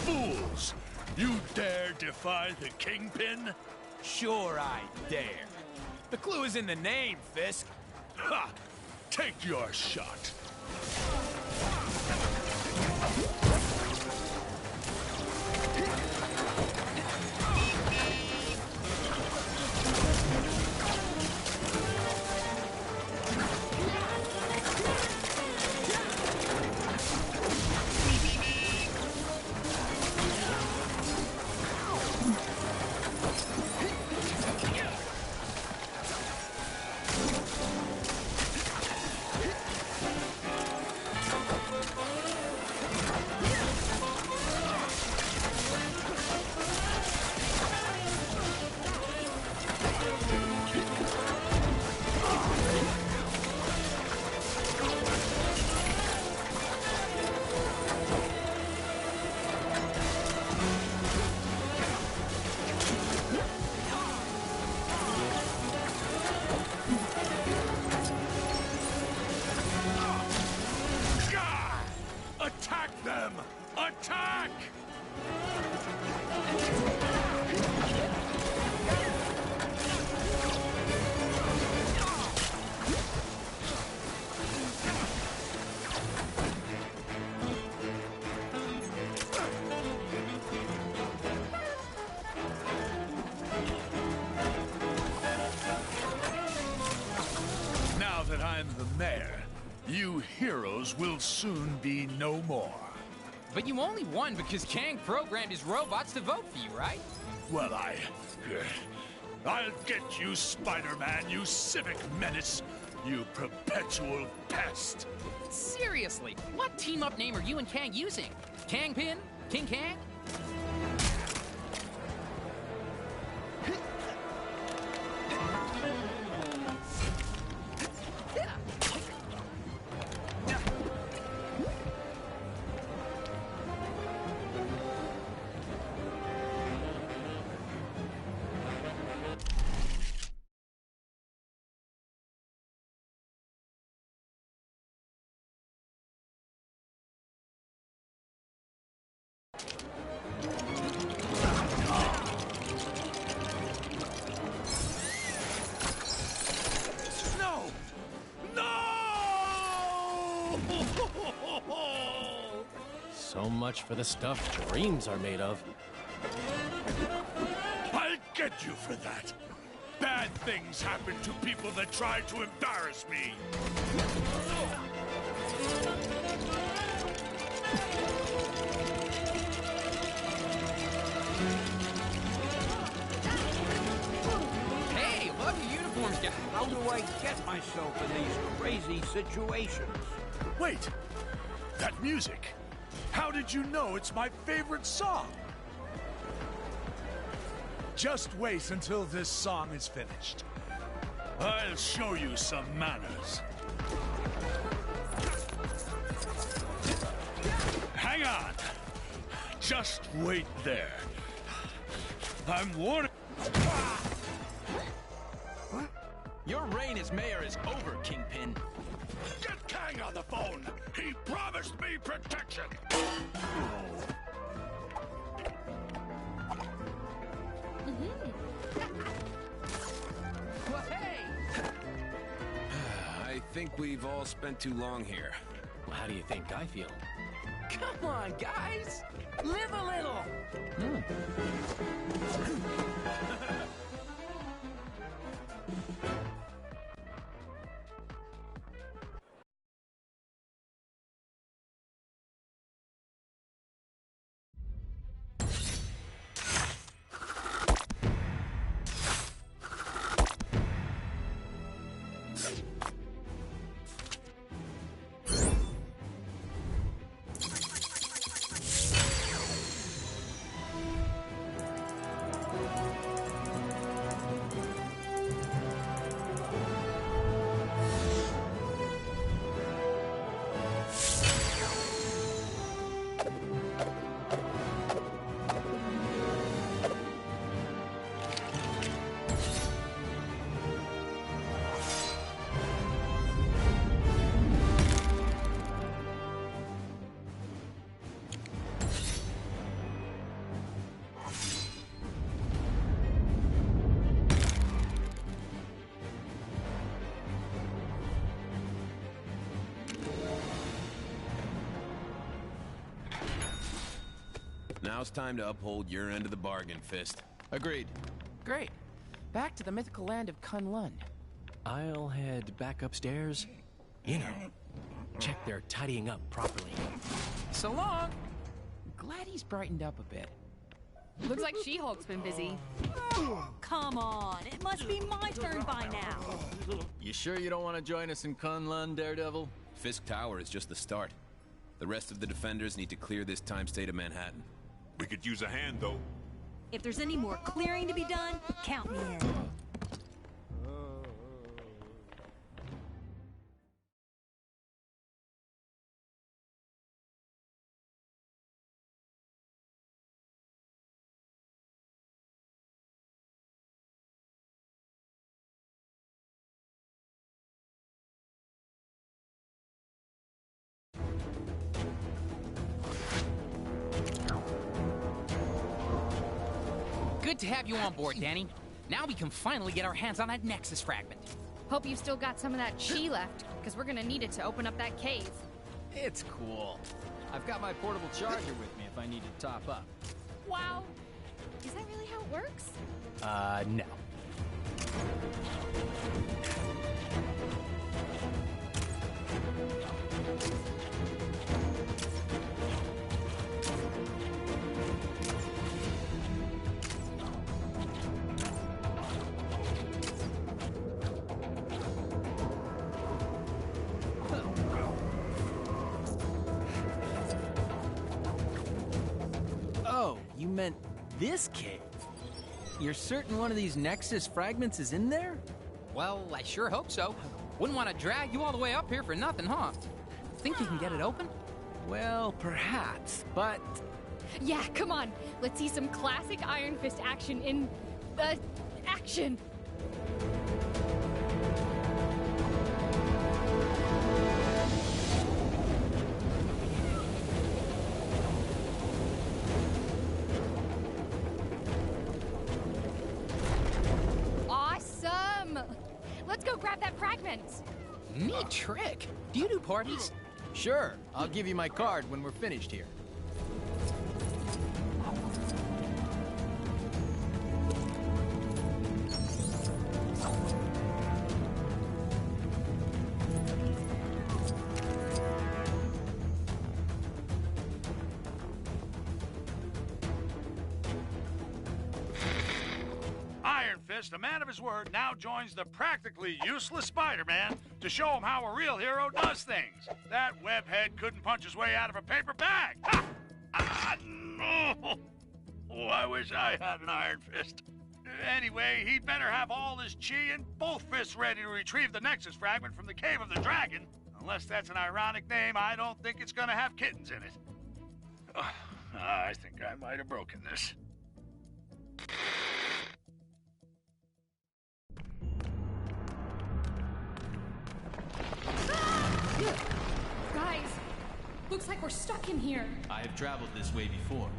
Fools! You dare defy the Kingpin? Sure I dare. The clue is in the name, Fisk. Ha! Take your shot. Attack them! Attack! Now that I'm the mayor, you heroes will soon be no more. But you only won because Kang programmed his robots to vote for you, right? Well, I'll get you, Spider-Man, you civic menace, you perpetual pest. Seriously, what team-up name are you and Kang using? Kangpin? King Kang? No! No! So much for the stuff dreams are made of. I'll get you for that. Bad things happen to people that try to embarrass me. How do I get myself in these crazy situations? Wait! That music! How did you know it's my favorite song? Just wait until this song is finished. I'll show you some manners. Hang on. Just wait there. I'm warning. Your reign as mayor is over, Kingpin. Get Kang on the phone. He promised me protection. Well, hey! I think we've all spent too long here. Well, how do you think I feel? Come on, guys! Live a little! Now it's time to uphold your end of the bargain, Fist. Agreed. Great. Back to the mythical land of Kunlun. I'll head back upstairs. You know, check they're tidying up properly. So long! Glad he's brightened up a bit. Looks like She-Hulk's been busy. Come on, it must be my turn by now. You sure you don't want to join us in Kunlun, Daredevil? Fisk Tower is just the start. The rest of the defenders need to clear this time state of Manhattan. We could use a hand, though. If there's any more clearing to be done, count me in. Good to have you on board, Danny. Now we can finally get our hands on that Nexus fragment. Hope you've still got some of that chi left, because we're gonna need it to open up that cave. It's cool. I've got my portable charger with me if I need to top up. Wow. Is that really how it works? No. Oh, you meant this cave? You're certain one of these Nexus fragments is in there? Well, I sure hope so. Wouldn't want to drag you all the way up here for nothing, huh? Think you can get it open? Well, perhaps, but... Yeah, come on. Let's see some classic Iron Fist action in... action! Awesome! Let's go grab that fragment! Neat trick. Do you do parties? Sure, I'll give you my card when we're finished here. Iron Fist, a man of his word, now joins the practically useless Spider-Man to show him how a real hero does things. That webhead couldn't punch his way out of a paper bag. Ha! No! Oh, I wish I had an Iron Fist. Anyway, he'd better have all his chi and both fists ready to retrieve the Nexus fragment from the Cave of the Dragon. Unless that's an ironic name, I don't think it's gonna have kittens in it. I think I might have broken this. Guys, looks like we're stuck in here. I have traveled this way before.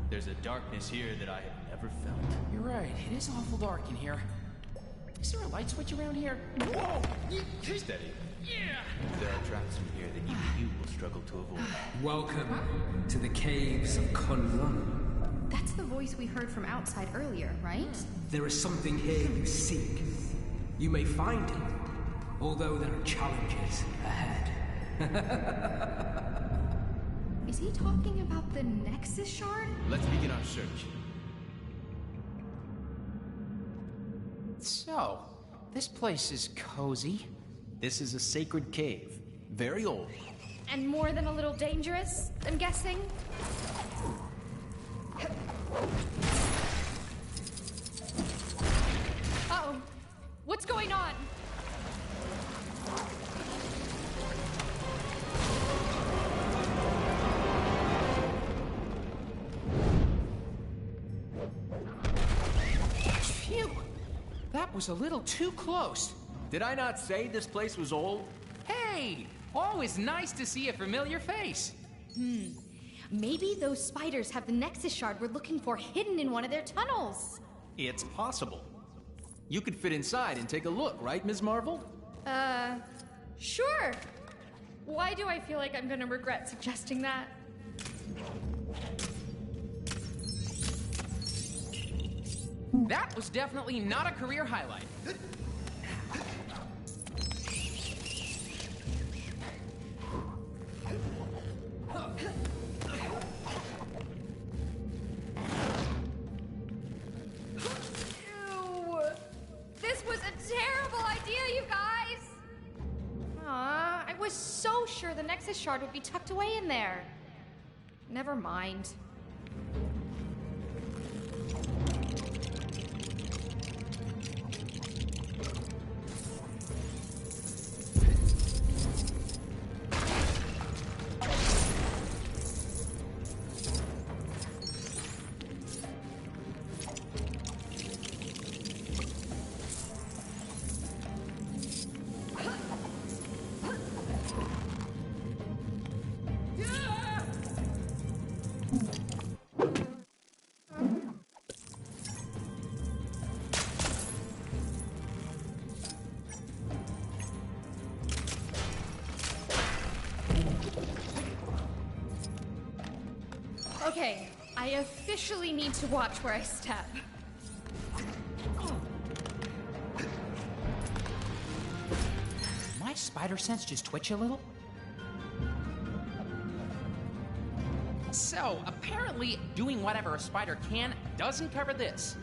There's a darkness here that I have never felt. You're right, it is awful dark in here. Is there a light switch around here? Whoa! Steady. Yeah! There are traps from here that even you will struggle to avoid. Welcome to the caves of Kunlun. That's the voice we heard from outside earlier, right? There is something here you seek. You may find it, although there are challenges ahead. Is he talking about the Nexus shard? Let's begin our search. So, this place is cozy. This is a sacred cave. Very old. And more than a little dangerous, I'm guessing? Uh-oh. What's going on? Phew! That was a little too close. Did I not say this place was old? Hey! Always nice to see a familiar face. Maybe those spiders have the Nexus shard we're looking for hidden in one of their tunnels. It's possible. You could fit inside and take a look, right, Ms. Marvel? Sure. Why do I feel like I'm gonna regret suggesting that? That was definitely not a career highlight. Ew. This was a terrible idea, you guys! I was so sure the Nexus shard would be tucked away in there. Never mind. Okay, I officially need to watch where I step. My spider sense just twitch a little? So, apparently, doing whatever a spider can doesn't cover this.